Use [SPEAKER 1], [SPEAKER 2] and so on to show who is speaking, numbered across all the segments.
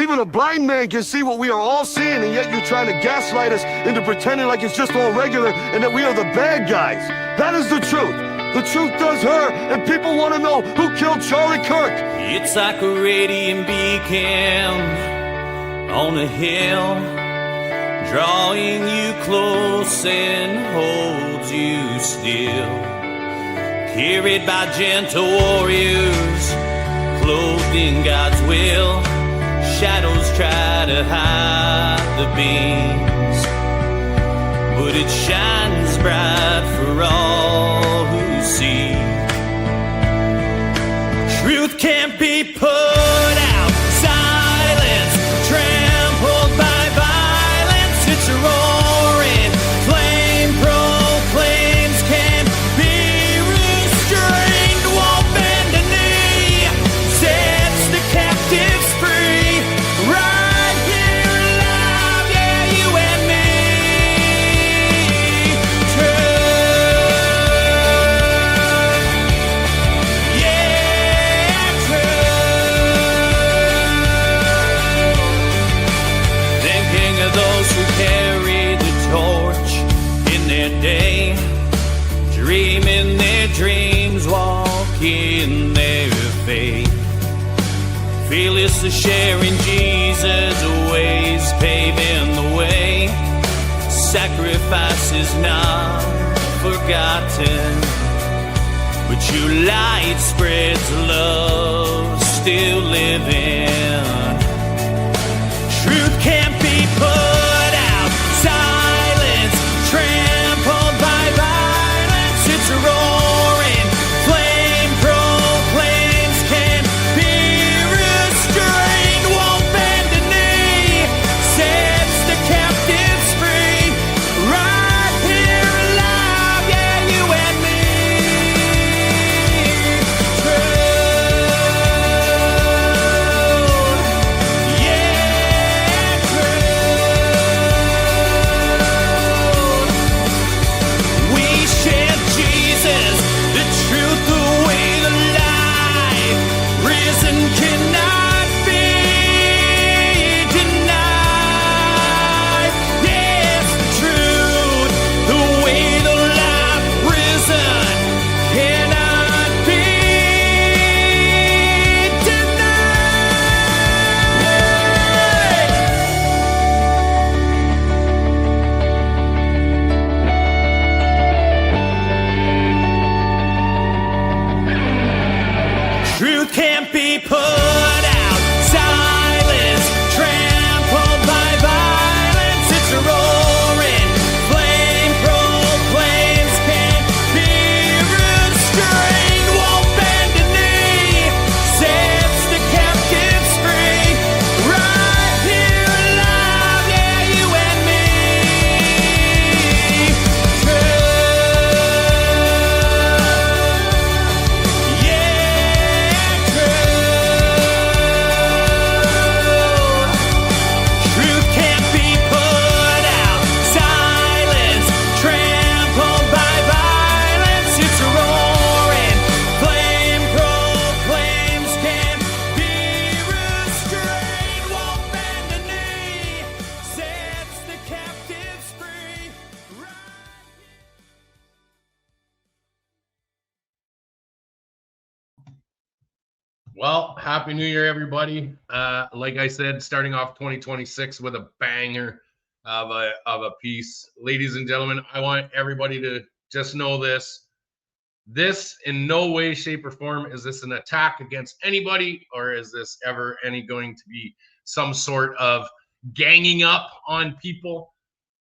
[SPEAKER 1] Even a blind man can see what we are all seeing, and yet you're trying to gaslight us into pretending like it's just all regular and that we are the bad guys. That is the truth. The truth does hurt, and people want to know who killed Charlie Kirk.
[SPEAKER 2] It's like a radiant beacon on a hill, drawing you close and holds you still. Carried by gentle warriors, clothed in God's will. Shadows try to hide the beams, but it shines bright for all who see. Truth can't be put out, silence trampled by violence. It's a roaring flame, proclaims can't be restrained. Won't bend a knee, sets the captives free. Right here alive, yeah, you and me. Truth, yeah, truth. Thinking of those who carried the torch in their day, dreaming their dreams, walking their faith. Fearless of sharing Jesus' ways, paving the way. Sacrifice is not forgotten, but your light spreads love, still living. Truth can't be put out, silence trampled by violence. It's a roaring flame, proclaims can't be restrained. Won't bend a knee, sets the captives free. Right here alive, yeah, you and me. Truth, yeah, truth. We share Jesus, the truth, the way, the life. Risen cannot be denied. Yes, the truth, the way, the life. Risen cannot be denied. Truth can't be put out, silence trampled by violence. It's a roaring flame, proclaims can't be restrained. Won't bend a knee, sets the captives free. Right here alive, yeah, you and me. Truth, yeah, truth. Truth can't be put out, silence trampled by violence. It's a roaring flame, proclaims can't be restrained. Won't bend a knee, sets the captives free.
[SPEAKER 3] Well, Happy New Year, everybody. Like I said, starting off 2026 with a banger of a piece. Ladies and gentlemen, I want everybody to just know this. This in no way, shape, or form is this an attack against anybody, or is this ever going to be some sort of ganging up on people?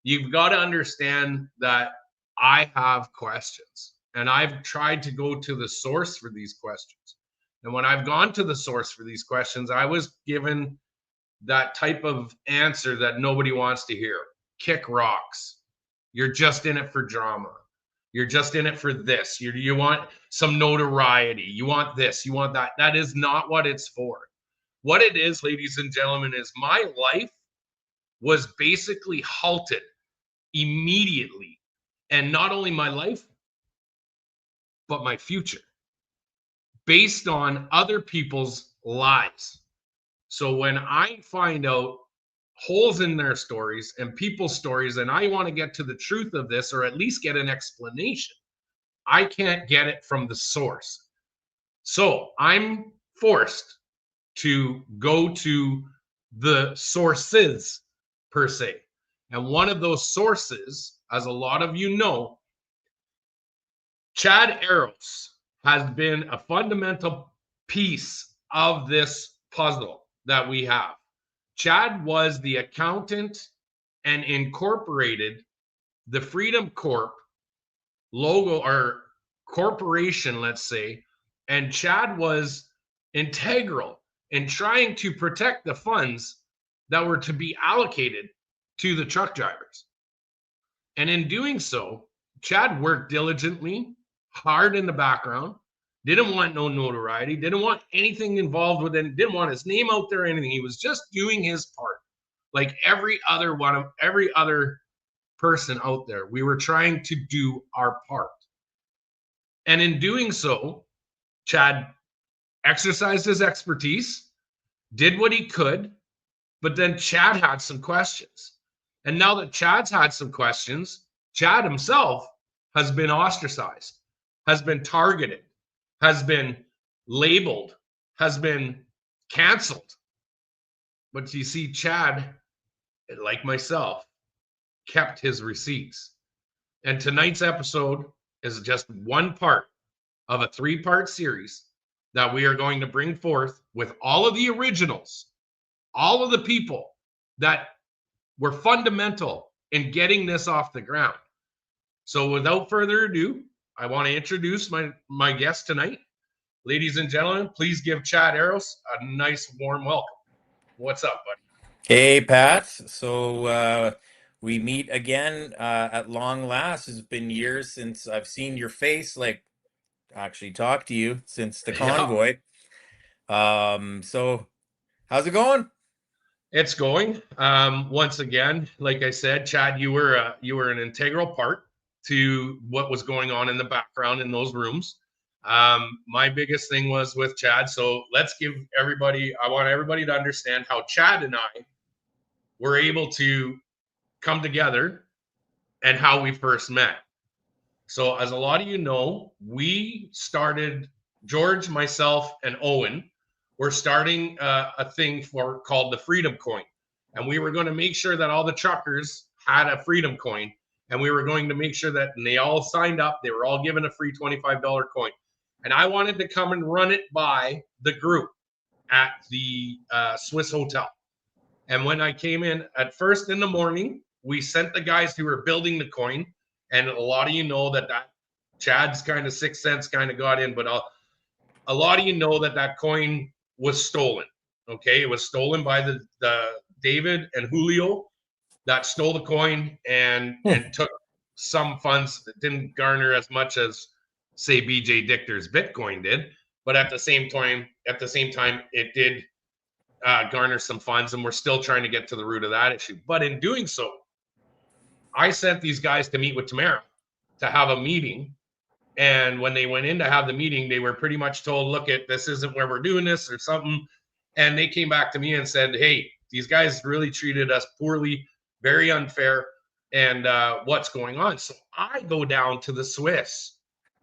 [SPEAKER 3] You've got to understand that I have questions, and I've tried to go to the source for these questions. And when I've gone to the source for these questions, I was given that type of answer that nobody wants to hear. Kick rocks. You're just in it for drama. You're just in it for this. You want some notoriety. You want this. You want that. That is not what it's for. What it is, ladies and gentlemen, is my life was basically halted immediately. And not only my life, but my future, based on other people's lies. So when I find out holes in their stories and people's stories, and I want to get to the truth of this, or at least get an explanation, I can't get it from the source. So I'm forced to go to the sources, per se. And one of those sources, as a lot of you know, Chad Eros has been a fundamental piece of this puzzle that we have. Chad was the accountant and incorporated the Freedom Corp logo or corporation, let's say, and Chad was integral in trying to protect the funds that were to be allocated to the truck drivers. And in doing so, Chad worked diligently, hard in the background, didn't want no notoriety, didn't want anything involved with it, didn't want his name out there or anything. He was just doing his part. Like every other person out there, we were trying to do our part. And in doing so, Chad exercised his expertise, did what he could, but then Chad had some questions. And now that Chad's had some questions, Chad himself has been ostracized, has been targeted, has been labeled, has been canceled. But you see, Chad, like myself, kept his receipts. And tonight's episode is just one part of a 3-part series that we are going to bring forth with all of the originals, all of the people that were fundamental in getting this off the ground. So without further ado, I want to introduce my guest tonight. Ladies and gentlemen, please give Chad Eros a nice warm welcome. What's up, buddy?
[SPEAKER 4] Hey, Pat. So we meet again at long last. It's been years since I've seen your face, like actually talk to you since the convoy. So how's it going?
[SPEAKER 3] It's going. Once again, like I said, Chad, you were an integral part to what was going on in the background in those rooms. My biggest thing was with Chad. So let's give everybody, I want everybody to understand how Chad and I were able to come together and how we first met. So as a lot of you know, we started, George, myself, and Owen were starting a thing called the Freedom Coin. And we were going to make sure that all the truckers had a Freedom Coin. And we were going to make sure that they all signed up. They were all given a free $25 coin. And I wanted to come and run it by the group at the Swiss Hotel. And when I came in at first in the morning, we sent the guys who were building the coin. And a lot of you know that Chad's kind of sixth sense kind of got in, but a lot of you know that coin was stolen. Okay, it was stolen by the David and Julio that stole the coin and took some funds that didn't garner as much as, say, BJ Dichter's Bitcoin did, but at the same time, it did garner some funds, and we're still trying to get to the root of that issue. But in doing so, I sent these guys to meet with Tamara to have a meeting. And when they went in to have the meeting, they were pretty much told, look, this isn't where we're doing this or something. And they came back to me and said, hey, these guys really treated us poorly, very unfair. And what's going on? So I go down to the Swiss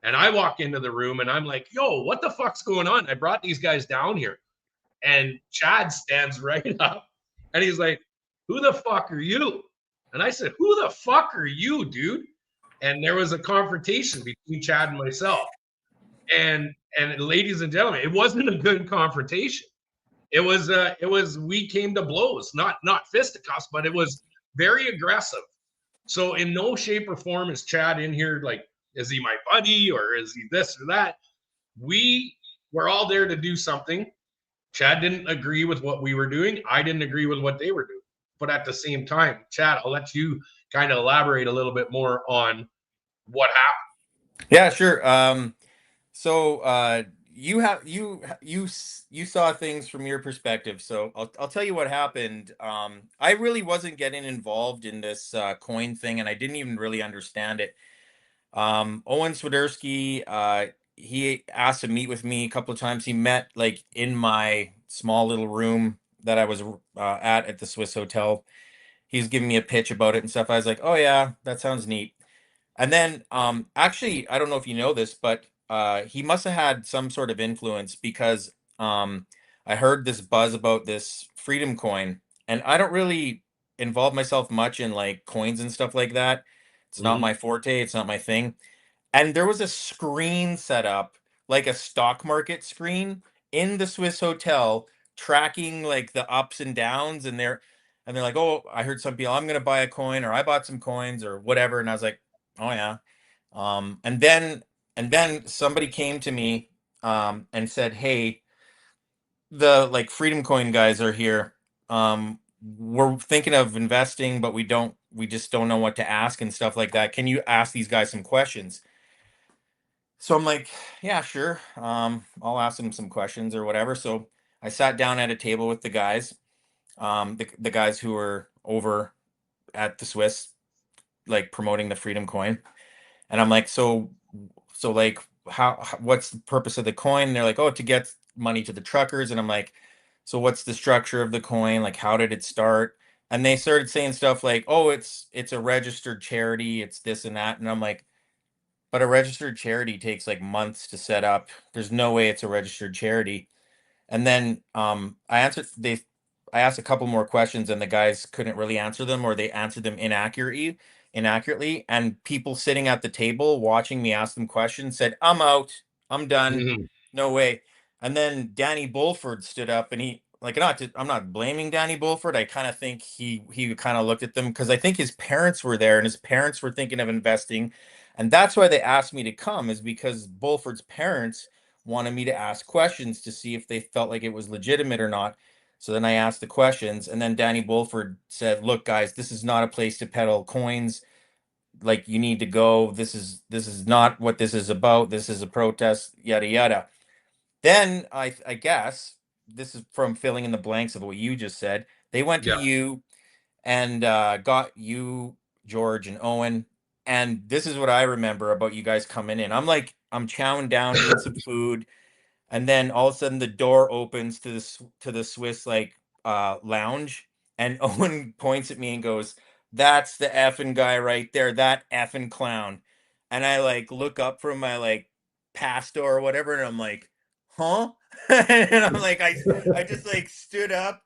[SPEAKER 3] and I walk into the room and I'm like, yo, what the fuck's going on? I brought these guys down here. And Chad stands right up and he's like, who the fuck are you? And I said, who the fuck are you, dude? And there was a confrontation between Chad and myself. And ladies and gentlemen, it wasn't a good confrontation. It was we came to blows, not fisticuffs, but it was very aggressive. So in no shape or form is Chad in here like, is he my buddy or is he this or that? We were all there to do something. Chad didn't agree with what we were doing. I didn't agree with what they were doing. But at the same time, Chad, I'll let you kind of elaborate a little bit more on what happened.
[SPEAKER 4] Yeah, sure. So you saw things from your perspective. So I'll tell you what happened. I really wasn't getting involved in this coin thing, and I didn't even really understand it. Owen Swiderski, he asked to meet with me a couple of times. He met like in my small little room that I was at the Swiss hotel. He was giving me a pitch about it and stuff. I was like, oh yeah, that sounds neat. And then actually, I don't know if you know this, but he must have had some sort of influence because I heard this buzz about this Freedom coin, and I don't really involve myself much in like coins and stuff like that. It's not
[SPEAKER 3] Mhm.
[SPEAKER 4] my forte, it's not my thing. And there was a screen set up, like a stock market screen in the Swiss hotel, tracking like the ups and downs. And they're like, oh, I heard some people, I'm gonna buy a coin, or I bought some coins or whatever. And I was like, oh yeah. And then somebody came to me and said, hey, the like Freedom Coin guys are here. We're thinking of investing, but we just don't know what to ask and stuff like that. Can you ask these guys some questions? So I'm like, yeah, sure. I'll ask them some questions or whatever. So I sat down at a table with the guys, the guys who were over at the Swiss, like promoting the Freedom Coin. And I'm like, so like, what's the purpose of the coin? And they're like, oh, to get money to the truckers. And I'm like, so what's the structure of the coin? Like, how did it start? And they started saying stuff like, oh, it's a registered charity. It's this and that. And I'm like, but a registered charity takes like months to set up. There's no way it's a registered charity. And then I asked a couple more questions and the guys couldn't really answer them, or they answered them inaccurately. And people sitting at the table watching me ask them questions said, I'm out. I'm done.
[SPEAKER 3] Mhm.
[SPEAKER 4] No way. And then Danny Bulford stood up and he like I'm not blaming Danny Bulford. I kind of think he kind of looked at them because I think his parents were there and his parents were thinking of investing. And that's why they asked me to come, is because Bulford's parents wanted me to ask questions to see if they felt like it was legitimate or not. So then I asked the questions, and then Danny Bulford said, "Look, guys, this is not a place to peddle coins. Like, you need to go. This is not what this is about. This is a protest. Yada yada." Then I guess this is from filling in the blanks of what you just said. They went to
[SPEAKER 3] Yeah.
[SPEAKER 4] you and got you, George, and Owen. And this is what I remember about you guys coming in. I'm chowing down, eating some food, and then all of a sudden the door opens to the Swiss like lounge, and Owen points at me and goes, "That's the effing guy right there, that effing clown." And I like look up from my like pasta or whatever, and I'm like, "Huh?" And I'm like, I just like stood up,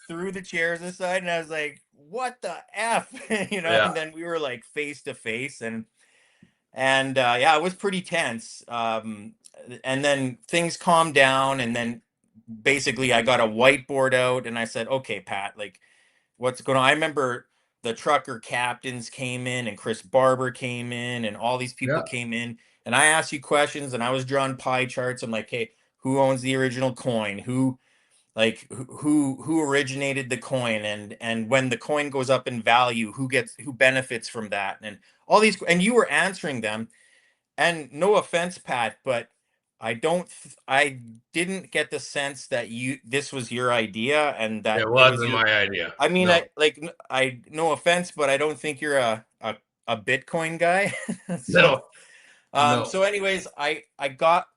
[SPEAKER 4] threw the chairs aside, and I was like, "What the f?"
[SPEAKER 3] Yeah.
[SPEAKER 4] And then we were like face to face, and yeah, it was pretty tense. And then things calmed down, and then basically I got a whiteboard out, and I said, "Okay, Pat, like, what's going on?" I remember the trucker captains came in, and Chris Barber came in, and all these people
[SPEAKER 3] Yeah.
[SPEAKER 4] came in, and I asked you questions, and I was drawing pie charts. I'm like, "Hey, who owns the original coin? Who originated the coin, and when the coin goes up in value, who benefits from that?" And all these, and you were answering them. And no offense, Pat, but I didn't get the sense that this was your idea and that
[SPEAKER 3] It
[SPEAKER 4] it was
[SPEAKER 3] wasn't
[SPEAKER 4] your.
[SPEAKER 3] my idea.
[SPEAKER 4] I mean,
[SPEAKER 3] No.
[SPEAKER 4] I no offense, but I don't think you're a Bitcoin guy.
[SPEAKER 3] No. No.
[SPEAKER 4] So anyways, I got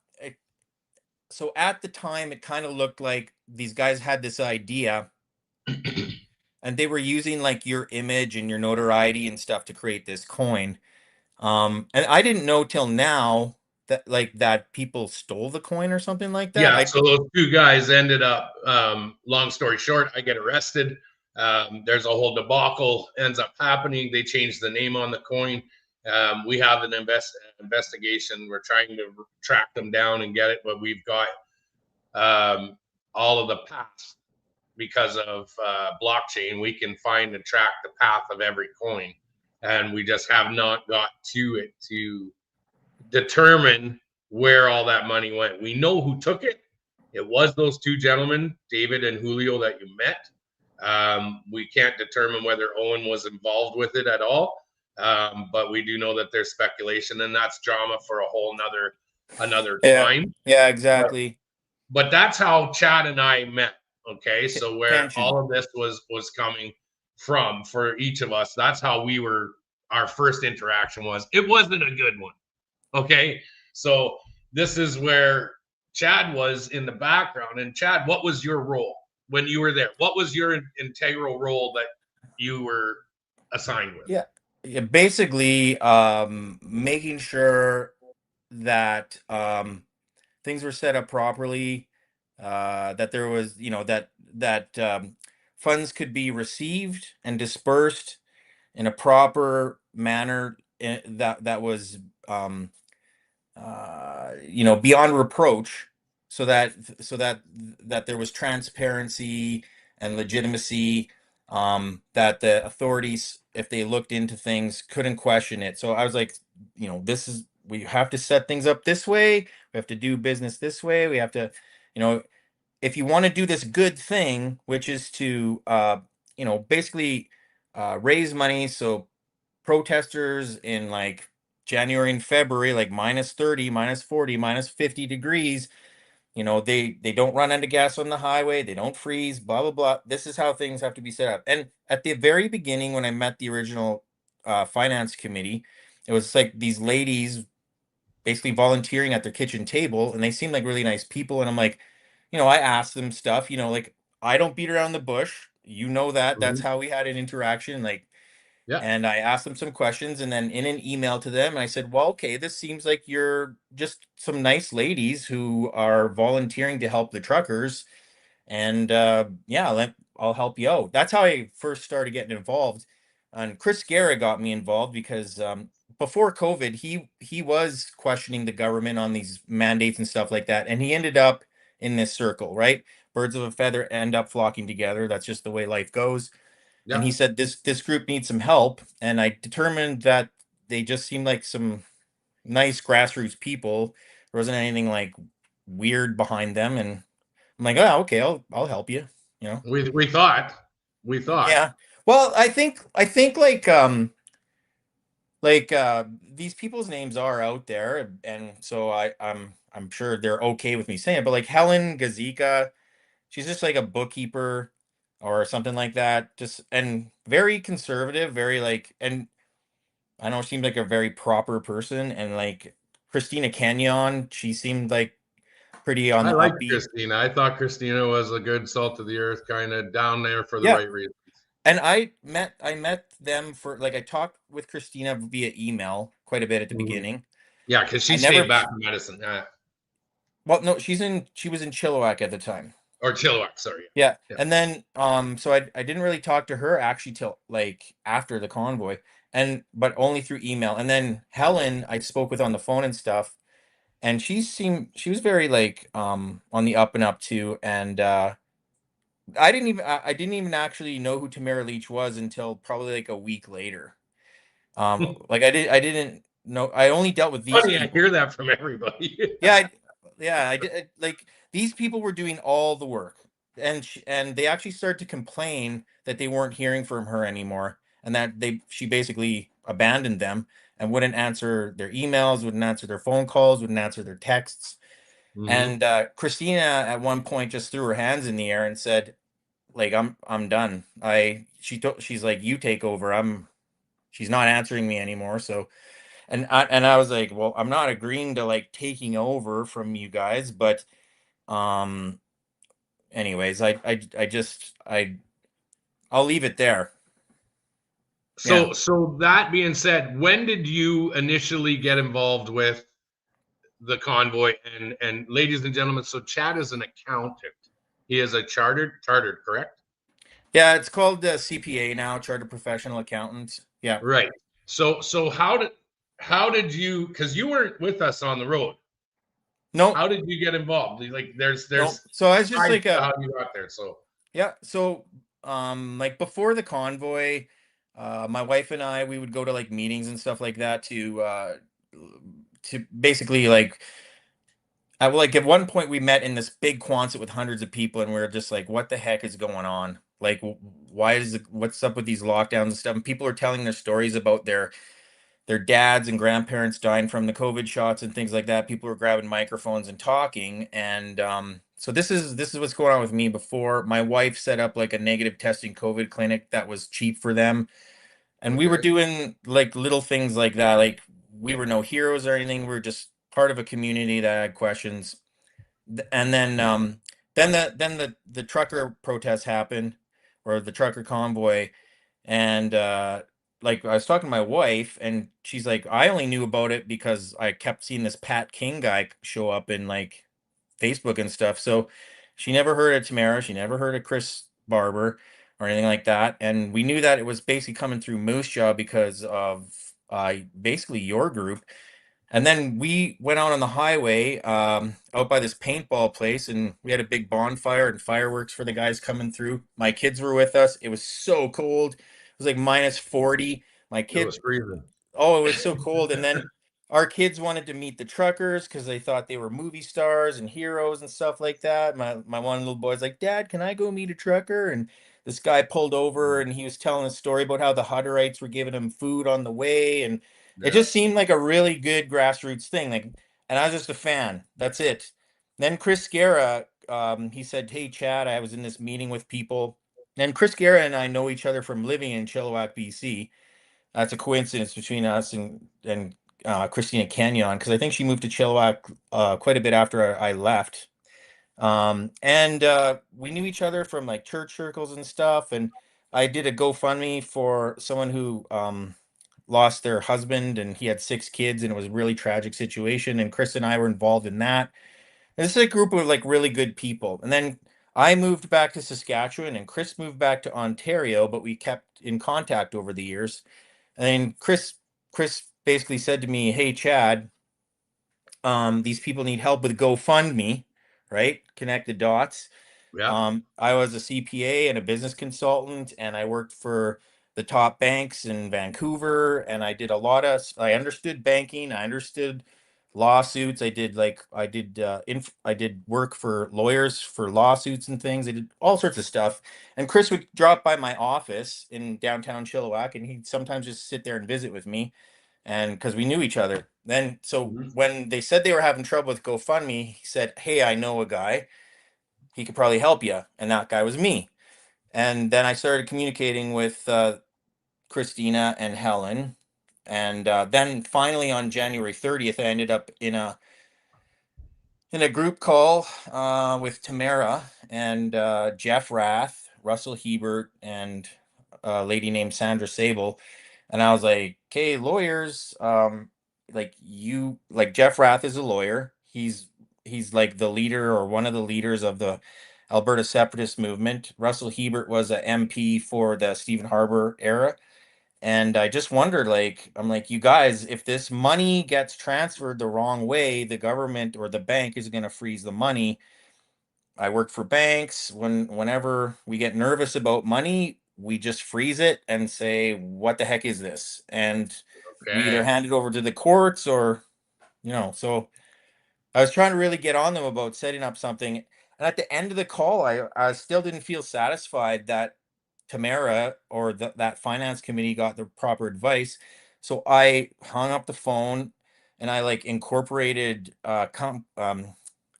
[SPEAKER 4] so at the time it kind of looked like these guys had this idea, and they were using like your image and your notoriety and stuff to create this coin. And I didn't know till now that people stole the coin or something like that.
[SPEAKER 3] Yeah, so those two guys ended up, long story short, I get arrested. There's a whole debacle ends up happening. They change the name on the coin. We have an investigation. We're trying to track them down and get it, but we've got all of the paths because of blockchain. We can find and track the path of every coin, and we just have not got to it to determine where all that money went. We know who took it. It was those two gentlemen, David and Julio, that you met. We can't determine whether Owen was involved with it at all, but we do know that there's speculation, and that's drama for a whole another
[SPEAKER 4] Yeah,
[SPEAKER 3] time.
[SPEAKER 4] yeah, exactly.
[SPEAKER 3] But that's how Chad and I met. Okay, so where
[SPEAKER 4] Tension.
[SPEAKER 3] all of this was coming from for each of us. That's how we were. Our first interaction was. It wasn't a good one. Okay, so this is where Chad was in the background. And Chad, what was your role? when you were there? What was your integral role that you were assigned with?
[SPEAKER 4] Yeah, basically, making sure that things were set up properly, that there was, that funds could be received and dispersed in a proper manner, that was, beyond reproach, so that there was transparency and legitimacy, that the authorities, if they looked into things, couldn't question it. So I was like, this is, we have to set things up this way. We have to do business this way. We have to, you know, if you want to do this good thing, which is to, basically, raise money so protesters in like January and February, like -30, -40, -50 degrees, they don't run out of gas on the highway, they don't freeze, blah blah blah. This is how things have to be set up. And at the very beginning, when I met the original finance committee, it was like these ladies basically volunteering at their kitchen table, and they seemed like really nice people. And I'm like, I asked them stuff, like, I don't beat around the bush, that's
[SPEAKER 3] Mhm.
[SPEAKER 4] how we had an interaction, like.
[SPEAKER 3] Yeah.
[SPEAKER 4] And I asked them some questions, and then in an email to them, I said, well, okay, this seems like you're just some nice ladies who are volunteering to help the truckers. And yeah, I'll help you out. That's how I first started getting involved. And Chris Guerra got me involved because before COVID, he was questioning the government on these mandates and stuff like that. And he ended up in this circle, right? Birds of a feather end up flocking together. That's just the way life goes. And
[SPEAKER 3] Yeah.
[SPEAKER 4] he said this group needs some help, and I determined that they just seemed like some nice grassroots people. There wasn't anything like weird behind them, and I'm like, oh, okay, I'll help you. You know?
[SPEAKER 3] We thought.
[SPEAKER 4] Yeah. Well, I think like these people's names are out there, and so I'm sure they're okay with me saying it. But like Helen Gazika, she's just like a bookkeeper or something like that. Just, and very conservative, very like, and I don't know, seemed like a very proper person. And like Christina Kenyon, she seemed like pretty on
[SPEAKER 3] I
[SPEAKER 4] the
[SPEAKER 3] liked
[SPEAKER 4] upbeat.
[SPEAKER 3] Christina. I thought Christina was a good salt of the earth, kind of down there for the
[SPEAKER 4] Yeah.
[SPEAKER 3] right reasons.
[SPEAKER 4] And I met them for like, I talked with Christina via email quite a bit at the
[SPEAKER 3] Mhm.
[SPEAKER 4] beginning.
[SPEAKER 3] Yeah, because she
[SPEAKER 4] I
[SPEAKER 3] stayed
[SPEAKER 4] never
[SPEAKER 3] back in medicine.
[SPEAKER 4] Well, no, she was in Chilliwack at the time.
[SPEAKER 3] Or Chilliwack, sorry.
[SPEAKER 4] Yeah.
[SPEAKER 3] Yeah.
[SPEAKER 4] And then so I didn't really talk to her actually till like after the convoy, and but only through email. And then Helen I spoke with on the phone and stuff, and she was very like on the up and up too. And I didn't even actually know who Tamara Leach was until probably like a week later. Like I didn't know, I only dealt with these
[SPEAKER 3] Funny, I
[SPEAKER 4] people.
[SPEAKER 3] hear that from everybody.
[SPEAKER 4] Yeah, I did. Like these people were doing all the work, and and they actually started to complain that they weren't hearing from her anymore, and that she basically abandoned them and wouldn't answer their emails, wouldn't answer their phone calls, wouldn't answer their texts.
[SPEAKER 3] Hmm.
[SPEAKER 4] And Christina at one point just threw her hands in the air and said, "Like I'm done." She's like, "You take over. She's not answering me anymore." So, and I was like, well, I'm not agreeing to like taking over from you guys, but um anyways, I'll leave it there. Yeah.
[SPEAKER 3] So that being said, when did you initially get involved with the convoy? And ladies and gentlemen, so Chad is an accountant. He is a chartered, correct?
[SPEAKER 4] Yeah, it's called CPA now, Chartered Professional Accountants. Yeah.
[SPEAKER 3] Right. So how did you, because you weren't with us on the road?
[SPEAKER 4] No,
[SPEAKER 3] How did you get involved? Like
[SPEAKER 4] no.
[SPEAKER 3] there's
[SPEAKER 4] So I was just
[SPEAKER 3] sides
[SPEAKER 4] like
[SPEAKER 3] to how you got there. So
[SPEAKER 4] yeah, so like before the convoy, my wife and I, we would go to like meetings and stuff like that to basically like, like at one point we met in this big Quonset with hundreds of people, and we are just like, what the heck is going on? Like, why what's up with these lockdowns and stuff? And people are telling their stories about their dads and grandparents dying from the COVID shots and things like that. People were grabbing microphones and talking, and so this is what's going on with me. Before, my wife set up like a negative testing COVID clinic that was cheap for them, and we were
[SPEAKER 3] okay.
[SPEAKER 4] doing like little things like that. Like, we were no heroes or anything. We were just part of a community that had questions. And then then the trucker protests happened, or the trucker convoy, and like I was talking to my wife, and she's like, I only knew about it because I kept seeing this Pat King guy show up in like Facebook and stuff. So she never heard of Tamara, she never heard of Chris Barber or anything like that, and we knew that it was basically coming through Moose Jaw because of basically your group. And then we went out on the highway, out by this paintball place, and we had a big bonfire and fireworks for the guys coming through. My kids were with us. It was so cold. It was like -40. My
[SPEAKER 3] It was
[SPEAKER 4] kid,
[SPEAKER 3] freezing.
[SPEAKER 4] oh, it was so cold. And then our kids wanted to meet the truckers because they thought they were movie stars and heroes and stuff like that. My one little boy's like, Dad, can I go meet a trucker? And this guy pulled over and he was telling a story about how the Hutterites were giving him food on the way. And it
[SPEAKER 3] Yeah.
[SPEAKER 4] just seemed like a really good grassroots thing. Like, and I was just a fan. That's it. Then Chris Guerra, he said, Hey, Chad, I was in this meeting with people. And Chris Guerra and I know each other from living in Chilliwack, BC. That's a coincidence between us and Christina Kenyon, because I think she moved to Chilliwack quite a bit after I left. And we knew each other from like church circles and stuff. And I did a GoFundMe for someone who lost their husband, and he had 6 kids, and it was a really tragic situation. And Chris and I were involved in that. And this is a group of like really good people. And then I moved back to Saskatchewan, and Chris moved back to Ontario, but we kept in contact over the years. And then Chris basically said to me, "Hey, Chad, these people need help with GoFundMe, right? Connect the dots."
[SPEAKER 3] Yeah.
[SPEAKER 4] I was a CPA and a business consultant, and I worked for the top banks in Vancouver, and I did a lot of, I understood banking, I understood lawsuits. I did work for lawyers for lawsuits and things. I did all sorts of stuff. And Chris would drop by my office in downtown Chilliwack, and he'd sometimes just sit there and visit with me, and because we knew each other. Then, so
[SPEAKER 3] Mhm.
[SPEAKER 4] when they said they were having trouble with GoFundMe, he said, "Hey, I know a guy. He could probably help you." And that guy was me. And then I started communicating with Christina and Helen. And then finally on January 30th, I ended up in a group call with Tamara and Jeff Rath, Russell Hebert, and a lady named Sandra Sable. And I was like, "Okay, lawyers, like Jeff Rath is a lawyer. He's like the leader or one of the leaders of the Alberta separatist movement. Russell Hebert was a MP for the Stephen Harper era." And I just wondered, like, I'm like, you guys, if this money gets transferred the wrong way, the government or the bank is going to freeze the money. I work for banks. Whenever we get nervous about money, we just freeze it and say, "What the heck is this?" And we either
[SPEAKER 3] Okay.
[SPEAKER 4] hand it over to the courts or, so I was trying to really get on them about setting up something. And at the end of the call, I still didn't feel satisfied that Tamara or that finance committee got the proper advice. So I hung up the phone, and I like incorporated a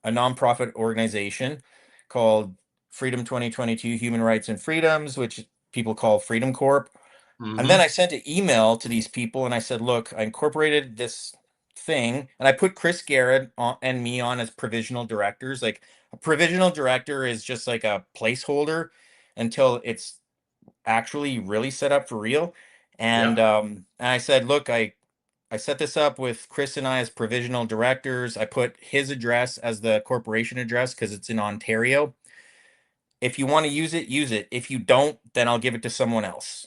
[SPEAKER 4] nonprofit organization called Freedom 2022 Human Rights and Freedoms, which people call Freedom Corp. And then I
[SPEAKER 3] Mm-hmm.
[SPEAKER 4] sent an email to these people, and I said, "Look, I incorporated this thing," and I put Chris Garrett and me on as provisional directors. Like, a provisional director is just like a placeholder until it's actually really set up for real.
[SPEAKER 3] Yeah.
[SPEAKER 4] And I said, "Look, I set this up with Chris and I as provisional directors. I put his address as the corporation address because it's in Ontario. If you want to use it, use it. If you don't, then I'll give it to someone else."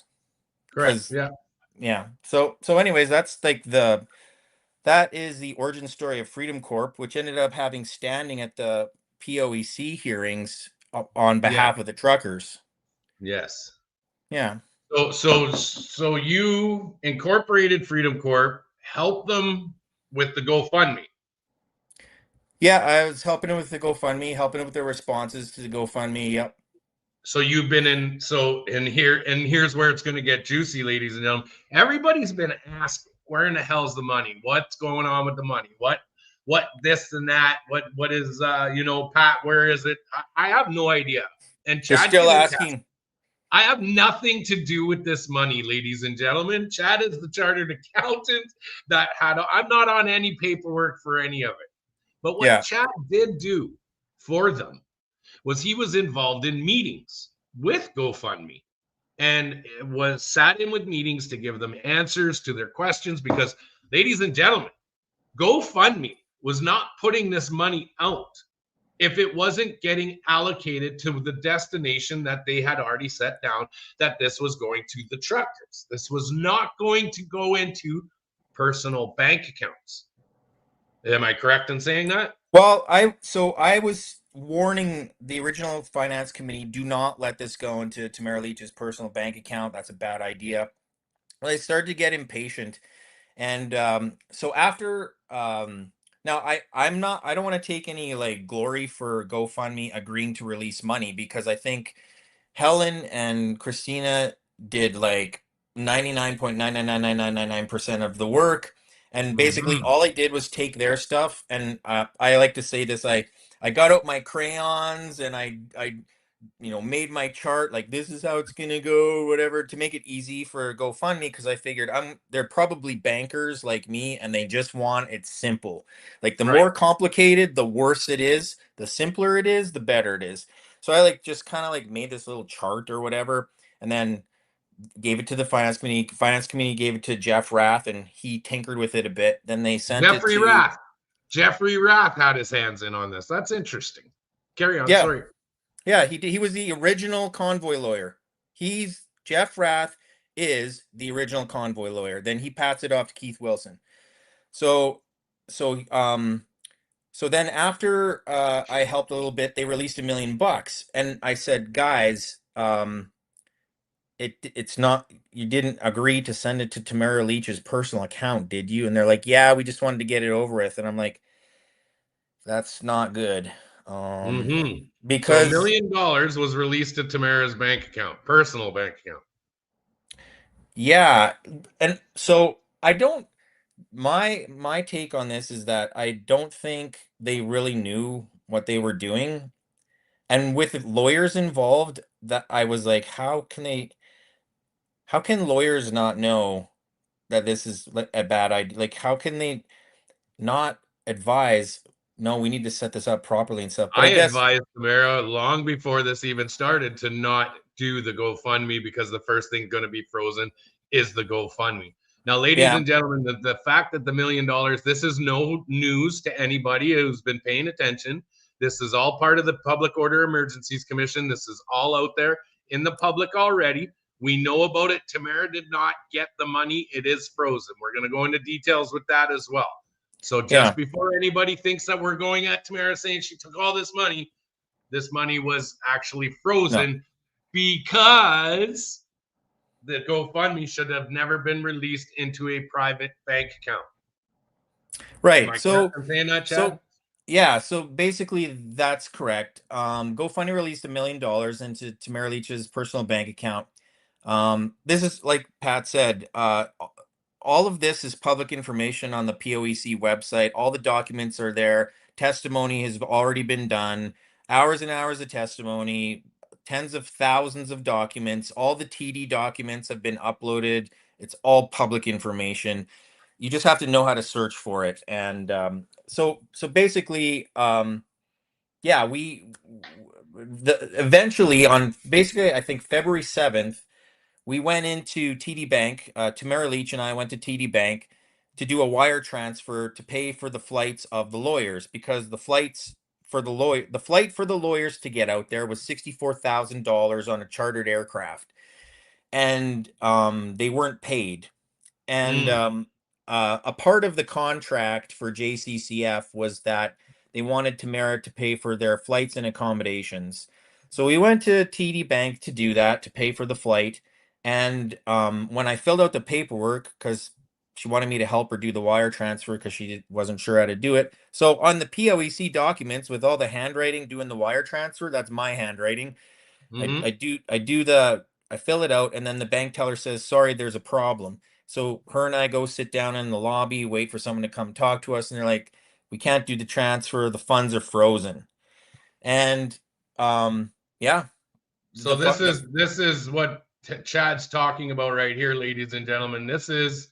[SPEAKER 3] Correct.
[SPEAKER 4] Because
[SPEAKER 3] Yeah.
[SPEAKER 4] yeah. So anyways, that's like that is the origin story of Freedom Corp, which ended up having standing at the POEC hearings on
[SPEAKER 3] Yeah.
[SPEAKER 4] behalf of the truckers.
[SPEAKER 3] Yes.
[SPEAKER 4] Yeah.
[SPEAKER 3] So you incorporated Freedom Corp, helped them with the GoFundMe.
[SPEAKER 4] Yeah, I was helping them with the GoFundMe, helping them with their responses to the GoFundMe. Yep.
[SPEAKER 3] So you've been in. So here's where it's going to get juicy, ladies and gentlemen. Everybody's been asking, where in the hell's the money? What's going on with the money? What this and that? What is Pat? Where is it? I have no idea. And
[SPEAKER 4] They're
[SPEAKER 3] Chad
[SPEAKER 4] still
[SPEAKER 3] can attest.
[SPEAKER 4] asking.
[SPEAKER 3] I have nothing to do with this money, ladies and gentlemen. Chad is the chartered accountant that I'm not on any paperwork for any of it. But what
[SPEAKER 4] Yeah.
[SPEAKER 3] Chad did do for them was he was involved in meetings with GoFundMe and was sat in with meetings to give them answers to their questions because, ladies and gentlemen, GoFundMe was not putting this money out if it wasn't getting allocated to the destination that they had already set down, that this was going to the truckers. This was not going to go into personal bank accounts. Am I correct in saying that?
[SPEAKER 4] Well, I was warning the original finance committee, do not let this go into Tamara Leach's personal bank account. That's a bad idea. Well, they started to get impatient. And so after now I don't want to take any like glory for GoFundMe agreeing to release money, because I think Helen and Christina did like 99.9999999% of the work. And basically
[SPEAKER 3] Mm-hmm.
[SPEAKER 4] all I did was take their stuff, and I like to say this, I got out my crayons and I made my chart, like this is how it's gonna go, whatever, to make it easy for GoFundMe, because I figured they're probably bankers like me and they just want it simple. Like the
[SPEAKER 3] Right.
[SPEAKER 4] more complicated, the worse it is. The simpler it is, the better it is. So I like just kind of like made this little chart or whatever, and then gave it to the finance committee. Finance committee gave it to Jeff Rath, and he tinkered with it a bit. Then they sent it
[SPEAKER 3] Jeffrey
[SPEAKER 4] to
[SPEAKER 3] Rath. Jeffrey Rath had his hands in on this. That's interesting. Carry on.
[SPEAKER 4] yeah,
[SPEAKER 3] Sorry.
[SPEAKER 4] yeah. He was the original convoy lawyer. Jeff Rath is the original convoy lawyer. Then he passed it off to Keith Wilson. So so um so then after I helped a little bit, they released $1 million, and I said, guys, it's not, you didn't agree to send it to Tamara Leach's personal account, did you? And they're like, yeah, we just wanted to get it over with. And I'm like, that's not good.
[SPEAKER 3] Mm-hmm. So $1
[SPEAKER 4] Because
[SPEAKER 3] million was released to Tamara's bank account, personal bank account.
[SPEAKER 4] yeah, and so I don't, my take on this is that I don't think they really knew what they were doing. And with lawyers involved, that I was like, how can lawyers not know that this is a bad idea? Like, how can they not advise, no, we need to set this up properly and stuff? But
[SPEAKER 3] I
[SPEAKER 4] I guess,
[SPEAKER 3] advised Tamara long before this even started to not do the GoFundMe because the first thing going to be frozen is the GoFundMe. Now, ladies
[SPEAKER 4] yeah,
[SPEAKER 3] and gentlemen, the fact that the $1 million, this is no news to anybody who's been paying attention. This is all part of the Public Order Emergencies Commission. This is all out there in the public already. We know about it. Tamara did not get the money. It is frozen. We're going to go into details with that as well. So
[SPEAKER 4] yeah,
[SPEAKER 3] just before anybody thinks that we're going at Tamara saying she took all this money was actually
[SPEAKER 4] no,
[SPEAKER 3] frozen because the GoFundMe should have never been released into a private bank account. Am
[SPEAKER 4] right.
[SPEAKER 3] I correct in saying that, Chad?
[SPEAKER 4] So yeah, so basically that's correct. GoFundMe released $1 million into Tamara Leach's personal bank account. This is like Pat said, all of this is public information on the POEC website. All the documents are there. Testimony has already been done. Hours and hours of testimony, tens of thousands of documents. All the TD documents have been uploaded. It's all public information. You just have to know how to search for it. And so basically, yeah, eventually on basically I think February 7th, we went into TD Bank. Tamara Leach and I went to TD Bank to do a wire transfer to pay for the flights of the lawyers, because the flight for the lawyers to get out there was $64,000 on a chartered aircraft, and they weren't paid. And a part of the contract for JCCF was that they wanted Tamara to pay for their flights and accommodations. So we went to TD Bank to do that, to pay for the flight. And when I filled out the paperwork, because she wanted me to help her do the wire transfer because she wasn't sure how to do it. So on the POEC documents with all the handwriting doing the wire transfer, that's my handwriting.
[SPEAKER 3] Mm-hmm.
[SPEAKER 4] I fill it out, and then the bank teller says, sorry, there's a problem. So her and I go sit down in the lobby, wait for someone to come talk to us, and they're like, we can't do the transfer, the funds are frozen. And yeah.
[SPEAKER 3] So this is what Chad's talking about right here, ladies and gentlemen. This is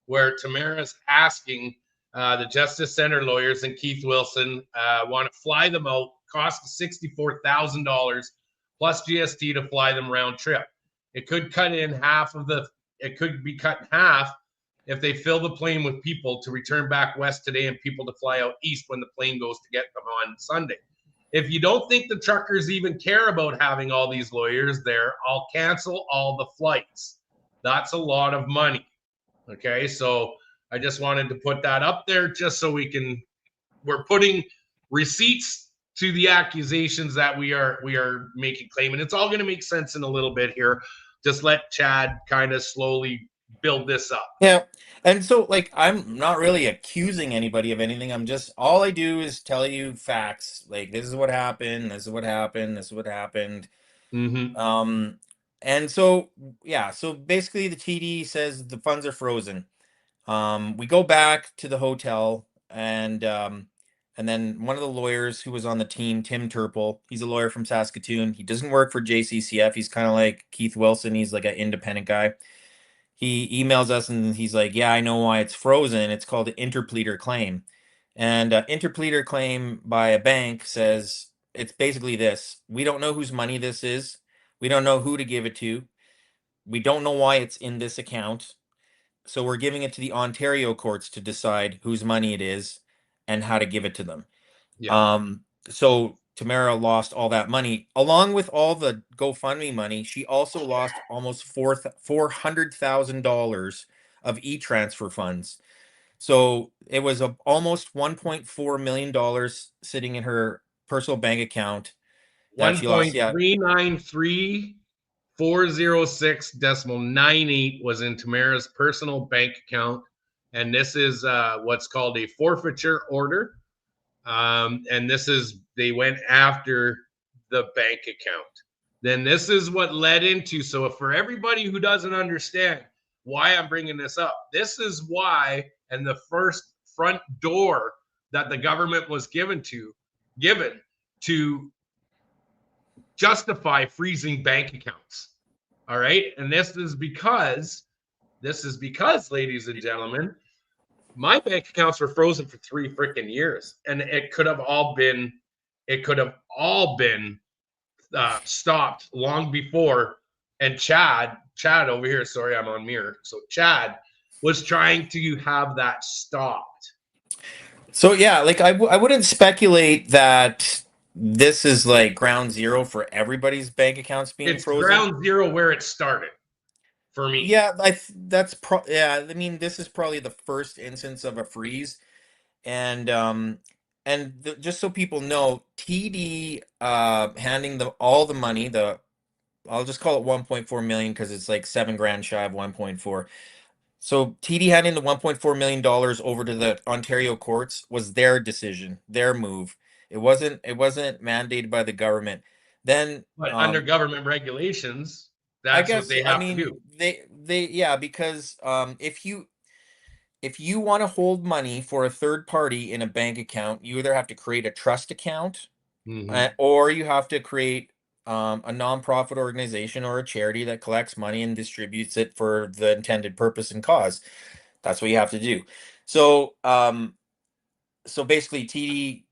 [SPEAKER 3] where Tamara's asking the Justice Center lawyers and Keith Wilson want to fly them out cost $64,000 plus GST to fly them round trip. It could cut in half of the. It could be cut in half if they fill the plane with people to return back west today and people to fly out east when the plane goes to get them on Sunday. If you don't think the truckers even care about having all these lawyers there, I'll cancel all the flights. That's a lot of money. Okay, so I just wanted to put that up there just so we're putting receipts to the accusations that we are making claim, and it's all going to make sense in a little bit here. Just let Chad kind of slowly build this up.
[SPEAKER 4] Yeah. And so, like, I'm not really accusing anybody of anything. I'm just, all I do is tell you facts. Like, this is what happened. This is what happened. This is what happened.
[SPEAKER 3] Mm-hmm.
[SPEAKER 4] And so, yeah. So basically, the TD says the funds are frozen. We go back to the hotel, and then one of the lawyers who was on the team, Tim Turple, he's a lawyer from Saskatoon. He doesn't work for JCCF. He's kind of like Keith Wilson. He's like an independent guy. He emails us and he's like, yeah, I know why it's frozen. It's called an interpleader claim. And interpleader claim by a bank says it's basically this: we don't know whose money this is. We don't know who to give it to. We don't know why it's in this account. So we're giving it to the Ontario courts to decide whose money it is and how to give it to them.
[SPEAKER 3] Yeah.
[SPEAKER 4] So Tamara lost all that money along with all the GoFundMe money. She also lost almost $400,000 of e-transfer funds. So it was almost $1.4 million sitting in her personal bank account that
[SPEAKER 3] One
[SPEAKER 4] she lost.
[SPEAKER 3] point
[SPEAKER 4] Yeah.
[SPEAKER 3] 393,406.98 was in Tamara's personal bank account, and this is what's called a forfeiture order. And this is, they went after the bank account. Then this is what led into, so for everybody who doesn't understand why I'm bringing this up, this is why, and the first front door that the government was given to justify freezing bank accounts. All right. And this is because, ladies and gentlemen, my bank accounts were frozen for 3 freaking years, and it could have all been stopped long before. And Chad over here, sorry, I'm on mirror. So Chad was trying to have that stopped.
[SPEAKER 4] So yeah, like I wouldn't speculate that this is like ground zero for everybody's bank accounts being
[SPEAKER 3] It's
[SPEAKER 4] frozen.
[SPEAKER 3] ground zero where it started for me.
[SPEAKER 4] Yeah, yeah, I mean, this is probably the first instance of a freeze. And just so people know, TD handing all the money, I'll just call it 1.4 million because it's like 7 grand shy of 1.4. So TD handing the $1.4 million over to the Ontario courts was their decision, their move. It wasn't mandated by the government. Then
[SPEAKER 3] But under government regulations,
[SPEAKER 4] I
[SPEAKER 3] that's what
[SPEAKER 4] guess,
[SPEAKER 3] they
[SPEAKER 4] I
[SPEAKER 3] have to
[SPEAKER 4] mean,
[SPEAKER 3] do.
[SPEAKER 4] yeah, because if you want to hold money for a third party in a bank account, you either have to create a trust account,
[SPEAKER 3] Mm-hmm.
[SPEAKER 4] or you have to create a nonprofit organization or a charity that collects money and distributes it for the intended purpose and cause. That's what you have to do. So so basically TD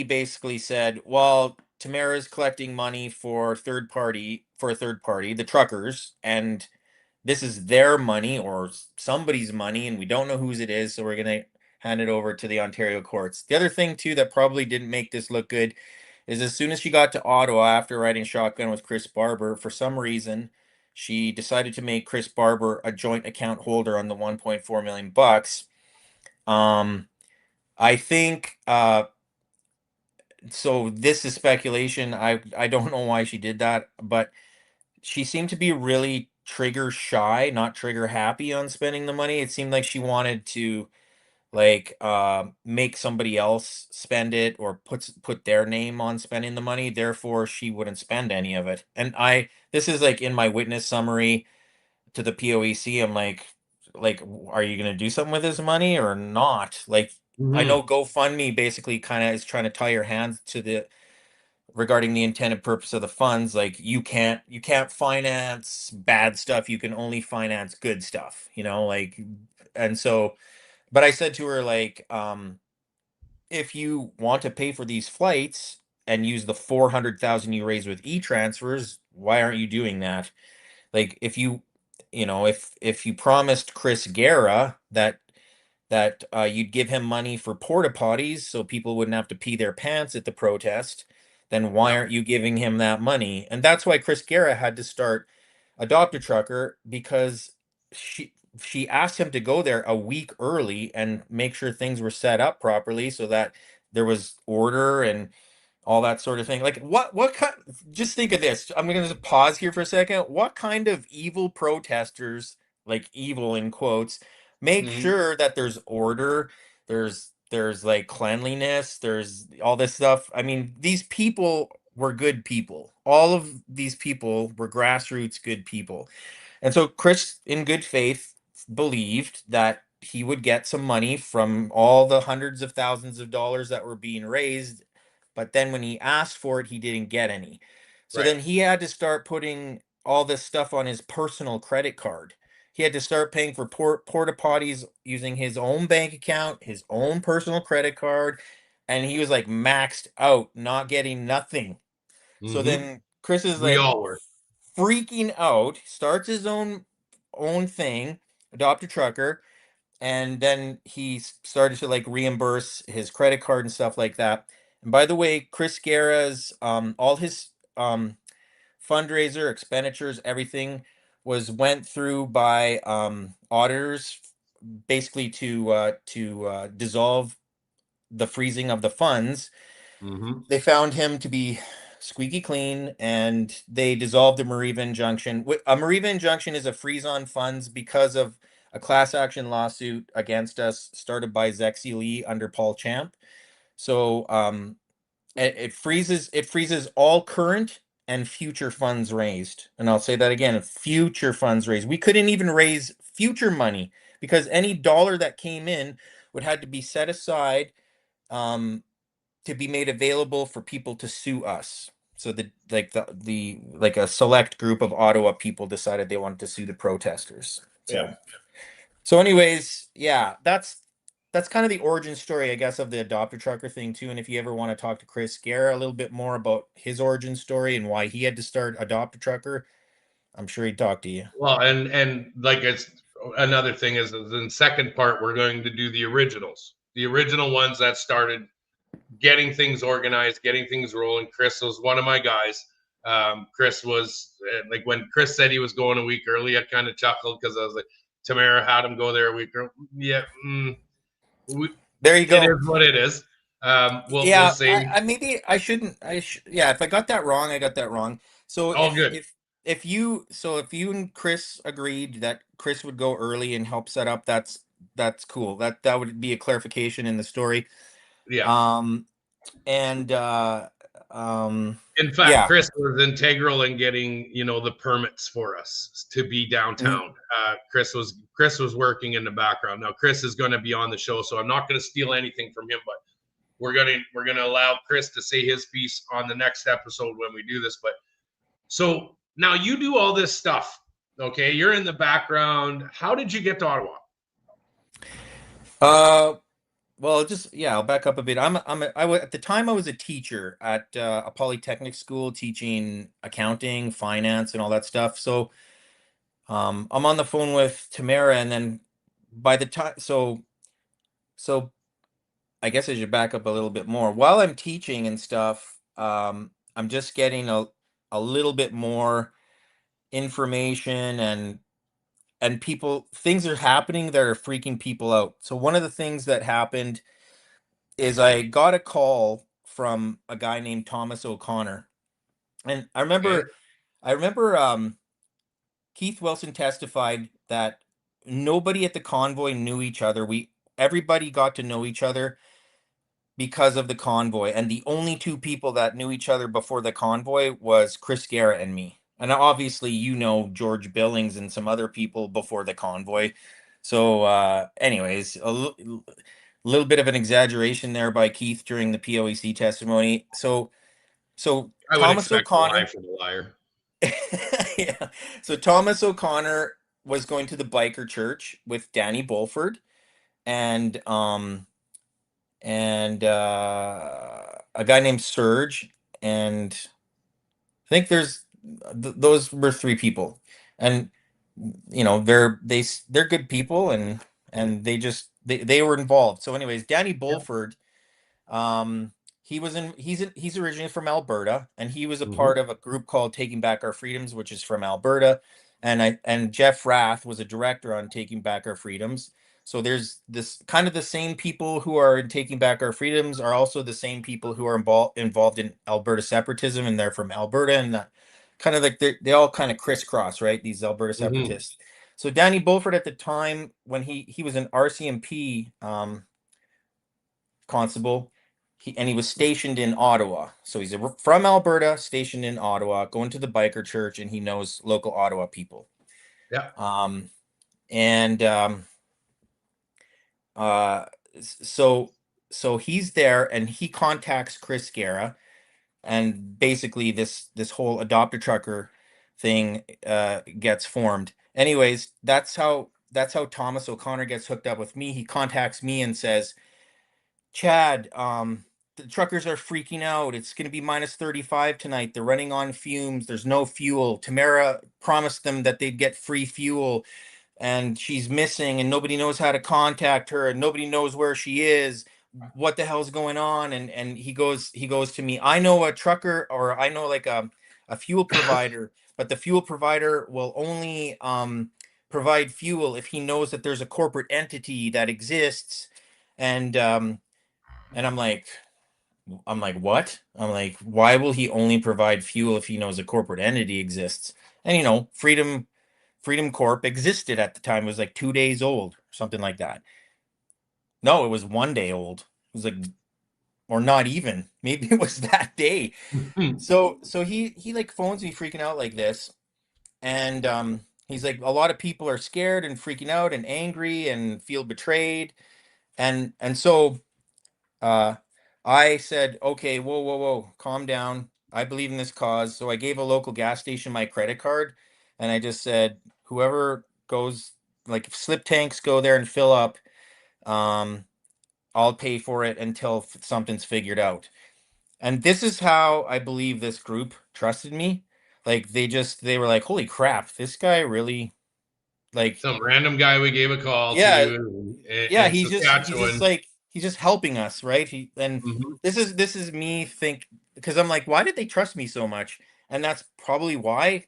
[SPEAKER 4] basically said, well, Tamara's collecting money for a third party, the truckers, and this is their money or somebody's money, and we don't know whose it is, so we're going to hand it over to the Ontario courts. The other thing too that probably didn't make this look good is as soon as she got to Ottawa after riding shotgun with Chris Barber, for some reason she decided to make Chris Barber a joint account holder on the 1.4 million bucks. I think so this is speculation. I don't know why she did that, but she seemed to be really trigger shy, not trigger happy on spending the money. It seemed like she wanted to like make somebody else spend it or put their name on spending the money, therefore she wouldn't spend any of it. And this is like in my witness summary to the POEC. I'm like, are you going to do something with this money or not? Like, I
[SPEAKER 3] Mm-hmm.
[SPEAKER 4] know GoFundMe basically kind of is trying to tie your hands to the regarding the intended purpose of the funds. Like, you can't finance bad stuff, you can only finance good stuff, like. And so, but I said to her, like, if you want to pay for these flights, and use the 400,000 you raised with e-transfers. Why aren't you doing that? Like if you if you promised Chris Guerra that you'd give him money for porta potties so people wouldn't have to pee their pants at the protest, then why
[SPEAKER 3] Yeah.
[SPEAKER 4] aren't you giving him that money? And that's why Chris Guerra had to start Adopt a Trucker, because she asked him to go there a week early and make sure things were set up properly so that there was order and all that sort of thing. Like what kind, just think of this. I'm going to just pause here for a second. What kind of evil protesters, like evil in quotes, make
[SPEAKER 3] Mhm.
[SPEAKER 4] sure that there's order, there's like cleanliness, there's all this stuff. I mean, these people were good people. All of these people were grassroots good people. And so Chris, in good faith, believed that he would get some money from all the hundreds of thousands of dollars that were being raised. But then when he asked for it, he didn't get any. So
[SPEAKER 3] Right.
[SPEAKER 4] then he had to start putting all this stuff on his personal credit card. He had to start paying for porta potties using his own bank account, his own personal credit card. And he was like maxed out, not getting nothing. So
[SPEAKER 3] Hmm.
[SPEAKER 4] then Chris is
[SPEAKER 3] We
[SPEAKER 4] like
[SPEAKER 3] all were.
[SPEAKER 4] freaking out, starts his own thing, Adopt a Trucker, and then he started to like reimburse his credit card and stuff like that. And by the way, Chris Guerra's all his fundraiser expenditures, everything was went through by auditors, basically to dissolve the freezing of the funds.
[SPEAKER 3] Hmm.
[SPEAKER 4] They found him to be squeaky clean, and they dissolved the Mariva injunction. A Mariva injunction is a freeze on funds because of a class action lawsuit against us started by Zexi Lee under Paul Champ. So it freezes all current and future funds raised. And I'll say that again, future funds raised. We couldn't even raise future money because any dollar that came in would have to be set aside um, to be made available for people to sue us. So the like a select group of Ottawa people decided they wanted to sue the protesters.
[SPEAKER 3] Yeah.
[SPEAKER 4] So anyways, yeah, that's kind of the origin story, I guess, of the Adopt a Trucker thing too. And if you ever want to talk to Chris Guerra a little bit more about his origin story and why he had to start Adopt a Trucker, I'm sure he'd talk to you.
[SPEAKER 3] Well, and like it's another thing is in the second part we're going to do the originals, the original ones that started getting things organized, getting things rolling. Chris was one of my guys. Chris was like when Chris said he was going a week early, I kind of chuckled because I was like, Tamara had him go there a week early. Yeah,
[SPEAKER 4] There you
[SPEAKER 3] it
[SPEAKER 4] go.
[SPEAKER 3] is what it is. We'll
[SPEAKER 4] Yeah,
[SPEAKER 3] say
[SPEAKER 4] I maybe I shouldn't. Yeah, if I got that wrong, I got that wrong. So
[SPEAKER 3] all good.
[SPEAKER 4] if you and Chris agreed that Chris would go early and help set up, that's cool. That would be a clarification in the story.
[SPEAKER 3] Yeah.
[SPEAKER 4] Um and um
[SPEAKER 3] In fact,
[SPEAKER 4] yeah.
[SPEAKER 3] Chris was integral in getting the permits for us to be
[SPEAKER 4] Mhm.
[SPEAKER 3] downtown. Chris was working in the background. Now Chris is going to be on the show, so I'm not going to steal anything from him, but we're gonna allow Chris to say his piece on the next episode when we do this. But so now you do all this stuff, okay? You're in the background. How did you get to Ottawa?
[SPEAKER 4] Uh well, just yeah, I'll back up a bit. At the time I was a teacher at a polytechnic school teaching accounting, finance and all that stuff. So I'm on the phone with Tamara, and then by the time, so I guess I should back up a little bit more. While I'm teaching and stuff, I'm just getting a little bit more information, and things are happening that are freaking people out. So one of the things that happened is I got a call from a guy named Thomas O'Connor, and
[SPEAKER 3] Okay.
[SPEAKER 4] I remember Keith Wilson testified that nobody at the convoy knew each other. Everybody got to know each other because of the convoy, and the only two people that knew each other before the convoy was Chris Guerra and me. And obviously, George Billings and some other people before the convoy. So, anyways, little bit of an exaggeration there by Keith during the POEC testimony. So
[SPEAKER 3] I would
[SPEAKER 4] Thomas
[SPEAKER 3] expect a lie
[SPEAKER 4] O'Connor.
[SPEAKER 3] for the liar.
[SPEAKER 4] Yeah. So Thomas O'Connor was going to the biker church with Danny Bulford and a guy named Serge. and I think those were three people, and they're good people, and they were involved. So, anyways, Danny
[SPEAKER 3] Yep.
[SPEAKER 4] Bulford, um, he's originally from Alberta, and he was a
[SPEAKER 3] Hmm.
[SPEAKER 4] part of a group called Taking Back Our Freedoms, which is from Alberta, and Jeff Rath was a director on Taking Back Our Freedoms. So there's this kind of the same people who are in Taking Back Our Freedoms are also the same people who are involved in Alberta separatism, and they're from Alberta, and kind of like they all kind of crisscross, right? These Alberta
[SPEAKER 3] Hmm.
[SPEAKER 4] separatists. So Danny Bulford at the time when he was an RCMP constable, he was stationed in Ottawa. So he's from Alberta, stationed in Ottawa, going to the biker church, and he knows local Ottawa people.
[SPEAKER 3] Yeah.
[SPEAKER 4] Um, and uh, so so he's there, and he contacts Chris Guerra, and basically this whole adopt a trucker thing gets formed. Anyways, that's how Thomas O'Connor gets hooked up with me. He contacts me and says, Chad, the truckers are freaking out. It's going to be minus 35 tonight. They're running on fumes. There's no fuel. Tamara promised them that they'd get free fuel, and she's missing, and nobody knows how to contact her, and nobody knows where she is. What the hell's going on? And he goes to me, I know a trucker, or I know like a fuel provider, but the fuel provider will only provide fuel if he knows that there's a corporate entity that exists. And um and I'm like, what? I'm like, why will he only provide fuel if he knows a corporate entity exists? And Freedom Corp existed at the time. It was like 2 days old, something like that. No, it was 1 day old. It was like, or not even. Maybe it was that day. So he like phones me freaking out like this, and he's like, a lot of people are scared and freaking out and angry and feel betrayed, and so Uh, I said, okay, whoa, whoa, whoa, calm down. I believe in this cause. So I gave a local gas station my credit card, and I just said, whoever goes, like if slip tanks go there and fill up, um, I'll pay for it until something's figured out. And this is how I believe this group trusted me. Like they were like, holy crap, this guy really like,
[SPEAKER 3] Some random guy we gave a call
[SPEAKER 4] yeah,
[SPEAKER 3] to
[SPEAKER 4] yeah,
[SPEAKER 3] in
[SPEAKER 4] he's just
[SPEAKER 3] Saskatchewan.
[SPEAKER 4] like he's just helping us, right? And
[SPEAKER 3] Hmm.
[SPEAKER 4] this is me think, because I'm like, why did they trust me so much? And that's probably why.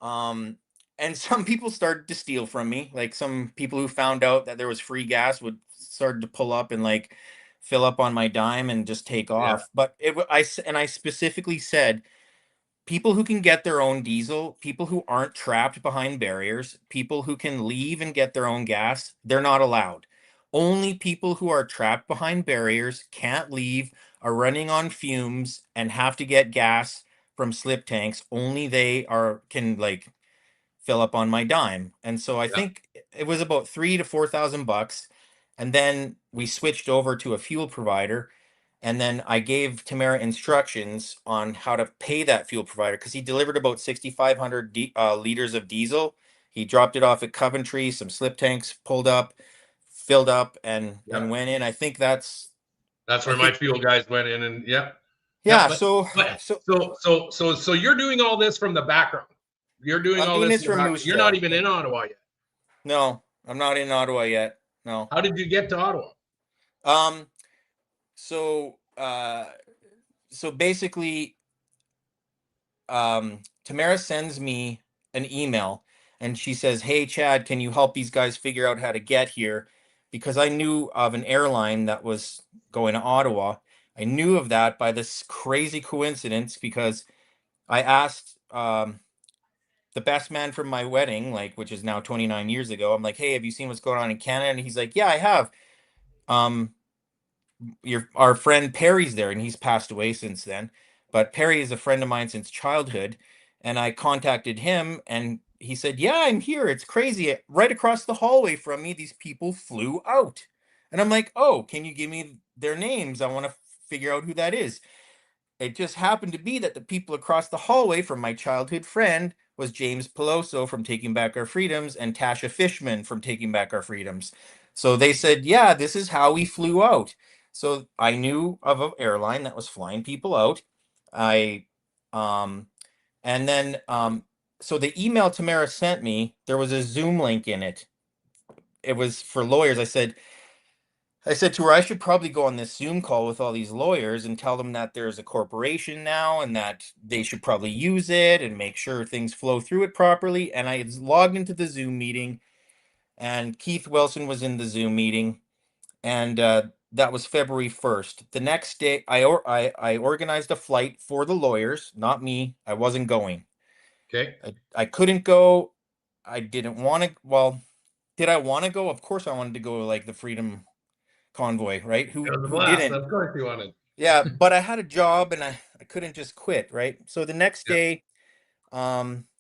[SPEAKER 4] um and some people started to steal from me, like some people who found out that there was free gas would start to pull up and like fill up on my dime and just take
[SPEAKER 3] Yeah.
[SPEAKER 4] off. But I specifically said, people who can get their own diesel, people who aren't trapped behind barriers, people who can leave and get their own gas, they're not allowed. Only people who are trapped behind barriers, can't leave, are running on fumes, and have to get gas from slip tanks, only they are can like fill up on my dime. And so I
[SPEAKER 3] Yeah.
[SPEAKER 4] think it was about 3 to 4 thousand bucks. And then we switched over to a fuel provider. And then I gave Tamara instructions on how to pay that fuel provider, because he delivered about 6,500 liters of diesel. He dropped it off at Coventry. Some slip tanks pulled up, filled up,
[SPEAKER 3] Yeah.
[SPEAKER 4] and went in. I think that's,
[SPEAKER 3] That's
[SPEAKER 4] I
[SPEAKER 3] where my
[SPEAKER 4] think,
[SPEAKER 3] fuel guys went in, and yeah. Yeah,
[SPEAKER 4] yeah.
[SPEAKER 3] but
[SPEAKER 4] So,
[SPEAKER 3] but
[SPEAKER 4] so
[SPEAKER 3] so you're doing all this from the background. You're doing
[SPEAKER 4] I'm
[SPEAKER 3] all
[SPEAKER 4] doing
[SPEAKER 3] this
[SPEAKER 4] this
[SPEAKER 3] in the
[SPEAKER 4] from
[SPEAKER 3] background.
[SPEAKER 4] Moose
[SPEAKER 3] You're not
[SPEAKER 4] Jaw.
[SPEAKER 3] even
[SPEAKER 4] Yeah.
[SPEAKER 3] in Ottawa yet.
[SPEAKER 4] No, I'm not in Ottawa yet. No.
[SPEAKER 3] How did you get to Ottawa?
[SPEAKER 4] Um, so, so basically, Tamara sends me an email, and she says, hey, Chad, can you help these guys figure out how to get here? Because I knew of an airline that was going to Ottawa. I knew of that by this crazy coincidence, because I asked the best man from my wedding, like, which is now 29 years ago. I'm like, hey, have you seen what's going on in Canada? And he's like, yeah, I have. Um, our friend Perry's there, and he's passed away since then. But Perry is a friend of mine since childhood, and I contacted him, and he said, "Yeah, I'm here. It's crazy. Right across the hallway from me, these people flew out." And I'm like, "Oh, can you give me their names? I want to figure out who that is." It just happened to be that the people across the hallway from my childhood friend was James Peloso from Taking Back Our Freedoms and Tasha Fishman from Taking Back Our Freedoms. So they said, yeah, this is how we flew out. So I knew of an airline that was flying people out. And then so the email Tamara sent me, there was a Zoom link in it. It was for lawyers. I said to her, I should probably go on this Zoom call with all these lawyers and tell them that there's a corporation now and that they should probably use it and make sure things flow through it properly. And I logged into the Zoom meeting, and Keith Wilson was in the Zoom meeting, and that was February 1st. The next day, I organized a flight for the lawyers, not me. I wasn't going.
[SPEAKER 3] Okay.
[SPEAKER 4] I couldn't go. I didn't want to. Well, did I want to go? Of course, I wanted to go, like the Freedom Convoy, right?
[SPEAKER 3] It was a
[SPEAKER 4] Who
[SPEAKER 3] blast.
[SPEAKER 4] didn't?
[SPEAKER 3] Of course you wanted.
[SPEAKER 4] Yeah, but I had a job and I couldn't just quit, right? So the next
[SPEAKER 3] Yeah.
[SPEAKER 4] day,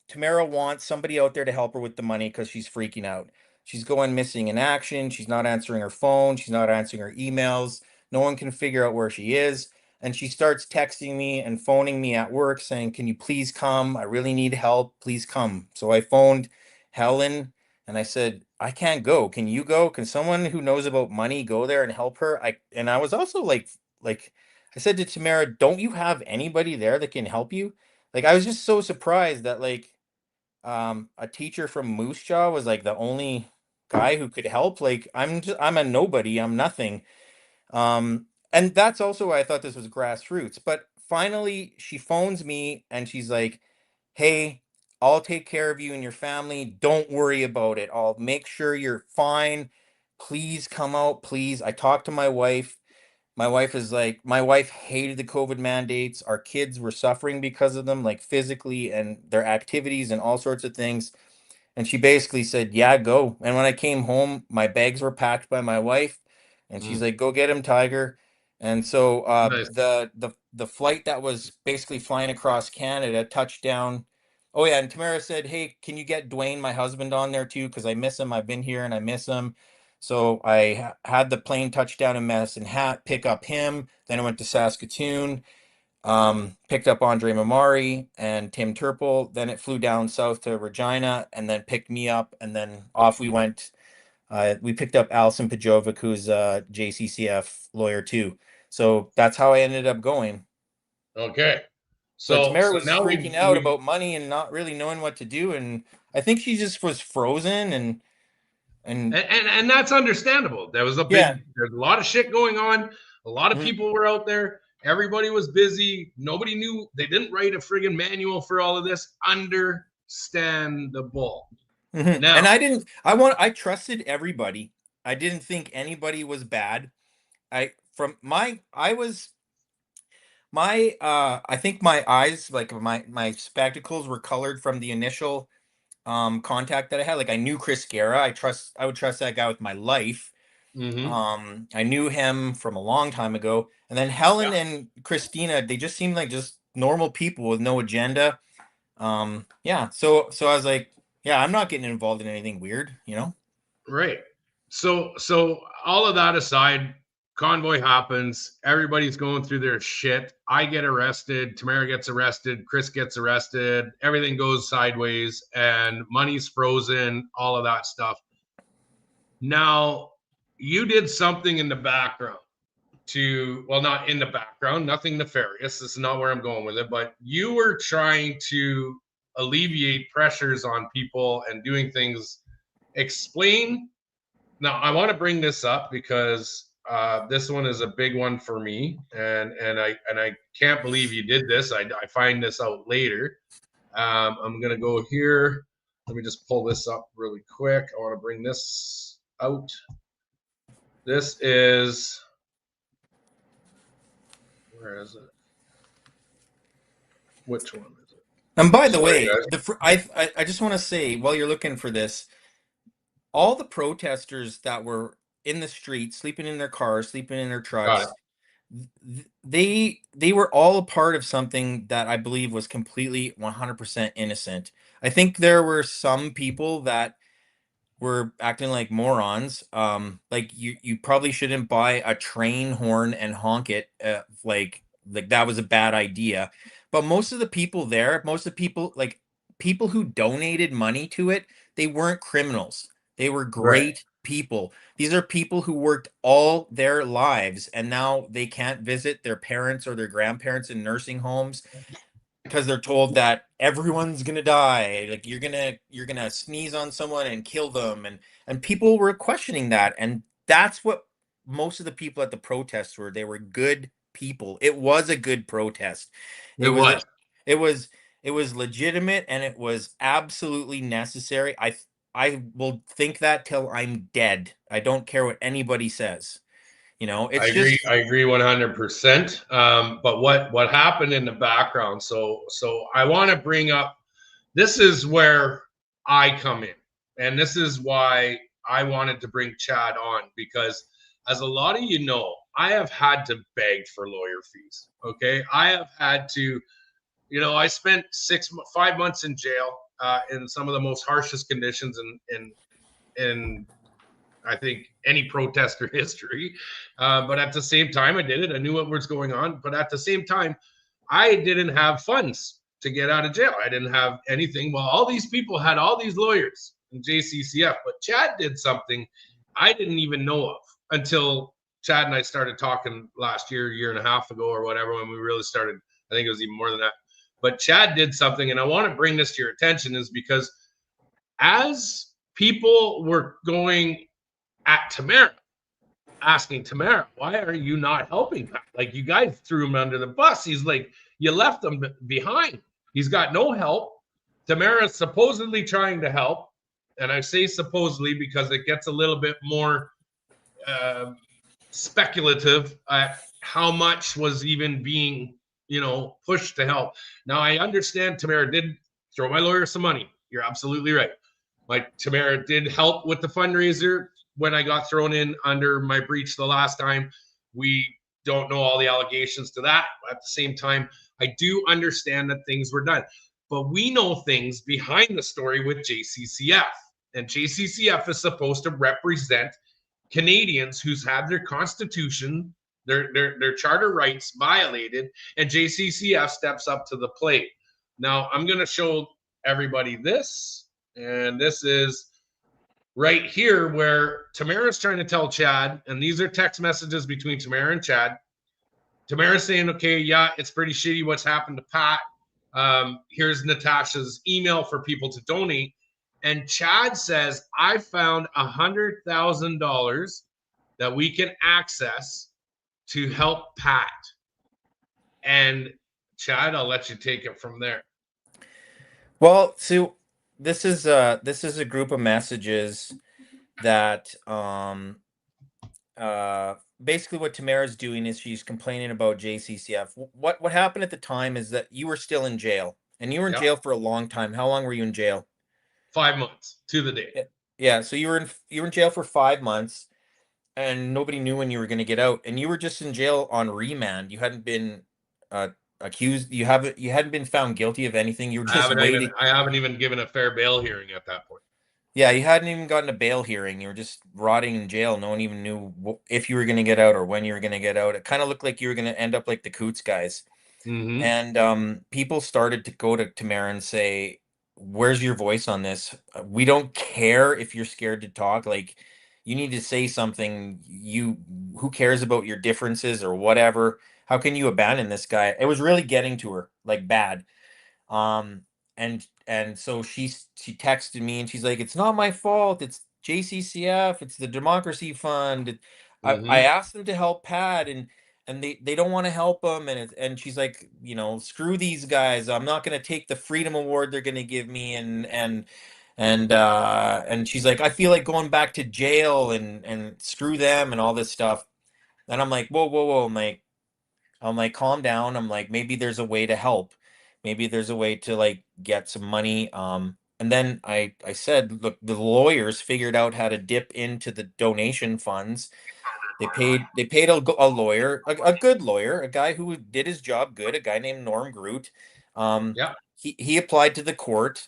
[SPEAKER 4] Tamara wants somebody out there to help her with the money because she's freaking out. She's going missing in action. She's not answering her phone. She's not answering her emails. No one can figure out where she is. And she starts texting me and phoning me at work saying, "Can you please come? I really need help. Please come." So I phoned Helen and I said, "I can't go. Can you go? Can someone who knows about money go there and help her?" I was also like I said to Tamara, "Don't you have anybody there that can help you?" Like, I was just so surprised that a teacher from Moose Jaw was like the only guy who could help. Like, I'm a nobody, I'm nothing. And that's also why I thought this was grassroots. But finally she phones me and she's like, "Hey, I'll take care of you and your family. Don't worry about it. I'll make sure you're fine. Please come out, please." I talked to my wife. My wife hated the COVID mandates. Our kids were suffering because of them, like physically and their activities and all sorts of things. And she basically said, "Yeah, go." And when I came home, my bags were packed by my wife, and she's
[SPEAKER 3] Mm,
[SPEAKER 4] like, "Go get him, Tiger." And so
[SPEAKER 3] nice.
[SPEAKER 4] the flight that was basically flying across Canada touched down. Oh yeah, and Tamara said, "Hey, can you get Dwayne, my husband, on there too? Because I miss him. I've been here and I miss him." So I had the plane touch down in Medicine Hat, pick up him. Then I went to Saskatoon, picked up Andre Mamari and Tim Turple. Then it flew down south to Regina and then picked me up. And then off we went. We picked up Alison Pajovic, who's a JCCF lawyer too. So that's how I ended up going.
[SPEAKER 3] Okay.
[SPEAKER 4] But
[SPEAKER 3] So
[SPEAKER 4] Tamara was
[SPEAKER 3] now
[SPEAKER 4] freaking out about money and not really knowing what to do. And I think she just was frozen and
[SPEAKER 3] and that's understandable. There's
[SPEAKER 4] yeah.
[SPEAKER 3] a lot of shit going on. A lot of
[SPEAKER 4] Mhm,
[SPEAKER 3] people were out there. Everybody was busy. Nobody knew. They didn't write a friggin' manual for all of this. Understandable.
[SPEAKER 4] mhm.
[SPEAKER 3] Now,
[SPEAKER 4] And I trusted everybody. I didn't think anybody was bad. I think my eyes, like my spectacles were colored from the initial contact that I had. Like, I knew Chris Guerra. I would trust that guy with my life.
[SPEAKER 3] mm-hmm.
[SPEAKER 4] I knew him from a long time ago. And then
[SPEAKER 3] Yeah,
[SPEAKER 4] Helen and Christina, they just seemed like just normal people with no agenda. Yeah, so I was like, yeah, I'm not getting involved in anything weird, you know?
[SPEAKER 3] right. So all of that aside, convoy happens. Everybody's going through their shit. I get arrested. Tamara gets arrested. Chris gets arrested. Everything goes sideways, and money's frozen. All of that stuff. Now, you did something in the background well, not in the background, nothing nefarious. This is not where I'm going with it, but you were trying to alleviate pressures on people and doing things. Explain. Now, I want to bring this up because this one is a big one for me, and I can't believe you did this. I find this out later. I'm gonna go here. Let me just pull this up really quick. I want to bring this out. This is, where is it? Which one is it?
[SPEAKER 4] And by the
[SPEAKER 3] Sorry,
[SPEAKER 4] way,
[SPEAKER 3] guys.
[SPEAKER 4] I just want to say, while you're looking for this, all the protesters that were in the street, sleeping in their cars, sleeping in their
[SPEAKER 3] Got it.
[SPEAKER 4] trucks, they were all a part of something that I believe was completely 100% innocent. I think there were some people that were acting like morons. Like, you probably shouldn't buy a train horn and honk it. Like that was a bad idea. But most of the people there, most of the people, like people who donated money to it, they weren't criminals. They were
[SPEAKER 3] Right.
[SPEAKER 4] great. people. These are people who worked all their lives and now they can't visit their parents or their grandparents in nursing homes because they're told that everyone's gonna die. Like you're gonna sneeze on someone and kill them, and people were questioning that, and that's what most of the people at the protests were. They were good people. It was a good protest.
[SPEAKER 3] It
[SPEAKER 4] It was
[SPEAKER 3] was.
[SPEAKER 4] it was it was legitimate and it was absolutely necessary. I will think that till I'm dead. I don't care what anybody says. You know,
[SPEAKER 3] I
[SPEAKER 4] it's
[SPEAKER 3] agree.
[SPEAKER 4] just
[SPEAKER 3] I agree 100%. But what happened in the background? So I want to bring up. This is where I come in, and this is why I wanted to bring Chad on because, as a lot of you know, I have had to beg for lawyer fees. Okay, I have had to. I spent 5 months in jail in some of the most harshest conditions in I think any protester history. But at the same time, I did it. I knew what was going on. But at the same time, I didn't have funds to get out of jail. I didn't have anything. Well, all these people had all these lawyers in JCCF, but Chad did something I didn't even know of until Chad and I started talking last year and a half ago or whatever, when we really started. I think it was even more than that. But Chad did something, and I want to bring this to your attention is because as people were going at Tamara, asking Tamara, why are you not helping Pat? Like, you guys threw him under the bus. He's like, you left him behind. He's got no help. Tamara's supposedly trying to help. And I say supposedly because it gets a little bit more speculative at how much was even being, pushed to help. Now, I understand Tamara did throw my lawyer some money. You're absolutely right. Like, Tamara did help with the fundraiser when I got thrown in under my breach the last time. We don't know all the allegations to that. At the same time, I do understand that things were done. But we know things behind the story with JCCF. And JCCF is supposed to represent Canadians who's had their constitution, their charter rights violated, and JCCF steps up to the plate. Now, I'm going to show everybody this, and this is right here where Tamara's trying to tell Chad, and these are text messages between Tamara and Chad. Tamara's saying, okay, yeah, it's pretty shitty what's happened to Pat. Here's Natasha's email for people to donate. And Chad says, I found $100,000 that we can access to help Pat. And Chad, I'll let you take it from there.
[SPEAKER 4] well, so this is a group of messages that basically what Tamara's doing is she's complaining about JCCF. What happened at the time is that you were still in jail, and you were in
[SPEAKER 3] Yep.
[SPEAKER 4] jail for a long time. How long were you in jail?
[SPEAKER 3] 5 months to the day.
[SPEAKER 4] Yeah, so you were in jail for 5 months, and nobody knew when you were going to get out, and you were just in jail on remand. You hadn't been accused. You hadn't been found guilty of anything. You were just waiting.
[SPEAKER 3] I haven't even given a fair bail hearing at that point.
[SPEAKER 4] Yeah, you hadn't even gotten a bail hearing. You were just rotting in jail. No one even knew if you were going to get out or when you were going to get out. It kind of looked like you were going to end up like the Coots guys.
[SPEAKER 3] Mm-hmm.
[SPEAKER 4] And people started to go to Tamara and say, where's your voice on this? We don't care if you're scared to talk. Like, you need to say something. Who cares about your differences or whatever? How can you abandon this guy? It was really getting to her, like, bad. And so she texted me and she's like, it's not my fault. It's JCCF. It's the Democracy Fund. I asked them to help Pat, and they don't want to help him. And she's like, screw these guys. I'm not going to take the Freedom Award they're going to give me. And she's like, I feel like going back to jail and screw them and all this stuff. And I'm like, whoa. I'm like, calm down. I'm like, maybe there's a way to help. Maybe there's a way to, like, get some money. And then I said, look, the lawyers figured out how to dip into the donation funds. They paid a lawyer, a good lawyer, a guy who did his job good, a guy named Norm Groot.
[SPEAKER 3] Yeah.
[SPEAKER 4] He applied to the court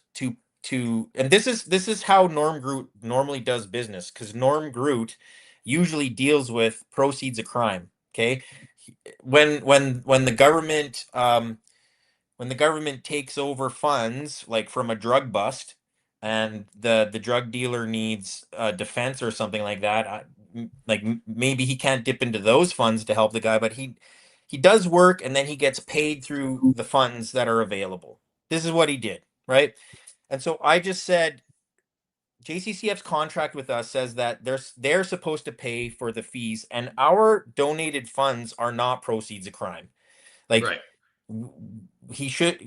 [SPEAKER 4] and this is how Norm Groot normally does business, because Norm Groot usually deals with proceeds of crime. Okay. When the government takes over funds, like from a drug bust, and the drug dealer needs defense or something like that, maybe he can't dip into those funds to help the guy, but he does work and then he gets paid through the funds that are available. This is what he did, right? And so I just said, JCCF's contract with us says that they're supposed to pay for the fees, and our donated funds are not proceeds of crime. Like,
[SPEAKER 3] Right.
[SPEAKER 4] he should,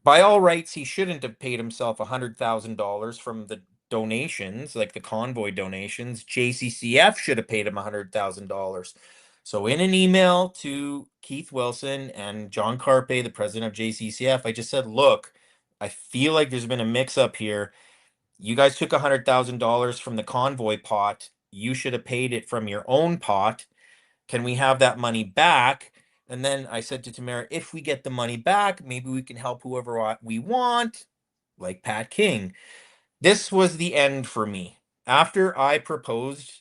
[SPEAKER 4] by all rights, he shouldn't have paid himself $100,000 from the donations, like the convoy donations. JCCF should have paid him $100,000. So in an email to Keith Wilson and John Carpe, the president of JCCF, I just said, look, I feel like there's been a mix up here. You guys took $100,000 from the convoy pot. You should have paid it from your own pot. Can we have that money back? And then I said to Tamara, if we get the money back, maybe we can help whoever we want, like Pat King. This was the end for me. After I proposed,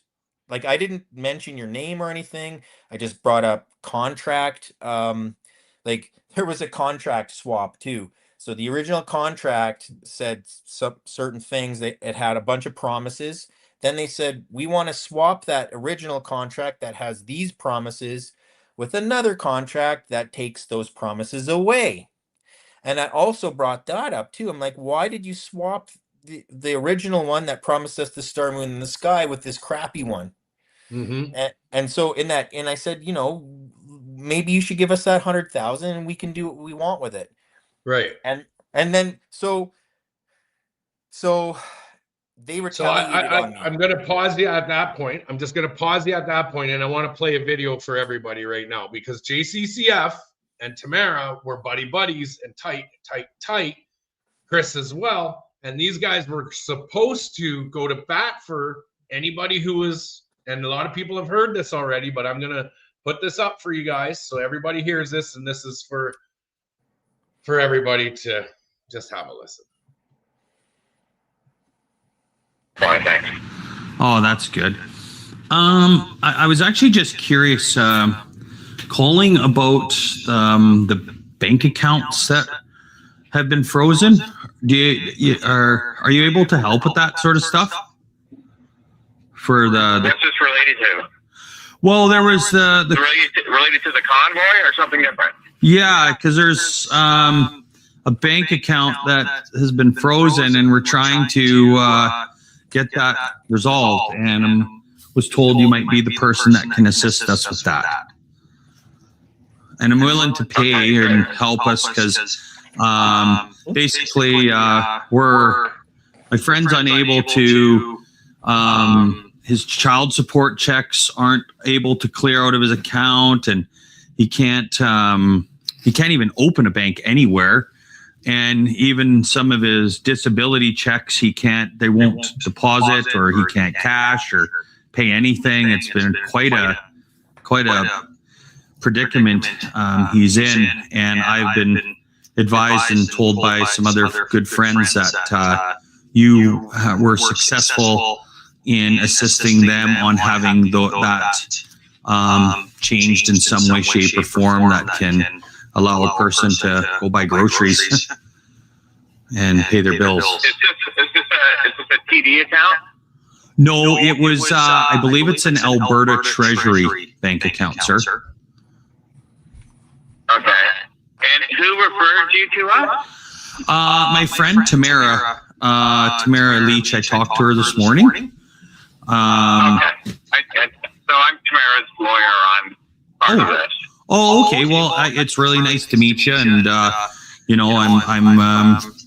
[SPEAKER 4] like, I didn't mention your name or anything. I just brought up contract. Like, there was a contract swap too. So the original contract said certain things. It had a bunch of promises. Then they said, we want to swap that original contract that has these promises with another contract that takes those promises away. And I also brought that up too. I'm like, why did you swap the original one that promised us the star, moon, in the sky with this crappy one?
[SPEAKER 3] Mm-hmm.
[SPEAKER 4] And so and I said, maybe you should give us that 100,000 and we can do what we want with it.
[SPEAKER 3] Right.
[SPEAKER 4] And then so they retaliated on me.
[SPEAKER 3] I'm going to pause you at that point. I'm just going to pause you at that point, and I want to play a video for everybody right now, because JCCF and Tamara were buddies and tight. Chris as well. And these guys were supposed to go to bat for anybody who was, and a lot of people have heard this already, but I'm going to put this up for you guys so everybody hears this, and this is for everybody to just have a listen.
[SPEAKER 5] Fine, thanks.
[SPEAKER 6] Oh, that's good. I was actually just curious, calling about the bank accounts that have been frozen. Are you able to help with that sort of stuff? For the
[SPEAKER 5] What's this related to?
[SPEAKER 6] well, there was the
[SPEAKER 5] Related to the convoy or something different?
[SPEAKER 6] yeah, because there's a bank account that has been frozen, and we're trying to get that resolved, and I was told you might be the person that can assist us with that. And I'm willing to pay and help us, because basically my friend's unable to, his child support checks aren't able to clear out of his account, and he can't even open a bank anywhere. And even some of his disability checks, they won't deposit, or he can't cash or pay anything. It's been quite a predicament he's in. And I've been advised and told by some other good friends that you were successful in assisting them on having that changed in some way, shape, or form that can allow a person to go buy groceries and pay their bills.
[SPEAKER 5] Is this a TD account?
[SPEAKER 6] No, it was, I believe it's an Alberta Treasury bank account, sir.
[SPEAKER 5] Okay. And who referred you to us?
[SPEAKER 6] My friend Tamara Leach, I talked to her this morning.
[SPEAKER 5] Okay. So I'm Tamara's lawyer on part of this.
[SPEAKER 6] Oh, okay. Well, it's really nice to meet you, and I'm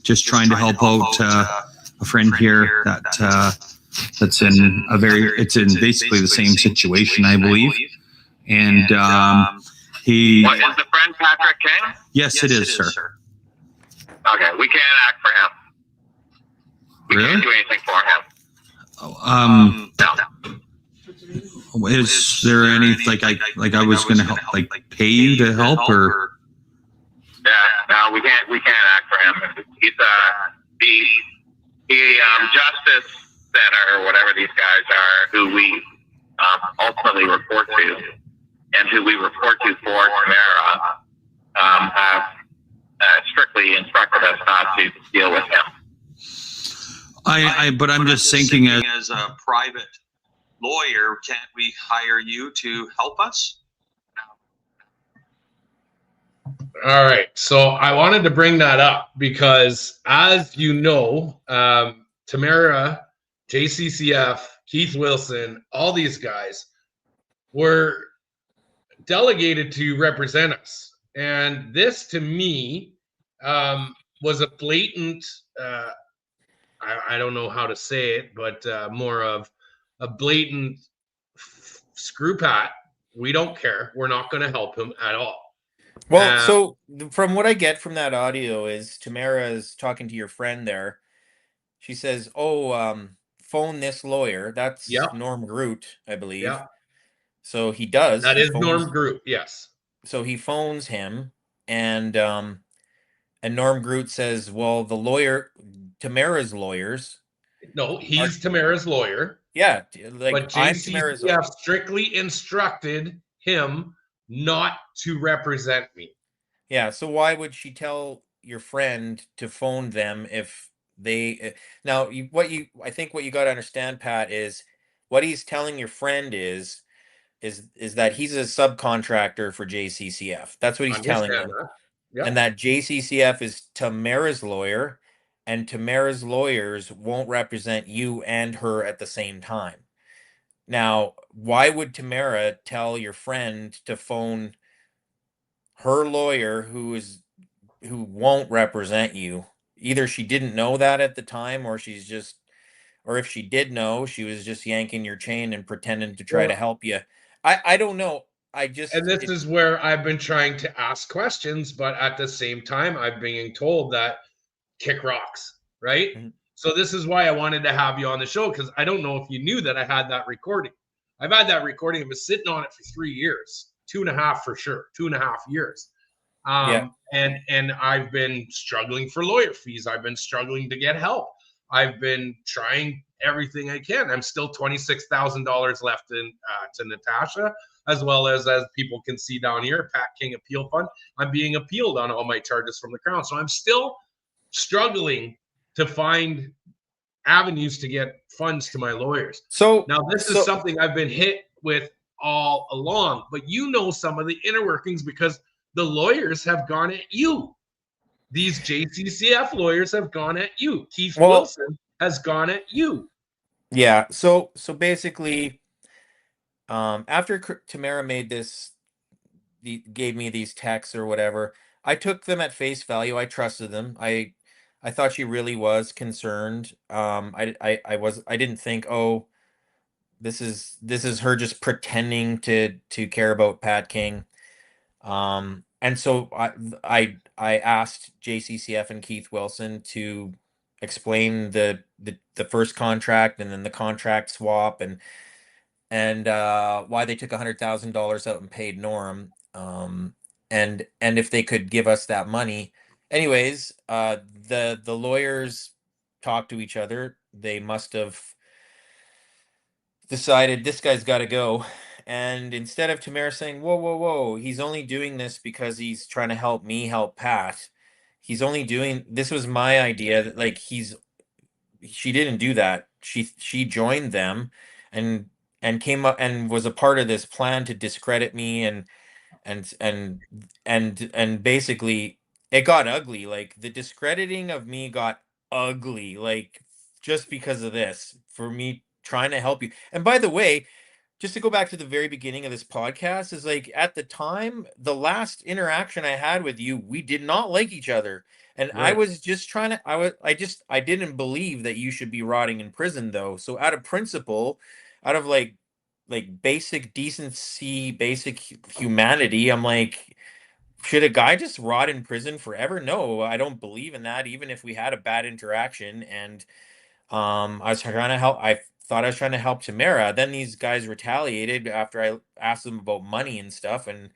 [SPEAKER 6] just trying to help out a friend here that's in it's in basically the same situation, I believe. And he.
[SPEAKER 5] What, is the friend Patrick King?
[SPEAKER 6] Yes, it is, sir.
[SPEAKER 5] Okay, we can't act for him. We can't do anything for him.
[SPEAKER 6] No. Is there any I was going to help, pay you to help, or?
[SPEAKER 5] Yeah, no, we can't act for him. He's the Justice Center or whatever these guys are, who we ultimately report to, and who we report to for Tamara, have strictly instructed us not to deal with him.
[SPEAKER 6] But I'm just thinking as a private lawyer, can't we hire you to help us?
[SPEAKER 3] All right. So I wanted to bring that up because, as you know, Tamara, JCCF, Keith Wilson, all these guys were delegated to represent us. And this, to me, was a blatant, I don't know how to say it, but more of a blatant screw Pat. We don't care. We're not going to help him at all.
[SPEAKER 4] Well, so from what I get from that audio is Tamara is talking to your friend there. She says, "Oh, phone this lawyer." That's
[SPEAKER 3] Yep.
[SPEAKER 4] Norm Groot, I believe.
[SPEAKER 3] Yeah.
[SPEAKER 4] So he does.
[SPEAKER 3] That
[SPEAKER 4] He
[SPEAKER 3] is
[SPEAKER 4] phones,
[SPEAKER 3] Norm Groot. Yes.
[SPEAKER 4] so he phones him, and Norm Groot says, "Well, the lawyer, Tamara's lawyers."
[SPEAKER 3] No, he's Tamara's lawyer.
[SPEAKER 4] Yeah, like
[SPEAKER 3] But
[SPEAKER 4] I'm Tamara's.
[SPEAKER 3] JCCF strictly instructed him not to represent me.
[SPEAKER 4] Yeah, so why would she tell your friend to phone them if they now I think what you got to understand, Pat, is what he's telling your friend is that he's a subcontractor for JCCF. That's what he's telling
[SPEAKER 3] Understand
[SPEAKER 4] them.
[SPEAKER 3] that? Yeah.
[SPEAKER 4] And that JCCF is Tamara's lawyer, and Tamara's lawyers won't represent you and her at the same time. Now, why would Tamara tell your friend to phone her lawyer who won't represent you? Either she didn't know that at the time, or or if she did know, she was just yanking your chain and pretending to try to
[SPEAKER 3] Well,
[SPEAKER 4] help you. I don't know.
[SPEAKER 3] and this is where I've been trying to ask questions, but at the same time, I'm being told that kick rocks, right?
[SPEAKER 4] Mhm.
[SPEAKER 3] So this is why I wanted to have you on the show, because I don't know if you knew that I had that recording. I've had that recording. I've been sitting on it for 3 years, 2.5 for sure, 2.5 years.
[SPEAKER 4] Yeah.
[SPEAKER 3] And I've been struggling for lawyer fees. I've been struggling to get help. I've been trying everything I can. I'm still $26,000 left in to Natasha, as well as people can see down here, Pat King Appeal Fund. I'm being appealed on all my charges from the Crown, so I'm still struggling to find avenues to get funds to my lawyers.
[SPEAKER 4] So
[SPEAKER 3] now this is something I've been hit with all along, but you know some of the inner workings because the lawyers have gone at you. These JCCF lawyers have gone at you. Keith Wilson has gone at you.
[SPEAKER 4] Yeah. So basically, after Tamara made gave me these texts or whatever, I took them at face value. I trusted them. I thought she really was concerned. I didn't think, oh, this is her just pretending to care about Pat King. And so I asked JCCF and Keith Wilson to explain the first contract and then the contract swap and why they took $100,000 out and paid Norm, and if they could give us that money. Anyways, the lawyers talked to each other. They must have decided this guy's got to go. And instead of Tamara saying, "Whoa, whoa, whoa," he's only doing this because he's trying to help me help Pat. He's only doing this was my idea that like she didn't do that. She joined them and came up and was a part of this plan to discredit me and basically it got ugly. Like the discrediting of me got ugly, like just because of this, for me trying to help you. And by the way, just to go back to the very beginning of this podcast, is like at the time, the last interaction I had with you, we did not like each other. And I
[SPEAKER 3] Right.
[SPEAKER 4] was just trying to, I didn't believe that you should be rotting in prison though. So out of principle, out of like basic decency, basic humanity, I'm like, should a guy just rot in prison forever? No, I don't believe in that, even if we had a bad interaction. And I was trying to help. I thought I was trying to help Tamara. Then these guys retaliated after I asked them about money and stuff, and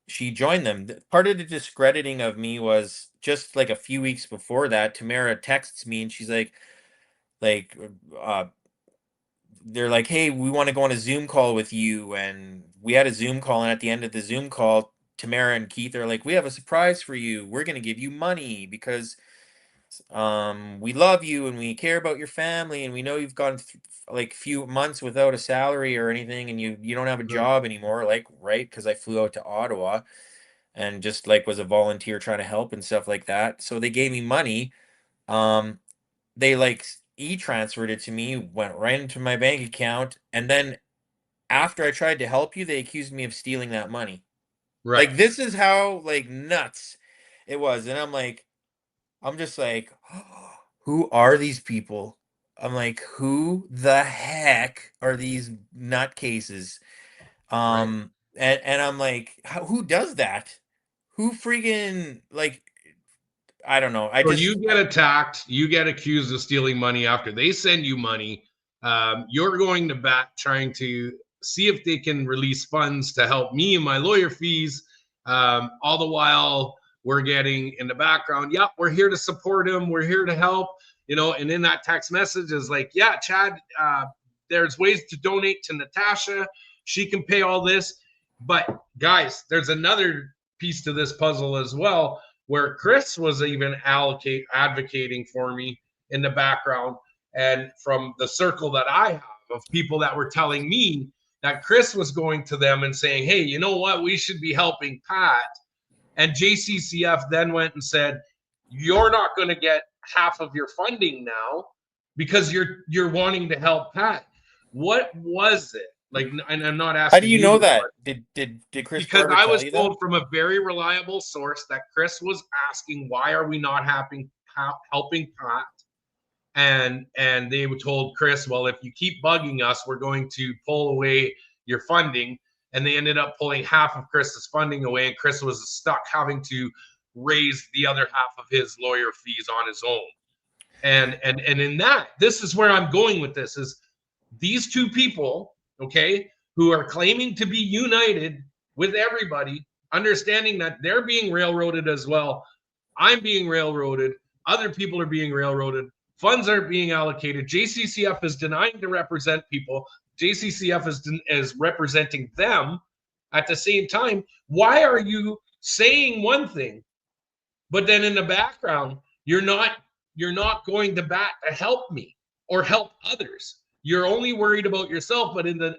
[SPEAKER 4] she joined them. Part of the discrediting of me was just like a few weeks before that. Tamara texts me and she's like, uh, they're like, "Hey, we want to go on a Zoom call with you," and we had a Zoom call, and at the end of the Zoom call, Tamara and Keith are like, "We have a surprise for you. We're going to give you money because We love you and we care about your family, and we know you've gone like few months without a salary or anything, and you don't have a job anymore, like, right? Because I flew out to Ottawa and just like was a volunteer trying to help and stuff like that. So they gave me money. Um, they like e-transferred it to me, went right into my bank account, and then after I tried to help you, they accused me of stealing that money.
[SPEAKER 3] Right.
[SPEAKER 4] Like, this is how like nuts it was. And I'm just like, who are these people? I'm like, who the heck are these nutcases?
[SPEAKER 3] Right.
[SPEAKER 4] And I'm like, who does that? Who freaking like, I don't know.
[SPEAKER 3] So you get attacked, you get accused of stealing money after they send you money. You're going to bat trying to see if they can release funds to help me and my lawyer fees. All the while we're getting in the background, yep, we're here to support him, we're here to help, and in that text message is like, yeah, Chad, there's ways to donate to Natasha. She can pay all this. But guys, there's another piece to this puzzle as well, where Chris was even advocating for me in the background. And from the circle that I have of people that were telling me that Chris was going to them and saying, hey, you know what? We should be helping Pat. And JCCF then went and said, you're not going to get half of your funding now because you're wanting to help Pat. What was it? Like, and I'm not asking.
[SPEAKER 4] How do you know that? Did Chris?
[SPEAKER 3] Because
[SPEAKER 4] Barber
[SPEAKER 3] I
[SPEAKER 4] tell
[SPEAKER 3] was
[SPEAKER 4] you
[SPEAKER 3] told
[SPEAKER 4] that?
[SPEAKER 3] from a very reliable source that Chris was asking, why are we not helping Pat? And they were told Chris, well, if you keep bugging us, we're going to pull away your funding. And they ended up pulling half of Chris's funding away, and Chris was stuck having to raise the other half of his lawyer fees on his own. And in that, this is where I'm going with this, is these two people, okay, who are claiming to be united with everybody, understanding that they're being railroaded as well. I'm being railroaded. Other people are being railroaded. Funds aren't being allocated. JCCF is denying to represent people. JCCF is representing them at the same time. Why are you saying one thing, but then in the background, you're not going to bat to help me or help others? You're only worried about yourself, but in the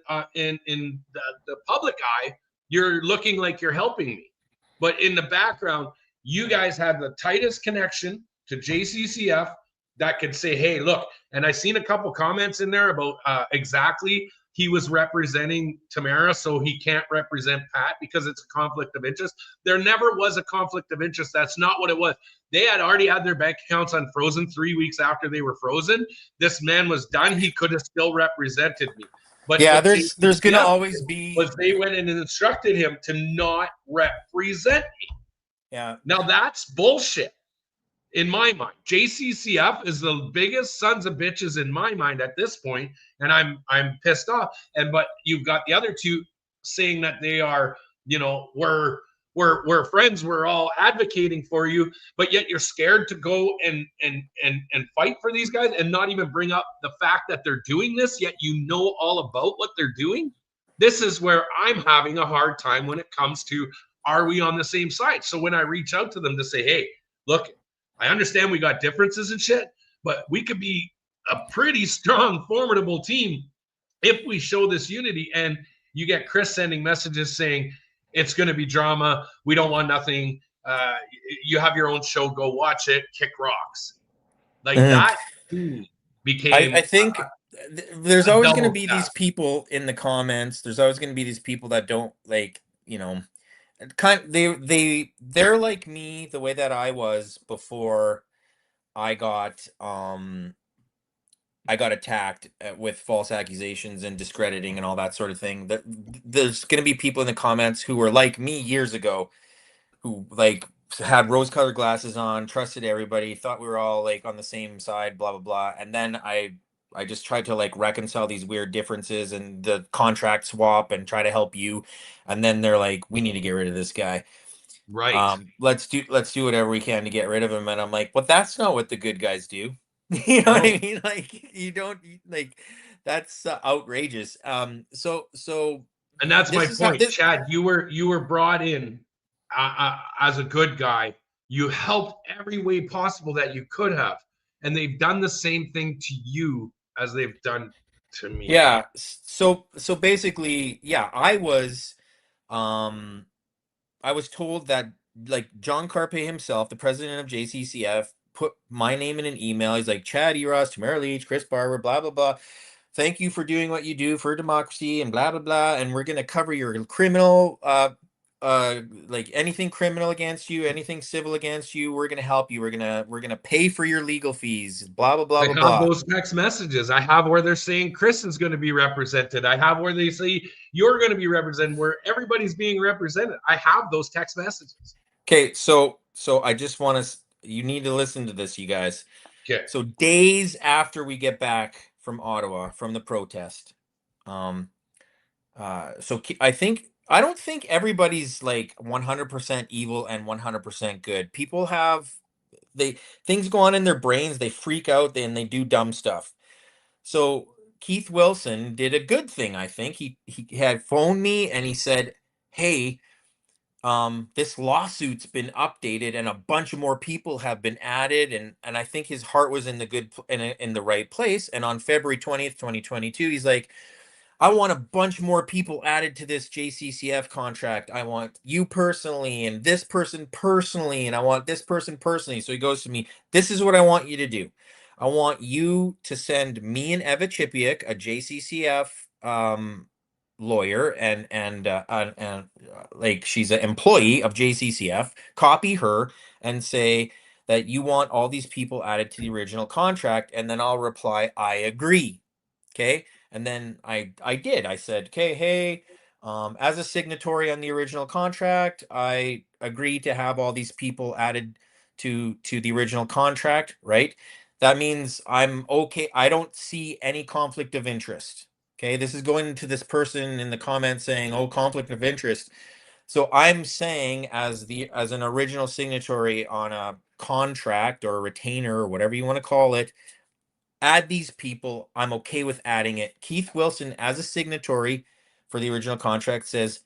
[SPEAKER 3] public eye, you're looking like you're helping me. But in the background, you guys have the tightest connection to JCCF that could say, hey, look, and I seen a couple comments in there about exactly he was representing Tamara, so he can't represent Pat because it's a conflict of interest. There never was a conflict of interest. That's not what it was. They had already had their bank accounts unfrozen 3 weeks after they were frozen. This man was done. He could have still represented me. But
[SPEAKER 4] yeah, there's going to always be.
[SPEAKER 3] Was they went in and instructed him to not represent me.
[SPEAKER 4] Yeah.
[SPEAKER 3] Now that's bullshit in my mind. JCCF is the biggest sons of bitches in my mind at this point, and I'm pissed off. But you've got the other two saying that they are, we're friends, we're all advocating for you, but yet you're scared to go and fight for these guys and not even bring up the fact that they're doing this, yet you know all about what they're doing. This is where I'm having a hard time when it comes to, are we on the same side? So when I reach out to them to say, hey, look, I understand we got differences and shit, but we could be a pretty strong, formidable team if we show this unity. And you get Chris sending messages saying, it's going to be drama. We don't want nothing. You have your own show. Go watch it. Kick rocks. Like that became.
[SPEAKER 4] I think there's always going to be
[SPEAKER 3] tap.
[SPEAKER 4] these people in the comments. There's always going to be these people that don't like, they're like me the way that I was before I got attacked with false accusations and discrediting and all that sort of thing. There's going to be people in the comments who were like me years ago, who like had rose-colored glasses on, trusted everybody, thought we were all like on the same side, blah blah blah. And then I just tried to like reconcile these weird differences and the contract swap and try to help you. And then they're like, we need to get rid of this guy.
[SPEAKER 3] Right.
[SPEAKER 4] Let's do whatever we can to get rid of him. And I'm like, but that's not what the good guys do. You know what I mean? Like, you don't like, that's outrageous. So
[SPEAKER 3] and that's my point, Chad. You were brought in as a good guy. You helped every way possible that you could have. And they've done the same thing to you as they've done to me.
[SPEAKER 4] Yeah. So basically, yeah, I was told that, like, John Carpe himself, the president of JCCF, put my name in an email. He's like, Chad Eros, Tamara Leach, Chris Barber, blah blah blah. Thank you for doing what you do for democracy and blah blah blah. And we're gonna cover your criminal, like anything criminal against you, anything civil against you. We're gonna help you. We're gonna pay for your legal fees. Blah blah blah
[SPEAKER 3] I
[SPEAKER 4] blah
[SPEAKER 3] have
[SPEAKER 4] blah.
[SPEAKER 3] those text messages. I have where they're saying Chris is going to be represented. I have where they say you're going to be represented, where everybody's being represented. I have those text messages.
[SPEAKER 4] Okay, so I just want to. You need to listen to this, you guys.
[SPEAKER 3] Okay.
[SPEAKER 4] So days after we get back from Ottawa from the protest, I don't think everybody's like 100% evil and 100% good. People have things go on in their brains, they freak out, and they do dumb stuff. So Keith Wilson did a good thing, I think. He had phoned me and he said, "Hey, this lawsuit's been updated and a bunch of more people have been added," and I think his heart was in the right place. And on February 20th, 2022, he's like, I want a bunch more people added to this JCCF contract. I want you personally and this person personally, and I want this person personally. So he goes to me, this is what I want you to do. I want you to send me and Eva Chipiuk, a JCCF lawyer, and like, she's an employee of JCCF, copy her and say that you want all these people added to the original contract, and then I'll reply, I agree. Okay. And then I did. I said, okay, hey, as a signatory on the original contract, I agree to have all these people added to the original contract, right? That means I'm okay. I don't see any conflict of interest. Okay, this is going to this person in the comments saying, oh, conflict of interest. So I'm saying, as an original signatory on a contract or a retainer or whatever you want to call it, add these people. I'm okay with adding it. Keith Wilson, as a signatory for the original contract, says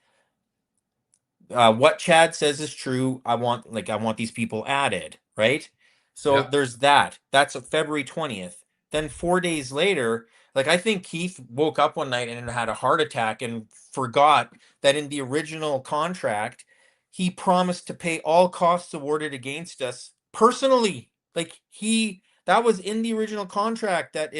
[SPEAKER 4] what Chad says is true. I want these people added, right? So
[SPEAKER 3] Yeah.
[SPEAKER 4] there's that. That's February 20th. Then 4 days later, like, I think Keith woke up one night and had a heart attack and forgot that in the original contract, he promised to pay all costs awarded against us personally. Like, that was in the original contract, that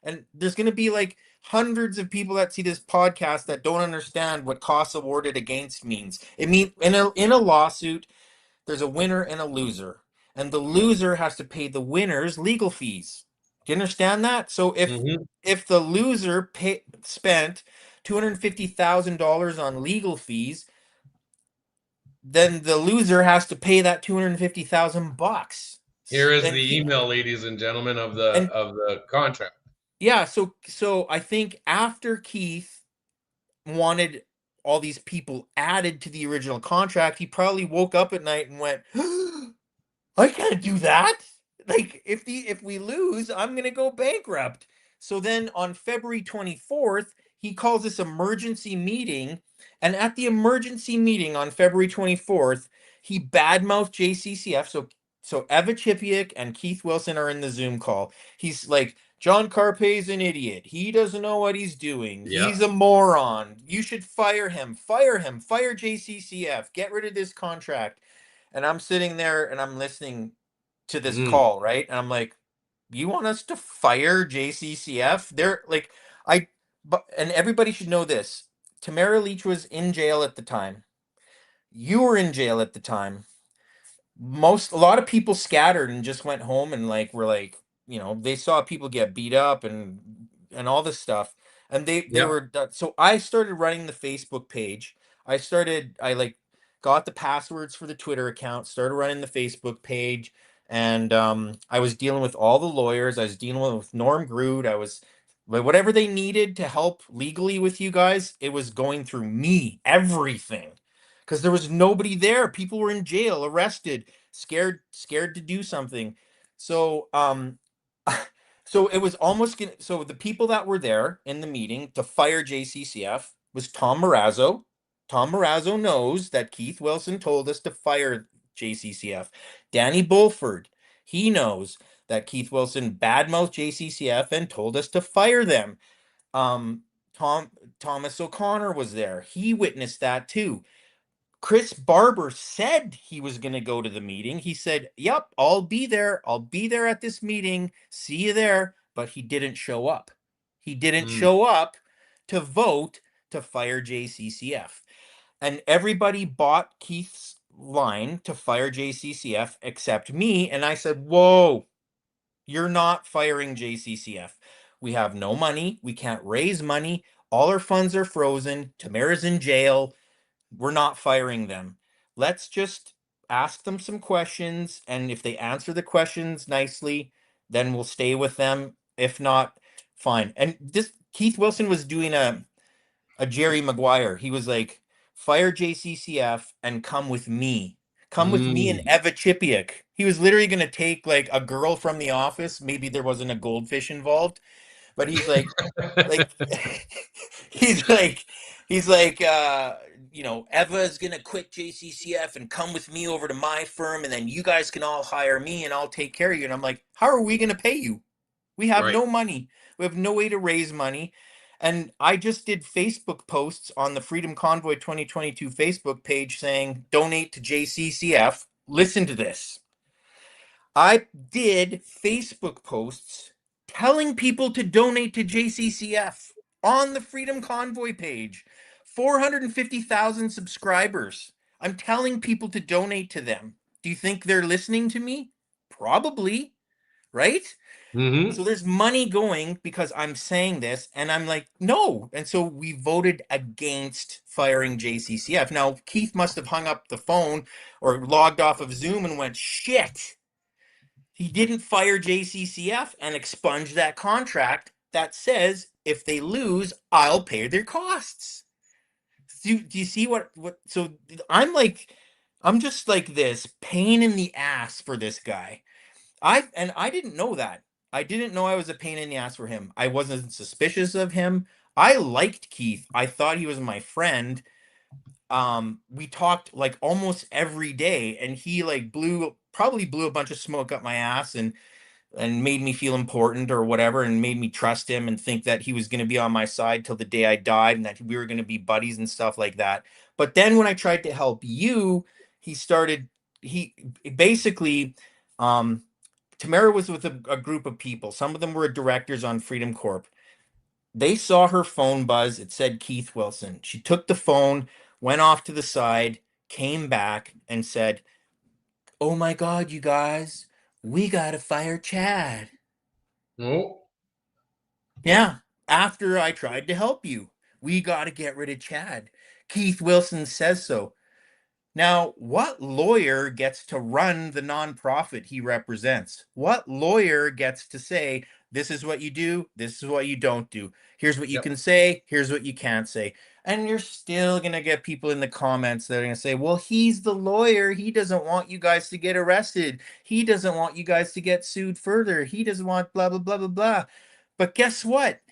[SPEAKER 4] and there's going to be like hundreds of people that see this podcast that don't understand what costs awarded against means. It means in a lawsuit, there's a winner and a loser, and the loser has to pay the winner's legal fees. Do you understand that? So if the loser spent $250,000 on legal fees, then the loser has to pay that $250,000.
[SPEAKER 3] Here is
[SPEAKER 4] Then
[SPEAKER 3] the email, ladies and gentlemen, of the contract.
[SPEAKER 4] yeah, so I think after Keith wanted all these people added to the original contract, he probably woke up at night and went, I can't do that. Like, if we lose, I'm gonna go bankrupt. So then on February 24th, he calls this emergency meeting, and at the emergency meeting on February 24th, he badmouthed JCCF. So Eva Chipiuk and Keith Wilson are in the Zoom call. He's like, John Carpe's an idiot. He doesn't know what he's doing.
[SPEAKER 3] Yeah.
[SPEAKER 4] He's a moron. You should fire him. Fire him. Fire JCCF. Get rid of this contract. And I'm sitting there and I'm listening to this call, right? And I'm like, you want us to fire JCCF? They're like, and everybody should know this. Tamara Leach was in jail at the time. You were in jail at the time. A lot of people scattered and just went home and were like, they saw people get beat up and all this stuff, and they were done. So I started running the Facebook page. I got the passwords for the Twitter account, started running the Facebook page, and I was dealing with all the lawyers. I was dealing with Norm Groot. I was whatever they needed to help legally with you guys, it was going through me, everything. Because there was nobody there. People were in jail, arrested, scared to do something. So so it was almost so the people that were there in the meeting to fire JCCF was Tom Marazzo. Tom Marazzo knows that Keith Wilson told us to fire JCCF. Danny Bulford, he knows that Keith Wilson badmouthed JCCF and told us to fire them. Thomas O'Connor was there. He witnessed that too. Chris Barber said he was going to go to the meeting. He said, "Yep, I'll be there. I'll be there at this meeting. See you there." But he didn't show up. He didn't show up to vote to fire JCCF. And everybody bought Keith's line to fire JCCF except me. And I said, "Whoa, you're not firing JCCF. We have no money. We can't raise money. All our funds are frozen. Tamara's in jail. We're not firing them. Let's just ask them some questions. And if they answer the questions nicely, then we'll stay with them. If not, fine." And this Keith Wilson was doing a Jerry Maguire. He was like, "Fire JCCF and come with me. Come with me and Eva Chipiuk." He was literally going to take like a girl from The Office. Maybe there wasn't a goldfish involved, but he's like, he's like, Eva is going to quit JCCF and come with me over to my firm, and then you guys can all hire me and I'll take care of you. And I'm like, how are we going to pay you? We have no money. We have no way to raise money. And I just did Facebook posts on the Freedom Convoy 2022 Facebook page saying, donate to JCCF. Listen to this. I did Facebook posts telling people to donate to JCCF on the Freedom Convoy page. 450,000 subscribers. I'm telling people to donate to them. Do you think they're listening to me? Probably, right? So there's money going because I'm saying this, and I'm like, no. And so we voted against firing JCCF. Now, Keith must have hung up the phone or logged off of Zoom and went, shit. He didn't fire JCCF and expunge that contract that says if they lose, I'll pay their costs. Do you see what? So I'm just like this pain in the ass for this guy. I didn't know that. I didn't know I was a pain in the ass for him. I wasn't suspicious of him. I liked Keith. I thought he was my friend. We talked like almost every day, and he like probably blew a bunch of smoke up my ass and made me feel important or whatever, and made me trust him and think that he was going to be on my side till the day I died and that we were going to be buddies and stuff like that. But then when I tried to help you, he basically, Tamara was with a group of people. Some of them were directors on Freedom Corp. They saw her phone buzz. It said Keith Wilson. She took the phone, went off to the side, came back and said, "Oh my God, you guys, we got to fire Chad."
[SPEAKER 3] Oh.
[SPEAKER 4] Yeah. After I tried to help you, we got to get rid of Chad. Keith Wilson says so. Now, what lawyer gets to run the nonprofit he represents? What lawyer gets to say, this is what you do, this is what you don't do. Here's what you can say, here's what you can't say. And you're still going to get people in the comments that are going to say, well, he's the lawyer. He doesn't want you guys to get arrested. He doesn't want you guys to get sued further. He doesn't want blah, blah, blah, blah, blah. But guess what?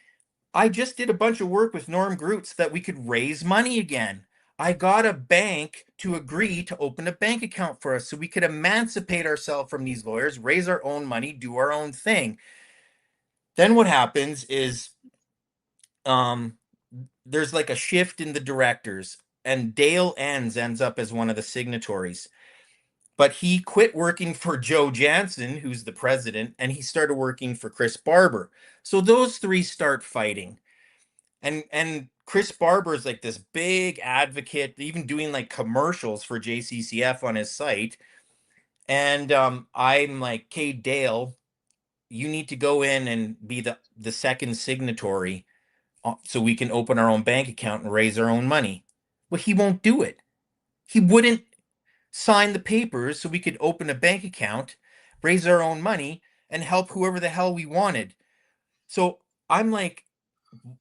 [SPEAKER 4] I just did a bunch of work with Norm Groot so that we could raise money again. I got a bank to agree to open a bank account for us so we could emancipate ourselves from these lawyers, raise our own money, do our own thing. Then what happens is there's like a shift in the directors, and Dale ends up as one of the signatories. But he quit working for Joe Jansen, who's the president, and he started working for Chris Barber. So those three start fighting. And Chris Barber is like this big advocate, even doing like commercials for JCCF on his site. And I'm like, "Okay, Dale, you need to go in and be the second signatory so we can open our own bank account and raise our own money." Well, he won't do it. He wouldn't sign the papers so we could open a bank account, raise our own money, and help whoever the hell we wanted. So I'm like,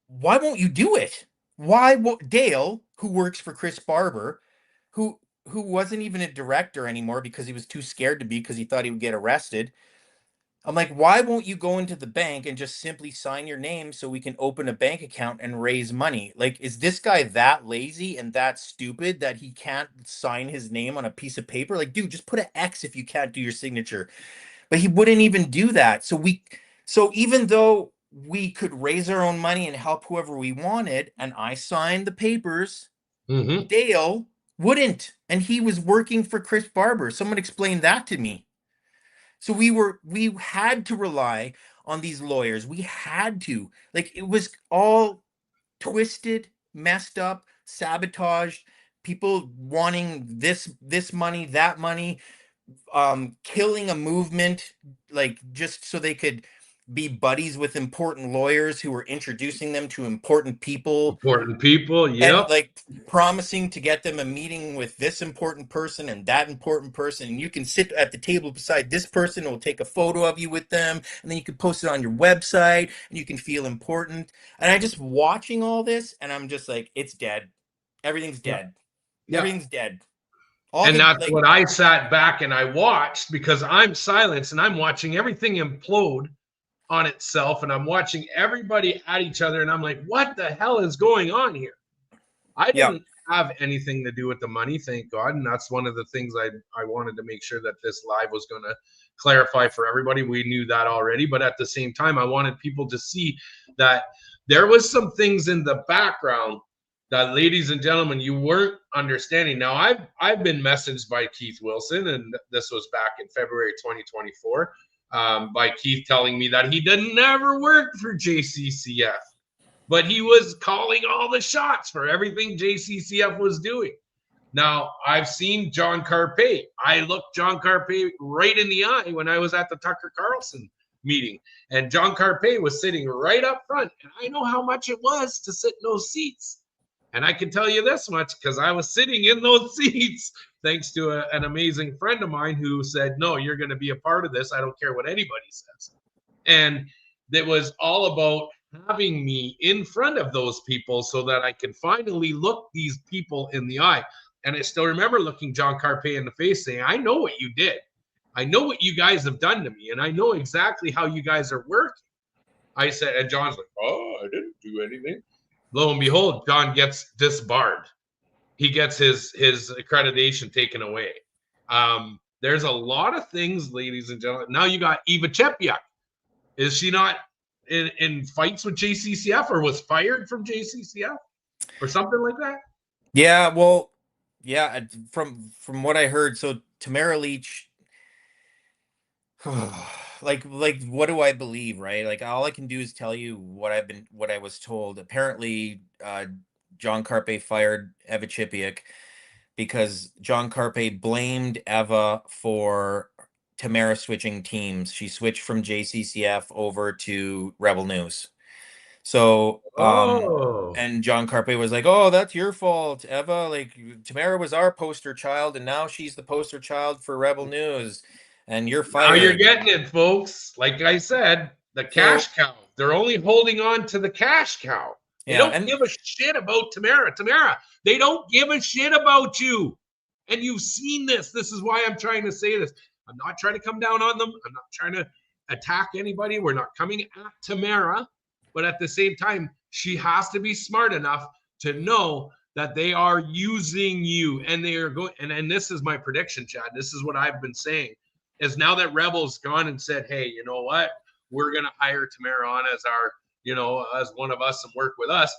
[SPEAKER 4] why won't you do it? Why won't Dale, who works for Chris Barber, who wasn't even a director anymore because he was too scared to be because he thought he would get arrested, I'm like, why won't you go into the bank and just simply sign your name so we can open a bank account and raise money? Like, is this guy that lazy and that stupid that he can't sign his name on a piece of paper? Like, dude, just put an X if you can't do your signature. But he wouldn't even do that. So even though we could raise our own money and help whoever we wanted, and I signed the papers,
[SPEAKER 3] Mm-hmm.
[SPEAKER 4] Dale wouldn't. And he was working for Chris Barber. Someone explained that to me. So we had to rely on these lawyers. We had to. Like, it was all twisted, messed up, sabotaged, people wanting this money, that money, killing a movement, like, just so they could be buddies with important lawyers who were introducing them to important people,
[SPEAKER 3] Important people.
[SPEAKER 4] and
[SPEAKER 3] Yep.
[SPEAKER 4] like promising to get them a meeting with this important person and that important person, and you can sit at the table beside this person, and we'll take a photo of you with them, and then you can post it on your website and you can feel important. And I just watching all this, and I'm just like, it's dead. Everything's
[SPEAKER 3] Yeah.
[SPEAKER 4] dead.
[SPEAKER 3] Yeah.
[SPEAKER 4] Everything's dead. All
[SPEAKER 3] And
[SPEAKER 4] the,
[SPEAKER 3] that's
[SPEAKER 4] like,
[SPEAKER 3] what I sat back and I watched, because I'm silenced and I'm watching everything implode on itself, and I'm watching everybody at each other, and I'm like, what the hell is going on here? I
[SPEAKER 4] yeah.
[SPEAKER 3] didn't have anything to do with the money, thank God. And that's one of the things I wanted to make sure that this live was going to clarify for everybody. We knew that already, but at the same time, I wanted people to see that there was some things in the background that, ladies and gentlemen, you weren't understanding. Now, I've been messaged by Keith Wilson, and this was back in February 2024, by Keith telling me that he didn't ever work for JCCF, but he was calling all the shots for everything JCCF was doing. Now, I've seen John Carpe. I looked John Carpe right in the eye when I was at the Tucker Carlson meeting, and John Carpe was sitting right up front, and I know how much it was to sit in those seats. And I can tell you this much, because I was sitting in those seats thanks to an amazing friend of mine who said, no, you're going to be a part of this. I don't care what anybody says. And it was all about having me in front of those people so that I can finally look these people in the eye. And I still remember looking John Carpe in the face saying, I know what you did. I know what you guys have done to me, and I know exactly how you guys are working. I said, and John's like, oh, I didn't do anything. Lo and behold, John gets disbarred. He gets his accreditation taken away. There's a lot of things, ladies and gentlemen. Now you got Eva Chepiak. Is she not in fights with JCCF, or was fired from JCCF or something like that?
[SPEAKER 4] Yeah, well, yeah, from what I heard, so Tamara Leach, like what do I believe, right? Like, all I can do is tell you what I was told. Apparently, John Carpe fired Eva Chipiak because John Carpe blamed Eva for Tamara switching teams. She switched from JCCF over to Rebel News. So, and John Carpe was like, oh, that's your fault, Eva. Like, Tamara was our poster child, and now she's the poster child for Rebel News, and you're fired.
[SPEAKER 3] Now you're getting it, folks. Like I said, the cash cow. They're only holding on to the cash cow. They don't give a shit about Tamara. Tamara, they don't give a shit about you. And you've seen this. This is why I'm trying to say this. I'm not trying to come down on them. I'm not trying to attack anybody. We're not coming at Tamara. But at the same time, she has to be smart enough to know that they are using you, and they are going. And this is my prediction, Chad. This is what I've been saying, is now that Rebel's gone and said, hey, you know what? We're going to hire Tamara on as our, as one of us and work with us.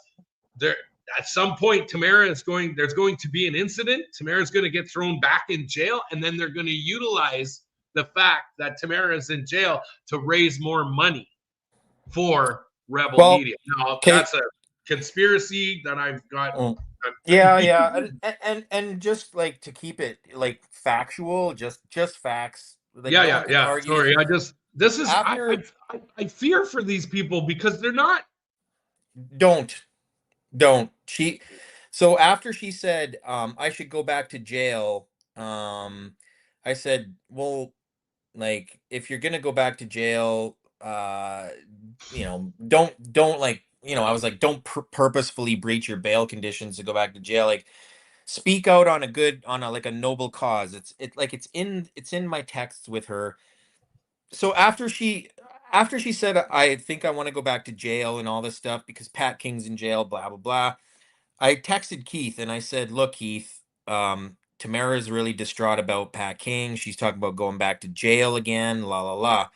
[SPEAKER 3] There, at some point, there's going to be an incident. Tamara's going to get thrown back in jail, and then they're going to utilize the fact that Tamara is in jail to raise more money for Rebel Media. Now, that's a conspiracy that I've got.
[SPEAKER 4] Yeah. And just like to keep it like factual, just facts. Like,
[SPEAKER 3] yeah. Sorry, this is I fear for these people because they're not.
[SPEAKER 4] Don't. So after she said, I should go back to jail, I said, well, like, if you're gonna go back to jail, don't like, I was like, don't purposefully breach your bail conditions to go back to jail. Like, speak out on a noble cause. It's in my texts with her. So after she said, I think I want to go back to jail and all this stuff because Pat King's in jail, blah blah blah. I texted Keith and I said, look, Keith, Tamara is really distraught about Pat King. She's talking about going back to jail again, la la la.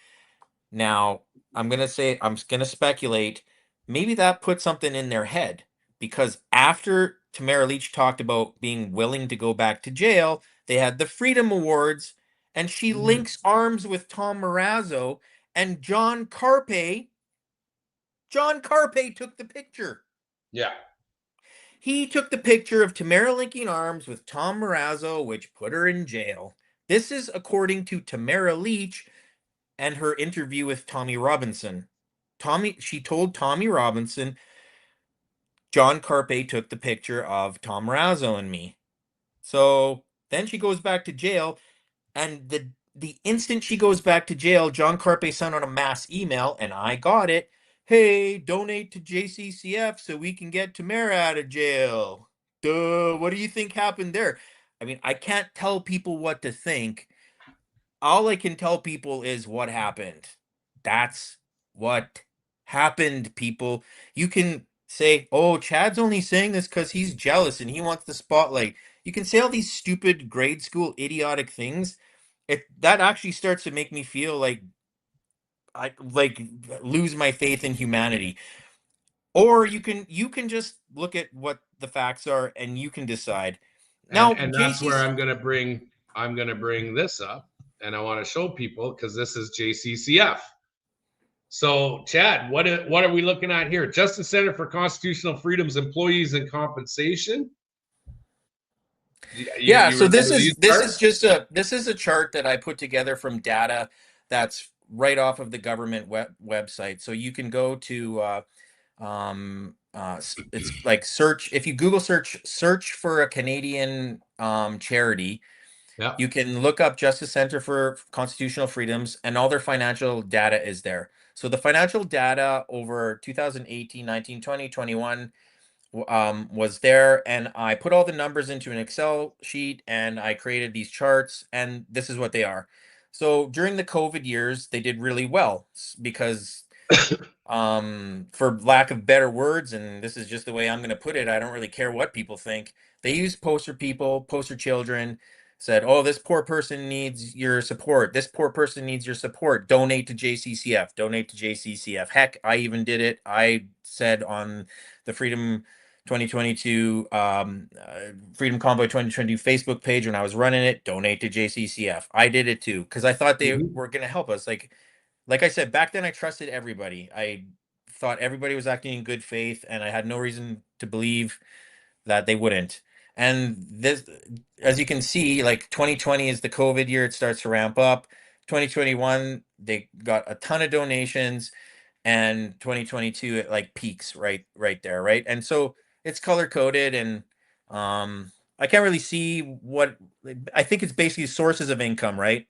[SPEAKER 4] Now, I'm gonna speculate, maybe that put something in their head because after Tamara Leach talked about being willing to go back to jail, they had the Freedom Awards, and she links arms with Tom Marazzo and John Carpe. John Carpe took the picture.
[SPEAKER 3] Yeah.
[SPEAKER 4] He took the picture of Tamara linking arms with Tom Marazzo, which put her in jail. This is according to Tamara Leach and her interview with Tommy Robinson. She told Tommy Robinson, John Carpe took the picture of Tom Marazzo and me. So then she goes back to jail, and the instant she goes back to jail, John Carpe sent out a mass email, and I got it. Hey, donate to JCCF so we can get Tamara out of jail. Duh, what do you think happened there? I mean, I can't tell people what to think. All I can tell people is what happened. That's what happened, people. You can say, oh, Chad's only saying this because he's jealous and he wants the spotlight. You can say all these stupid grade school idiotic things. That actually starts to make me feel like I like lose my faith in humanity. Or you can just look at what the facts are and you can decide. Now,
[SPEAKER 3] And that's where I'm gonna bring this up, and I want to show people because this is JCCF. So, Chad, what are we looking at here? Justice Center for Constitutional Freedoms Employees and Compensation.
[SPEAKER 4] So this is a chart that I put together from data that's right off of the government website. So you can go to it's like search, if you Google search for a Canadian charity.
[SPEAKER 3] Yeah.
[SPEAKER 4] You can look up Justice Center for Constitutional Freedoms, and all their financial data is there. So the financial data over 2018, 19, 20, 21 was there, and I put all the numbers into an Excel sheet and I created these charts, and this is what they are. So during the COVID years, they did really well because for lack of better words, and this is just the way I'm going to put it, I don't really care what people think. They used poster children, said, oh, this poor person needs your support. This poor person needs your support. Donate to JCCF. Donate to JCCF. Heck, I even did it. I said on the Freedom 2022 Freedom Convoy 2022 Facebook page when I was running it, donate to JCCF. I did it too because I thought they were going to help us. Like I said, back then I trusted everybody. I thought everybody was acting in good faith, and I had no reason to believe that they wouldn't. And this, as you can see, like 2020 is the COVID year, it starts to ramp up. 2021, they got a ton of donations, and 2022 it like peaks right there, right? And so it's color coded, and I can't really see what I think it's basically sources of income, right?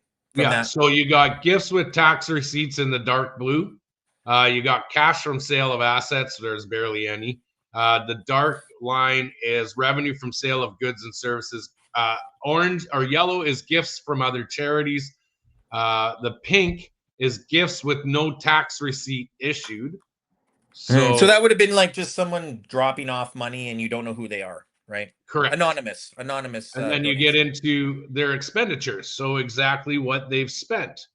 [SPEAKER 3] So you got gifts with tax receipts in the dark blue. You got cash from sale of assets. There's barely any. The dark line is revenue from sale of goods and services. Orange or yellow is gifts from other charities. The pink is gifts with no tax receipt issued.
[SPEAKER 4] So that would have been like just someone dropping off money and you don't know who they are, right?
[SPEAKER 3] Correct.
[SPEAKER 4] Anonymous.
[SPEAKER 3] And then you get into their expenditures. So exactly what they've spent.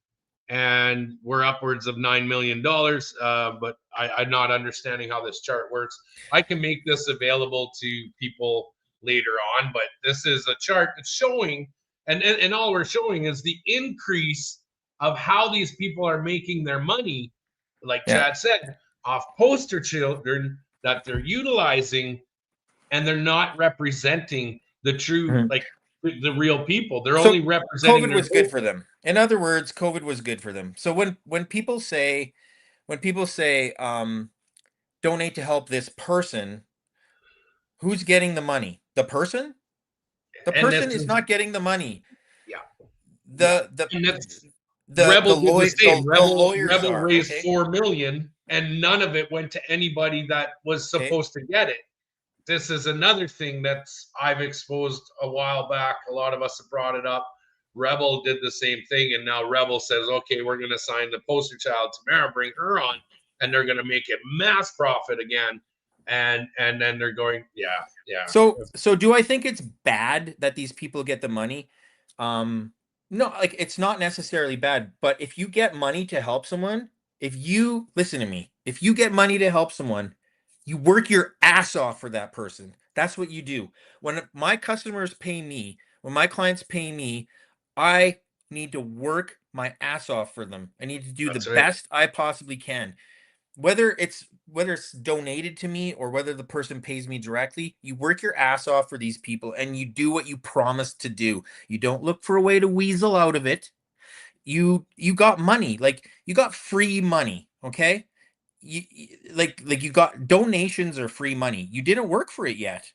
[SPEAKER 3] And we're upwards of $9 million. But I'm not understanding how this chart works. I can make this available to people later on, but this is a chart that's showing, and all we're showing is the increase of how these people are making their money, like Chad said, off poster children that they're utilizing, and they're not representing the true, like the real people. They're only representing.
[SPEAKER 4] COVID was good for them. In other words, COVID was good for them. So when people say, donate to help this person, who's getting the money? The person? The person is not getting the money.
[SPEAKER 3] Yeah.
[SPEAKER 4] Rebel
[SPEAKER 3] raised $4 million, and none of it went to anybody that was supposed to get it. This is another thing that's I've exposed a while back. A lot of us have brought it up. Rebel did the same thing, and now Rebel says, okay, we're going to sign the poster child Tamara, bring her on, and they're going to make it mass profit again. And then they're going, yeah.
[SPEAKER 4] So do I think it's bad that these people get the money? No, like it's not necessarily bad, but if you get money to help someone, if you listen to me, if you get money to help someone, you work your ass off for that person. That's what you do. When my customers pay me, when my clients pay me, I need to work my ass off for them. I need to do the
[SPEAKER 3] That's right.
[SPEAKER 4] best I possibly can. Whether it's donated to me or whether the person pays me directly, you work your ass off for these people and you do what you promised to do. You don't look for a way to weasel out of it. You got money, like you got free money, okay? Like you got donations or free money. You didn't work for it yet.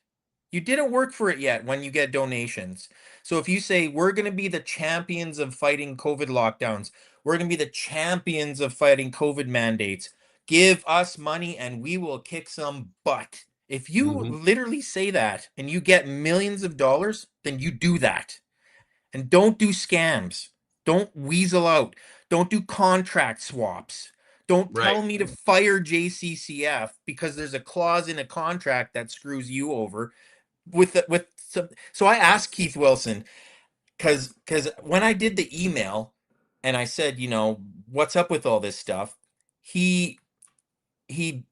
[SPEAKER 4] You didn't work for it yet when you get donations. So if you say we're going to be the champions of fighting COVID lockdowns, we're going to be the champions of fighting COVID mandates, give us money and we will kick some butt. If you literally say that and you get millions of dollars, then you do that. And don't do scams. Don't weasel out. Don't do contract swaps. Don't tell me to fire JCCF because there's a clause in a contract that screws you over with some. So I asked Keith Wilson because when I did the email and I said, you know, what's up with all this stuff, he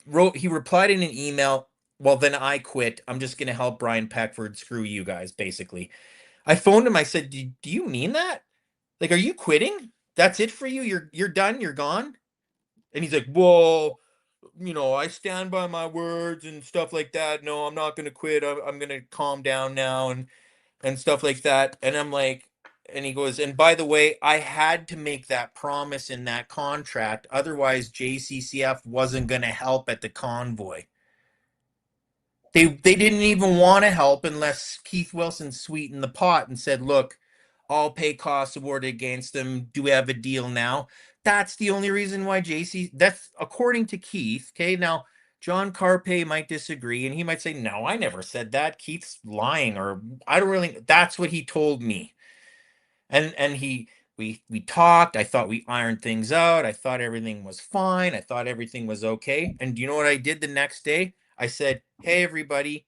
[SPEAKER 4] replied in an email, well, then I quit. I'm just going to help Brian Peckford screw you guys, basically. I phoned him. I said, do you mean that? Like, are you quitting? That's it for you? You're done? You're gone? And he's like, well, you know, I stand by my words and stuff like that. No, I'm not going to quit. I'm going to calm down now and stuff like that. And I'm like, and he goes, and by the way, I had to make that promise in that contract. Otherwise, JCCF wasn't going to help at the convoy. They didn't even want to help unless Keith Wilson sweetened the pot and said, look, all pay costs awarded against them. Do we have a deal now? That's the only reason why that's according to Keith. Okay. Now, John Carpe might disagree and he might say, no, I never said that. Keith's lying, or I don't really, that's what he told me. And we talked. I thought we ironed things out. I thought everything was fine. I thought everything was okay. And do you know what I did the next day? I said, hey, everybody,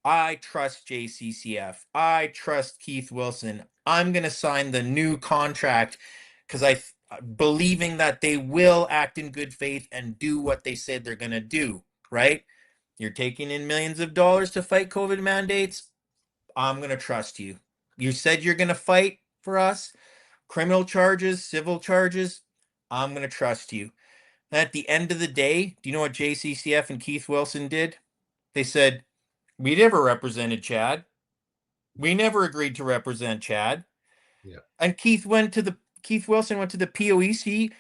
[SPEAKER 4] I trust JCCF. I trust Keith Wilson. I'm going to sign the new contract because believing that they will act in good faith and do what they said they're going to do, right? You're taking in millions of dollars to fight COVID mandates. I'm going to trust you. You said you're going to fight for us. Criminal charges, civil charges. I'm going to trust you. And at the end of the day, do you know what JCCF and Keith Wilson did? They said, we never represented Chad. We never agreed to represent Chad.
[SPEAKER 3] Yeah.
[SPEAKER 4] And Keith Wilson went to the POEC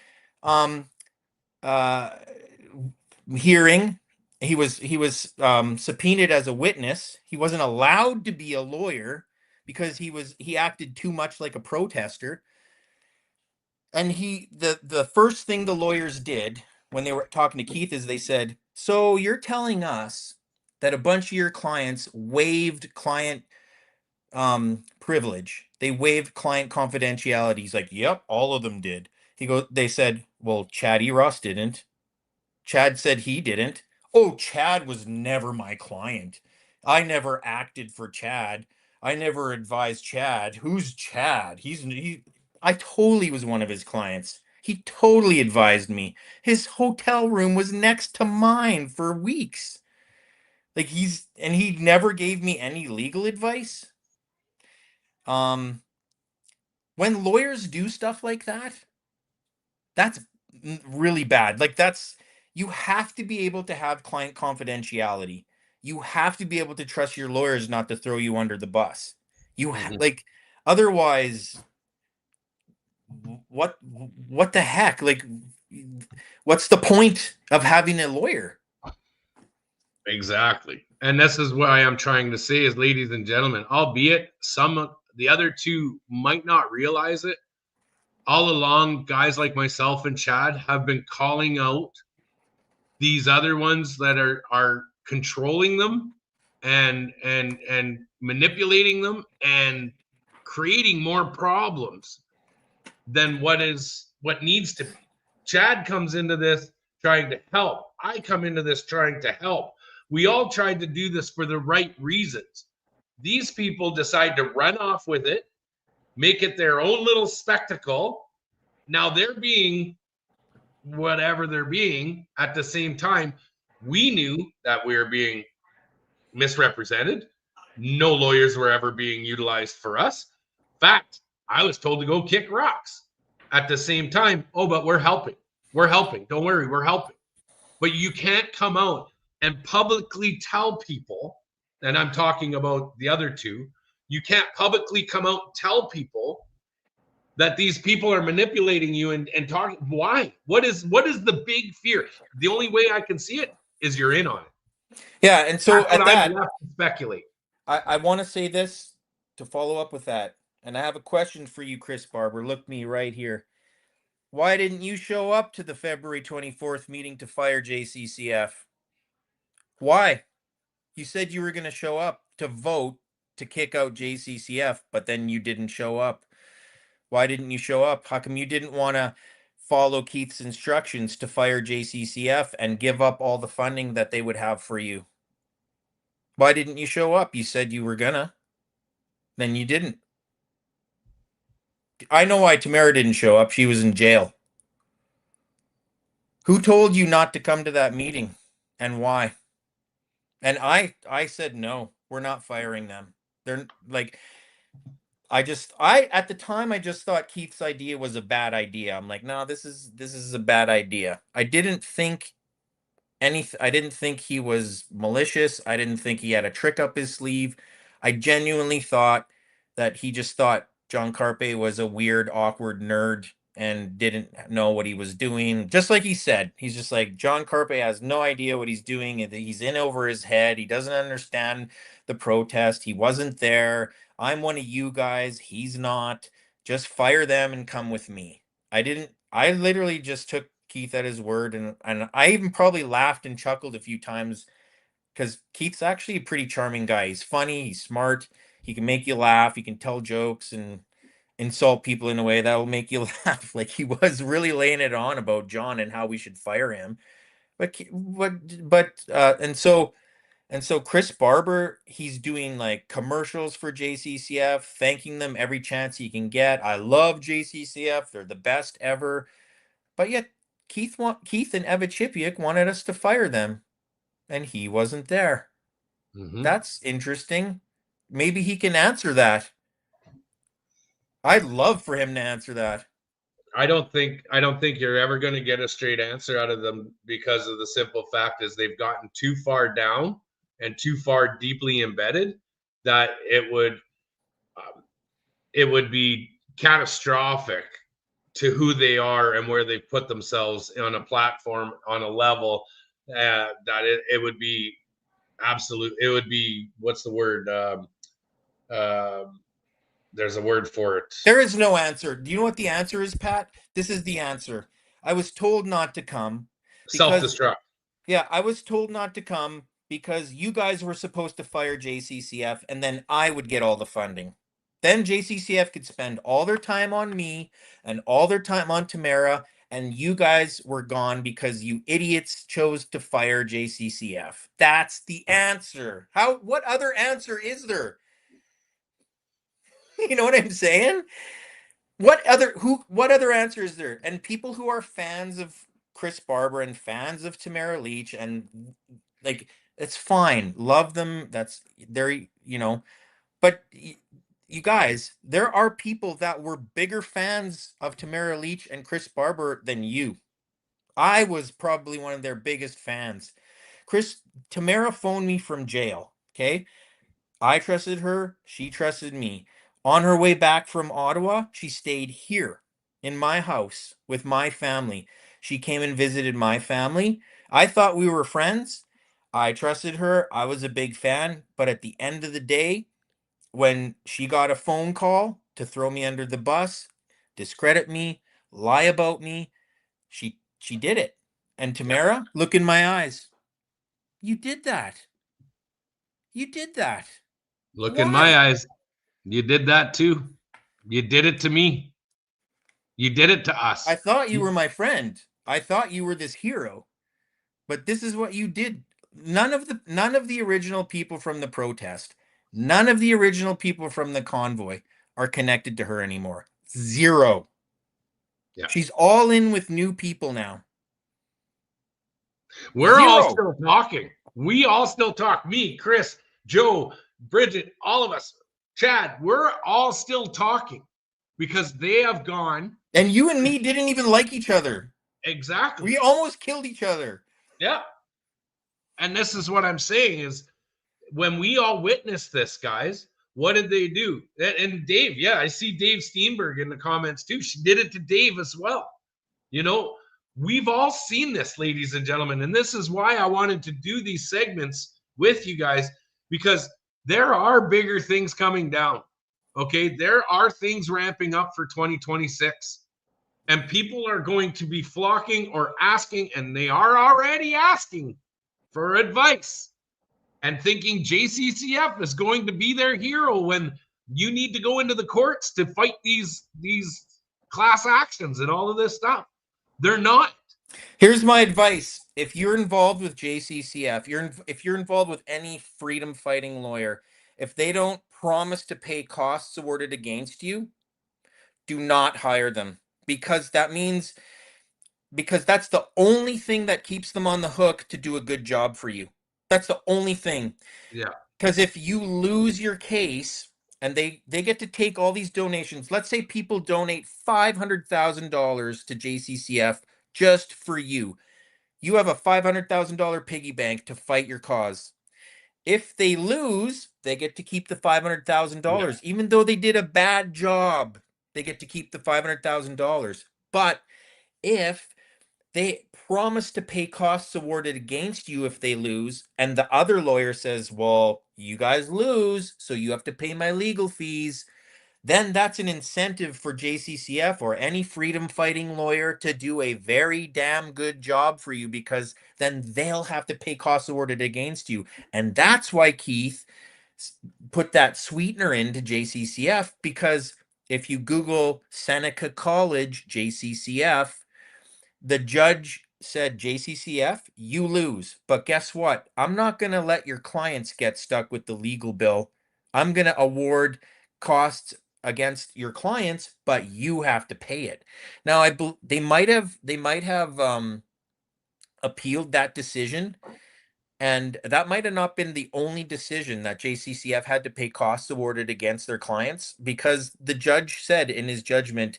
[SPEAKER 4] hearing. He was subpoenaed as a witness. He wasn't allowed to be a lawyer because he acted too much like a protester. And the first thing the lawyers did when they were talking to Keith is they said, so you're telling us that a bunch of your clients waived client privilege. They waived client confidentiality. He's like, yep, all of them did. They said, well, Chad Eros didn't. Chad said he didn't. Oh, Chad was never my client. I never acted for Chad. I never advised Chad. Who's Chad? I totally was one of his clients. He totally advised me. His hotel room was next to mine for weeks. Like he never gave me any legal advice. When lawyers do stuff like that, that's really bad. Like you have to be able to have client confidentiality. You have to be able to trust your lawyers not to throw you under the bus. Like otherwise, what the heck? Like, what's the point of having a lawyer?
[SPEAKER 3] Exactly. And this is what I am trying to say is, ladies and gentlemen, albeit the other two might not realize it, all along, guys like myself and Chad have been calling out these other ones that are controlling them and manipulating them and creating more problems than what needs to be. Chad comes into this trying to help. I come into this trying to help. We all tried to do this for the right reasons. These people decide to run off with it, make it their own little spectacle. Now they're being whatever they're being. At the same time, we knew that we were being misrepresented. No lawyers were ever being utilized for us. In fact, I was told to go kick rocks. At the same time, oh, but we're helping. We're helping. Don't worry, we're helping. But you can't come out and publicly tell people, and I'm talking about the other two, you can't publicly come out and tell people that these people are manipulating you and talking. Why? What is the big fear? The only way I can see it is you're in on it.
[SPEAKER 4] Yeah, and so
[SPEAKER 3] That's
[SPEAKER 4] at
[SPEAKER 3] what
[SPEAKER 4] that,
[SPEAKER 3] I'm left to speculate.
[SPEAKER 4] I want to say this to follow up with that. And I have a question for you, Chris Barber. Look me right here. Why didn't you show up to the February 24th meeting to fire JCCF? Why? You said you were going to show up to vote to kick out JCCF, but then you didn't show up. Why didn't you show up? How come you didn't want to follow Keith's instructions to fire JCCF and give up all the funding that they would have for you? Why didn't you show up? You said you were gonna. Then you didn't. I know why Tamara didn't show up. She was in jail. Who told you not to come to that meeting and why? And I said, no, we're not firing them. They're like, at the time, I just thought Keith's idea was a bad idea. I'm like, no, this is a bad idea. I didn't think he was malicious. I didn't think he had a trick up his sleeve. I genuinely thought that he just thought John Carpe was a weird, awkward nerd and didn't know what he was doing. Just like he said, he's just like, John Carpe has no idea what he's doing. And he's in over his head. He doesn't understand the protest. He wasn't there. I'm one of you guys. He's not. Just fire them and come with me. I literally just took Keith at his word, and I even probably laughed and chuckled a few times because Keith's actually a pretty charming guy. He's funny, he's smart, he can make you laugh, he can tell jokes and insult people in a way that will make you laugh. Like he was really laying it on about John and how we should fire him. And so Chris Barber, he's doing like commercials for JCCF, thanking them every chance he can get. I love JCCF, they're the best ever. But yet Keith and Eva Chipiuk wanted us to fire them, and he wasn't there.
[SPEAKER 3] Mm-hmm.
[SPEAKER 4] That's interesting. Maybe he can answer that. I'd love for him to answer that.
[SPEAKER 3] I don't think you're ever going to get a straight answer out of them because of the simple fact is they've gotten too far down and too far deeply embedded that it would be catastrophic to who they are and where they put themselves on a platform on a level that it would be absolute. It would be, what's the word? There's a word for it.
[SPEAKER 4] There is no answer. Do you know what the answer is, Pat? This is the answer. I was told not to come.
[SPEAKER 3] Self-destruct.
[SPEAKER 4] Yeah, I was told not to come because you guys were supposed to fire JCCF and then I would get all the funding. Then JCCF could spend all their time on me and all their time on Tamara, and you guys were gone because you idiots chose to fire JCCF. That's the answer. What other answer is there? You know what I'm saying? What other answer is there? And people who are fans of Chris Barber and fans of Tamara Leach and like, it's fine. Love them. That's but you guys, there are people that were bigger fans of Tamara Leach and Chris Barber than you. I was probably one of their biggest fans. Tamara phoned me from jail. Okay. I trusted her. She trusted me. On her way back from Ottawa, she stayed here in my house with my family. She came and visited my family. I thought we were friends. I trusted her. I was a big fan. But at the end of the day, when she got a phone call to throw me under the bus, discredit me, lie about me, she did it. And Tamara, look in my eyes. You did that. You did that.
[SPEAKER 3] Look in my eyes. You did that too. You did it to me. You did it to us.
[SPEAKER 4] I thought you were my friend. I thought you were this hero. But this is what you did. None of the original people from the protest, none of the original people from the convoy are connected to her anymore. Zero.
[SPEAKER 3] Yeah.
[SPEAKER 4] She's all in with new people now.
[SPEAKER 3] We're all
[SPEAKER 4] Zero.
[SPEAKER 3] still talking. We all still talk. Me, Chris, Joe, Bridget, all of us, Chad, we're all still talking because they have gone.
[SPEAKER 4] And you and me didn't even like each other.
[SPEAKER 3] Exactly.
[SPEAKER 4] We almost killed each other.
[SPEAKER 3] Yeah. And this is what I'm saying is when we all witnessed this, guys, what did they do? And Dave, yeah, I see Dave Steenberg in the comments too. She did it to Dave as well. You know, we've all seen this, ladies and gentlemen. And this is why I wanted to do these segments with you guys, because there are bigger things coming down. Okay. There are things ramping up for 2026. And people are going to be flocking or asking, and they are already asking for advice and thinking JCCF is going to be their hero when you need to go into the courts to fight these class actions and all of this stuff. They're not.
[SPEAKER 4] Here's my advice. If you're involved with JCCF, if you're involved with any freedom fighting lawyer, if they don't promise to pay costs awarded against you, do not hire them, because that's the only thing that keeps them on the hook to do a good job for you. That's the only thing.
[SPEAKER 3] Yeah.
[SPEAKER 4] Because if you lose your case and they get to take all these donations, let's say people donate $500,000 to JCCF just for you. You have a $500,000 piggy bank to fight your cause. If they lose, they get to keep the $500,000. Even though they did a bad job, they get to keep the $500,000. But if they promise to pay costs awarded against you if they lose, and the other lawyer says, well, you guys lose, so you have to pay my legal fees, then that's an incentive for JCCF or any freedom fighting lawyer to do a very damn good job for you, because then they'll have to pay costs awarded against you. And that's why Keith put that sweetener into JCCF, because if you Google Seneca College JCCF, the judge said, JCCF, you lose. But guess what? I'm not going to let your clients get stuck with the legal bill. I'm going to award costs against your clients, but you have to pay it. Now, they might have appealed that decision, and that might have not been the only decision that JCCF had to pay costs awarded against their clients, because the judge said in his judgment,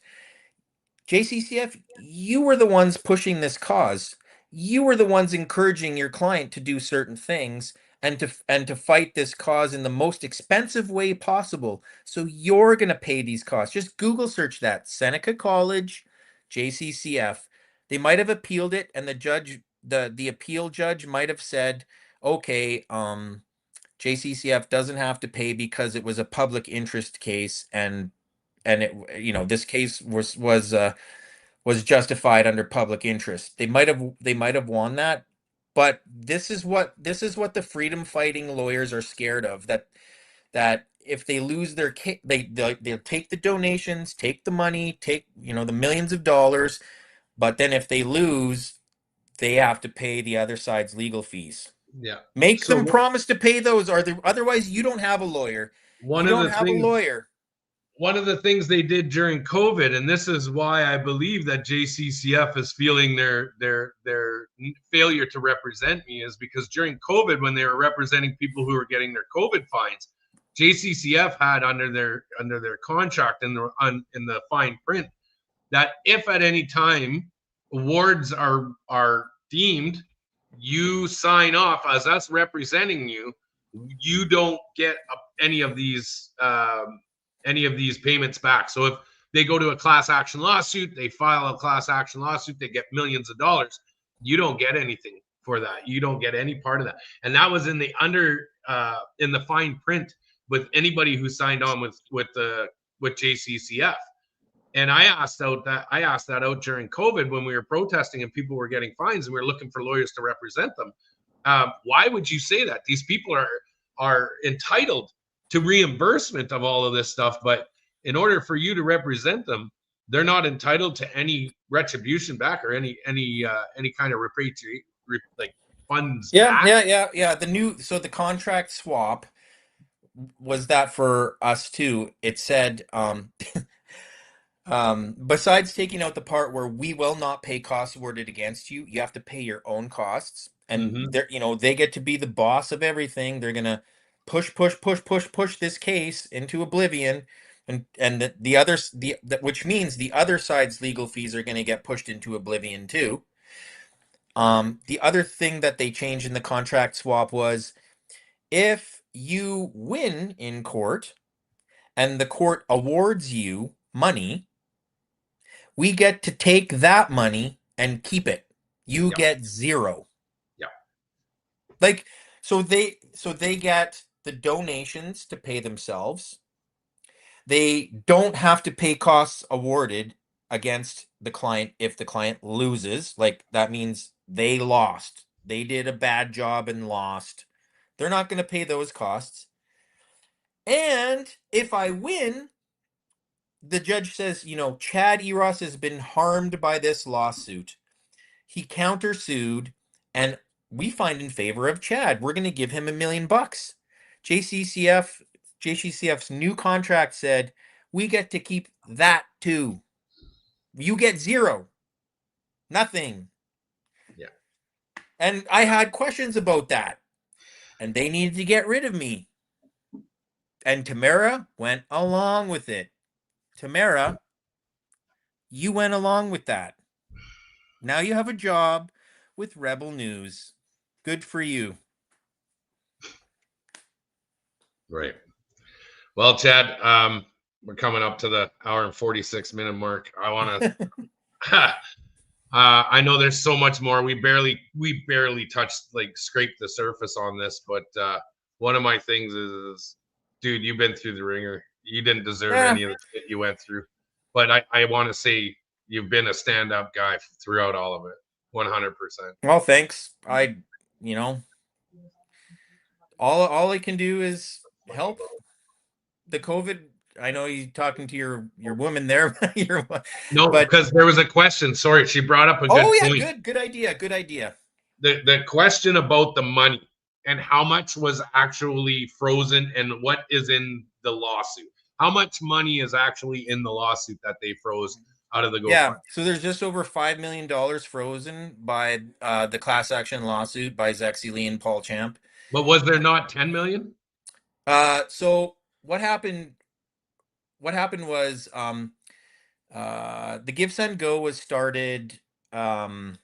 [SPEAKER 4] JCCF, you were the ones pushing this cause. You were the ones encouraging your client to do certain things and to fight this cause in the most expensive way possible. So you're going to pay these costs. Just Google search that, Seneca College, JCCF. They might have appealed it, and the judge, the appeal judge might have said, okay, JCCF doesn't have to pay because it was a public interest case, and it, this case was justified under public interest. They might have won that, but this is what the freedom fighting lawyers are scared of, that if they lose their case, they'll take the donations, take the money, take the millions of dollars, but then if they lose, they have to pay the other side's legal fees.
[SPEAKER 3] Yeah.
[SPEAKER 4] Make them promise to pay those, otherwise you don't have a lawyer. One of
[SPEAKER 3] the things they did during COVID, and this is why I believe that JCCF is feeling their failure to represent me, is because during COVID, when they were representing people who were getting their COVID fines, JCCF had under their contract in the fine print that if at any time awards are deemed, you sign off as us representing you. You don't get any of these payments back. So if they go to a class action lawsuit, they file a class action lawsuit, they get millions of dollars. You don't get anything for that. You don't get any part of that. And that was in the fine print with anybody who signed on with JCCF. And I asked that out during COVID when we were protesting and people were getting fines and we were looking for lawyers to represent them. Why would you say that? These people are entitled to reimbursement of all of this stuff, but in order for you to represent them, they're not entitled to any retribution back or any kind of repatriate like funds back.
[SPEAKER 4] Yeah. The contract swap was that for us too. It said, besides taking out the part where we will not pay costs awarded against you, you have to pay your own costs. And
[SPEAKER 3] Mhm.
[SPEAKER 4] they're, they get to be the boss of everything. They're gonna push this case into oblivion, and the others, which means the other side's legal fees are gonna get pushed into oblivion too. The other thing that they changed in the contract swap was if you win in court and the court awards you money, we get to take that money and keep it. You
[SPEAKER 3] Yep.
[SPEAKER 4] get zero.
[SPEAKER 3] Yep.
[SPEAKER 4] Like, so they get the donations to pay themselves. They don't have to pay costs awarded against the client if the client loses. Like, that means they lost. They did a bad job and lost. They're not going to pay those costs. And if I win, the judge says, Chad Eros has been harmed by this lawsuit. He countersued, and we find in favor of Chad. We're going to give him $1 million. JCCF's new contract said we get to keep that too. You get zero. Nothing.
[SPEAKER 3] Yeah.
[SPEAKER 4] And I had questions about that. And they needed to get rid of me. And Tamara went along with it. Tamara, you went along with that. Now you have a job with Rebel News. Good for you.
[SPEAKER 3] Right. Well, Chad, we're coming up to the hour and 46-minute mark. I want to I know there's so much more. We barely touched, scraped the surface on this, but one of my things is, dude, you've been through the ringer. You didn't deserve any of the shit you went through. But I want to say you've been a stand-up guy throughout all of it. 100%.
[SPEAKER 4] Well, thanks. All I can do is help. The COVID, I know you're talking to your woman there.
[SPEAKER 3] No, because there was a question. Sorry, she brought up a good point.
[SPEAKER 4] Good idea.
[SPEAKER 3] The question about the money and how much was actually frozen and what is in the lawsuit. How much money is actually in the lawsuit that they froze out of the GoFundMe?
[SPEAKER 4] Yeah, so there's just over $5 million frozen by the class action lawsuit by Zexy Lee and Paul Champ.
[SPEAKER 3] But was there not 10 million?
[SPEAKER 4] So what happened was the Give Send Go was started when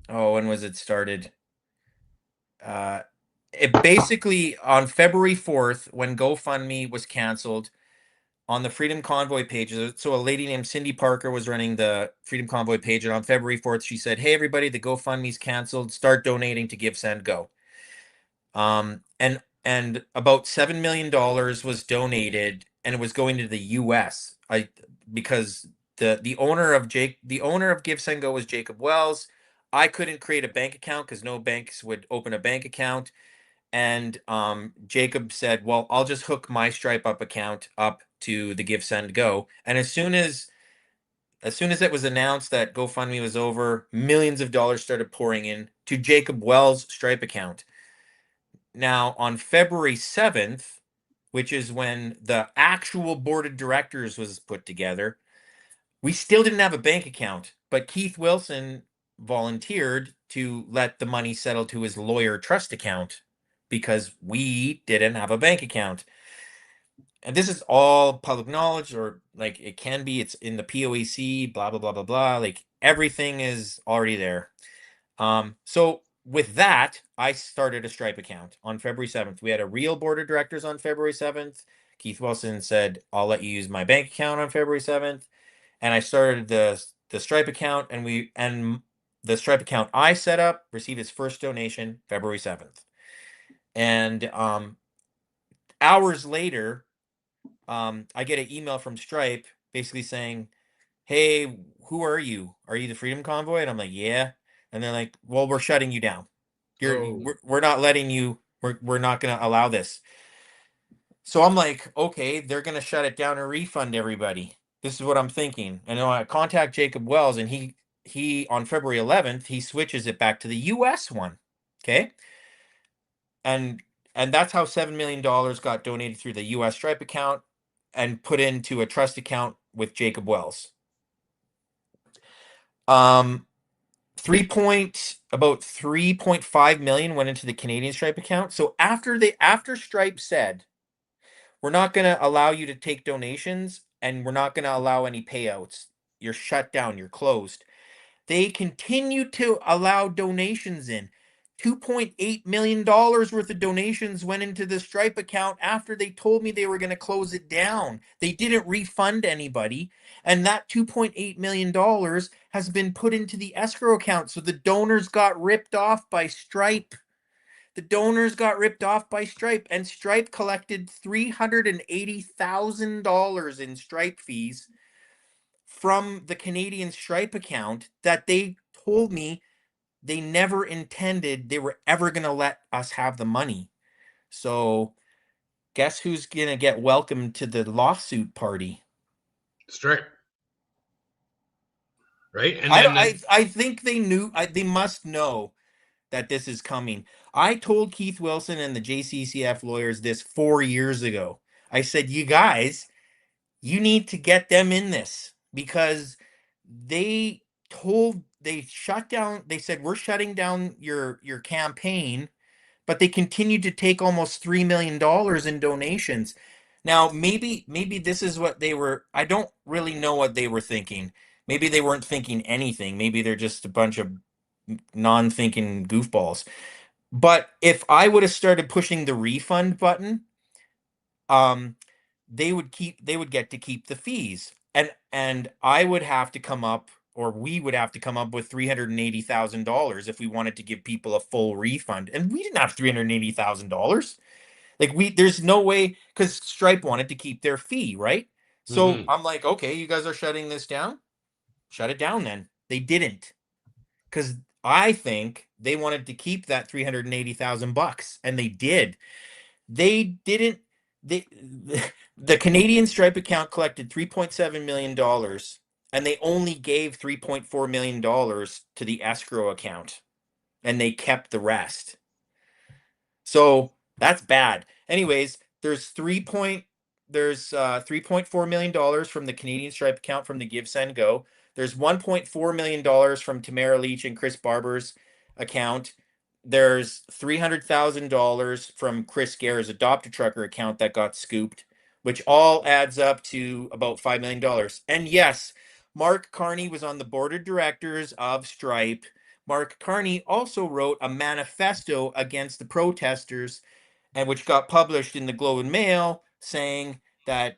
[SPEAKER 4] was it started? It basically on February 4th when GoFundMe was canceled on the Freedom Convoy page. So a lady named Cindy Parker was running the Freedom Convoy page, and on February 4th she said, "Hey everybody, the GoFundMe's canceled. Start donating to Give Send Go." And about $7 million was donated, and it was going to the U.S. Because the owner of Give Send Go was Jacob Wells. I couldn't create a bank account because no banks would open a bank account. And Jacob said, "Well, I'll just hook my Stripe Up account up to the Give Send Go." And as soon as it was announced that GoFundMe was over, millions of dollars started pouring in to Jacob Wells' Stripe account. Now, on February 7th, which is when the actual board of directors was put together, we still didn't have a bank account, but Keith Wilson volunteered to let the money settle to his lawyer trust account because we didn't have a bank account. And this is all public knowledge, or it can be, it's in the POAC, blah, blah, blah, blah, blah. Everything is already there. So with that, I started a Stripe account on February 7th. We had a real board of directors on February 7th. Keith Wilson said, "I'll let you use my bank account" on February 7th. And I started the Stripe account, and the Stripe account I set up received its first donation February 7th. And hours later, I get an email from Stripe basically saying, "Hey, who are you? Are you the Freedom Convoy?" And I'm like, "Yeah." And they're like, "Well, we're shutting you down. We're not letting you. We're not going to allow this." So I'm like, okay, they're going to shut it down and refund everybody. This is what I'm thinking. And I contact Jacob Wells, and he on February 11th, he switches it back to the US one. Okay. And that's how $7 million got donated through the US Stripe account and put into a trust account with Jacob Wells. About 3.5 million went into the Canadian Stripe account. So after Stripe said, we're not going to allow you to take donations and we're not going to allow any payouts, you're shut down, you're closed, they continue to allow donations in. $2.8 million worth of donations went into the Stripe account after they told me they were going to close it down. They didn't refund anybody. And that $2.8 million has been put into the escrow account. So the donors got ripped off by Stripe. The donors got ripped off by Stripe, and Stripe collected $380,000 in Stripe fees from the Canadian Stripe account that they told me they never intended they were ever going to let us have the money. So guess who's going to get welcomed to the lawsuit party?
[SPEAKER 3] Strict. Right. And then
[SPEAKER 4] I think they knew, they must know that this is coming. I told Keith Wilson and the JCCF lawyers this 4 years ago. I said, you guys, you need to get them in this, because they shut down, they said, we're shutting down your campaign, but they continued to take almost $3 million in donations. Now, maybe this is what they were, I don't really know what they were thinking. Maybe they weren't thinking anything. Maybe they're just a bunch of non-thinking goofballs. But if I would have started pushing the refund button, they would get to keep the fees, and I would have to come up, or we would have to come up with $380,000 if we wanted to give people a full refund, and we didn't have $380,000. Like, there's no way, because Stripe wanted to keep their fee, right? So I'm like, okay, you guys are shutting this down, shut it down. Then they didn't, because I think they wanted to keep that $380,000, and they did. They didn't. The Canadian Stripe account collected $3.7 million, and they only gave $3.4 million to the escrow account, and they kept the rest. So that's bad. Anyways, there's $3.4 million from the Canadian Stripe account from the Give Send Go. There's $1.4 million from Tamara Leach and Chris Barber's account. There's $300,000 from Chris Gare's Adopt a Trucker account that got scooped, which all adds up to about $5 million. And yes, Mark Carney was on the board of directors of Stripe. Mark Carney also wrote a manifesto against the protesters, and which got published in the Globe and Mail, saying that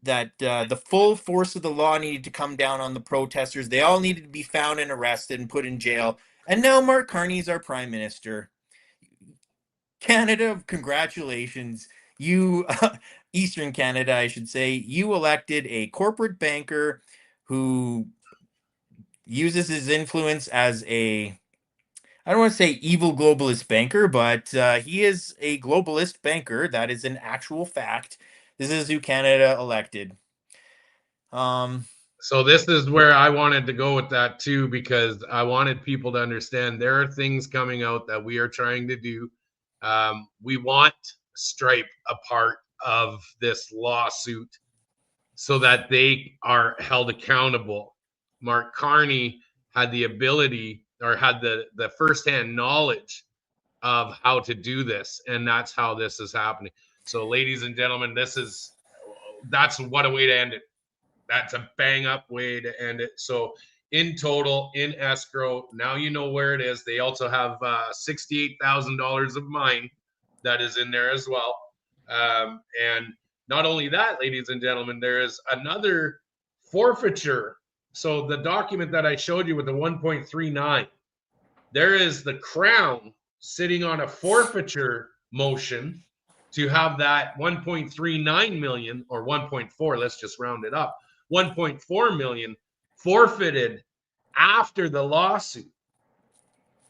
[SPEAKER 4] the full force of the law needed to come down on the protesters. They all needed to be found and arrested and put in jail. And now Mark Carney is our prime minister. Canada, congratulations. You, Eastern Canada, I should say, you elected a corporate banker who uses his influence as I don't want to say evil globalist banker, but he is a globalist banker. That is an actual fact. This is who Canada elected.
[SPEAKER 3] So this is where I wanted to go with that too, because I wanted people to understand there are things coming out that we are trying to do. We want Stripe a part of this lawsuit so that they are held accountable. Mark Carney had the ability, or had the firsthand knowledge of how to do this, and that's how this is happening. So, ladies and gentlemen, that's what a way to end it. That's a bang up way to end it. So, in total, in escrow, now you know where it is. They also have $68,000 of mine that is in there as well. And not only that, ladies and gentlemen, there is another forfeiture. So the document that I showed you with the 1.39, there is the Crown sitting on a forfeiture motion to have that 1.39 million, or 1.4, let's just round it up, 1.4 million forfeited after the lawsuit.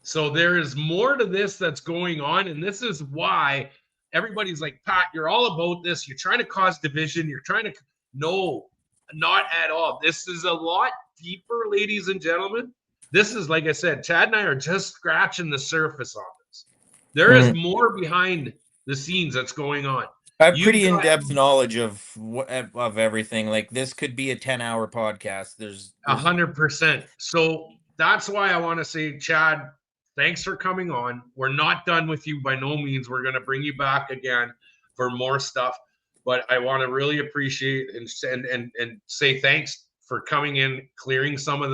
[SPEAKER 3] So there is more to this that's going on, and this is why everybody's like, Pat, you're all about this. You're trying to cause division. You're trying to, no, not at all. This is a lot deeper, ladies and gentlemen. This is, like I said, Chad and I are just scratching the surface on this. There is more behind the scenes that's going on.
[SPEAKER 4] I have pretty in-depth knowledge of everything. Like, this could be a 10-hour podcast. There's
[SPEAKER 3] 100%. So that's why I want to say, Chad, thanks for coming on. We're not done with you by no means. We're going to bring you back again for more stuff. But I want to really appreciate and say thanks for coming in, clearing some of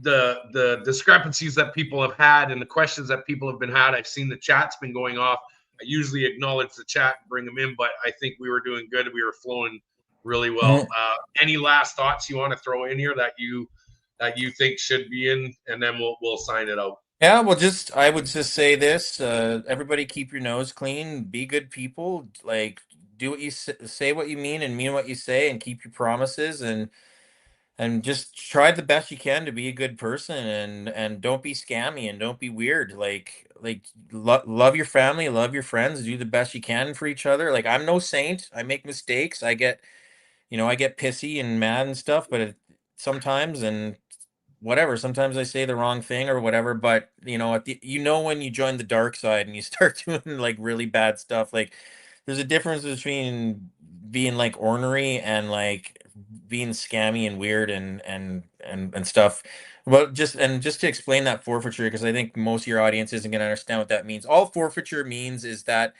[SPEAKER 3] the discrepancies that people have had and the questions that people have been had. I've seen the chat's been going off. I usually acknowledge the chat and bring them in, but I think we were doing good. We were flowing really well. Any last thoughts you want to throw in here that you think should be in, and then we'll sign it out.
[SPEAKER 4] Yeah, well, I would just say this: everybody, keep your nose clean, be good people, like do what you say, what you mean, and mean what you say, and keep your promises, and just try the best you can to be a good person, and don't be scammy and don't be weird. Like love your family, love your friends, do the best you can for each other. Like, I'm no saint. I make mistakes. I get pissy and mad and stuff, but sometimes, and whatever, sometimes I say the wrong thing or whatever, but when you join the dark side and you start doing like really bad stuff, like there's a difference between being like ornery and like being scammy and weird and stuff. Well, just to explain that forfeiture, because I think most of your audience isn't going to understand what that means. All forfeiture means is that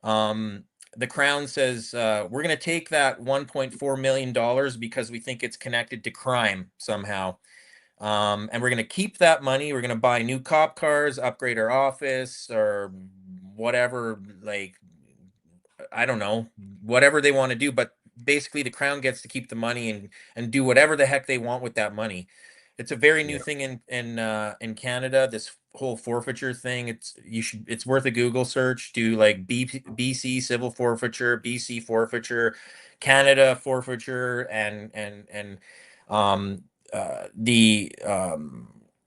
[SPEAKER 4] the Crown says, we're going to take that $1.4 million because we think it's connected to crime somehow. And we're going to keep that money. We're going to buy new cop cars, upgrade our office, or whatever, like, I don't know, whatever they want to do. But basically the Crown gets to keep the money and do whatever the heck they want with that money. It's a very new thing in Canada, this whole forfeiture thing. It's worth a Google search. Do like BC civil forfeiture, BC forfeiture, Canada forfeiture, and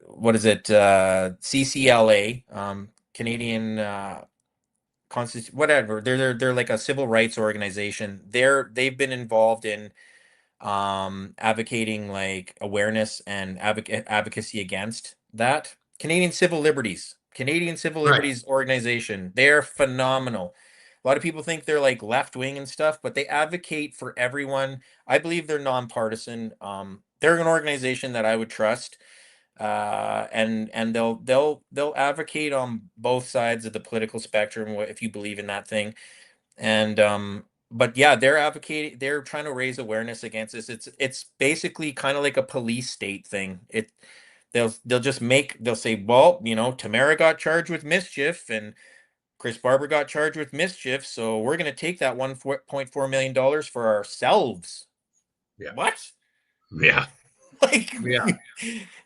[SPEAKER 4] what is it? CCLA, Canadian whatever. They're like a civil rights organization. They've been involved in advocating like awareness and advocacy against that. Canadian Civil Liberties organization. They're phenomenal. A lot of people think they're like left wing and stuff, but they advocate for everyone. I believe they're nonpartisan. They're an organization that I would trust. And they'll advocate on both sides of the political spectrum if you believe in that thing. And but yeah, they're trying to raise awareness against this. It's basically kind of like a police state thing. They'll say, well, Tamara got charged with mischief and Chris Barber got charged with mischief, so we're going to take that $1.4 million for ourselves.
[SPEAKER 3] Yeah.
[SPEAKER 4] What?
[SPEAKER 3] Yeah.
[SPEAKER 4] Like, yeah.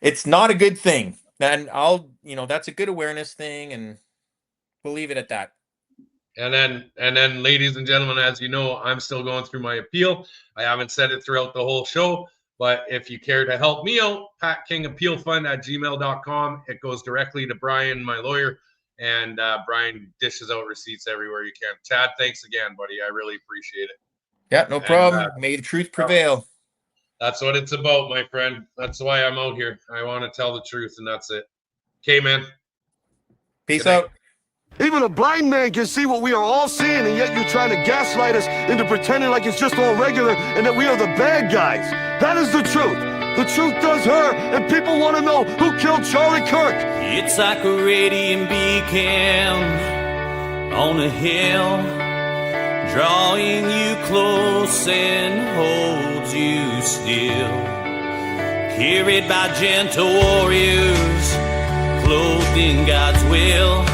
[SPEAKER 4] It's not a good thing. And that's a good awareness thing, and we'll leave it at that.
[SPEAKER 3] And then, ladies and gentlemen, as you know, I'm still going through my appeal. I haven't said it throughout the whole show, but if you care to help me out, PatKingAppealFund@gmail.com. It goes directly to Brian, my lawyer, and Brian dishes out receipts everywhere you can. Chad, thanks again, buddy. I really appreciate it.
[SPEAKER 4] Yeah, no problem. May the truth prevail.
[SPEAKER 3] That's what it's about, my friend. That's why I'm out here. I want to tell the truth, and that's it. Okay, man.
[SPEAKER 4] Peace out.
[SPEAKER 1] Even a blind man can see what we are all seeing, and yet you're trying to gaslight us into pretending like it's just all regular and that we are the bad guys. That is the truth. The truth does hurt, and people want to know who killed Charlie Kirk.
[SPEAKER 2] It's like a radiant beacon on a hill, drawing you close and holds you still. Carried by gentle warriors, clothed in God's will.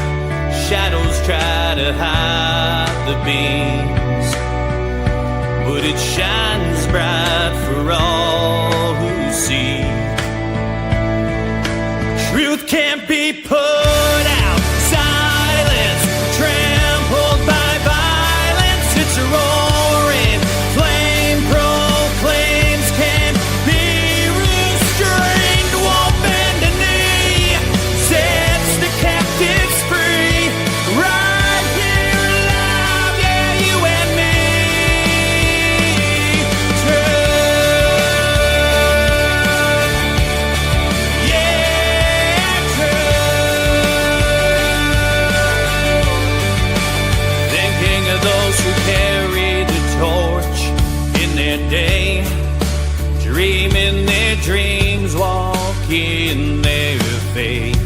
[SPEAKER 2] Shadows try to hide the beams, but it shines bright for all who see. Truth can't be put out, silence trampled by violence. It's a roaring flame, proclaims can't be restrained. Won't bend a knee, sets the captives free. Right here carry the torch in their day, dreaming their dreams, walking their faith.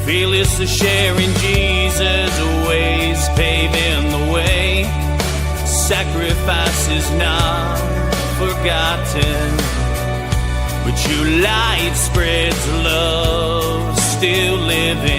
[SPEAKER 2] Fearless of sharing Jesus' ways, paving the way. Sacrifice is not forgotten, but your light spreads love, still living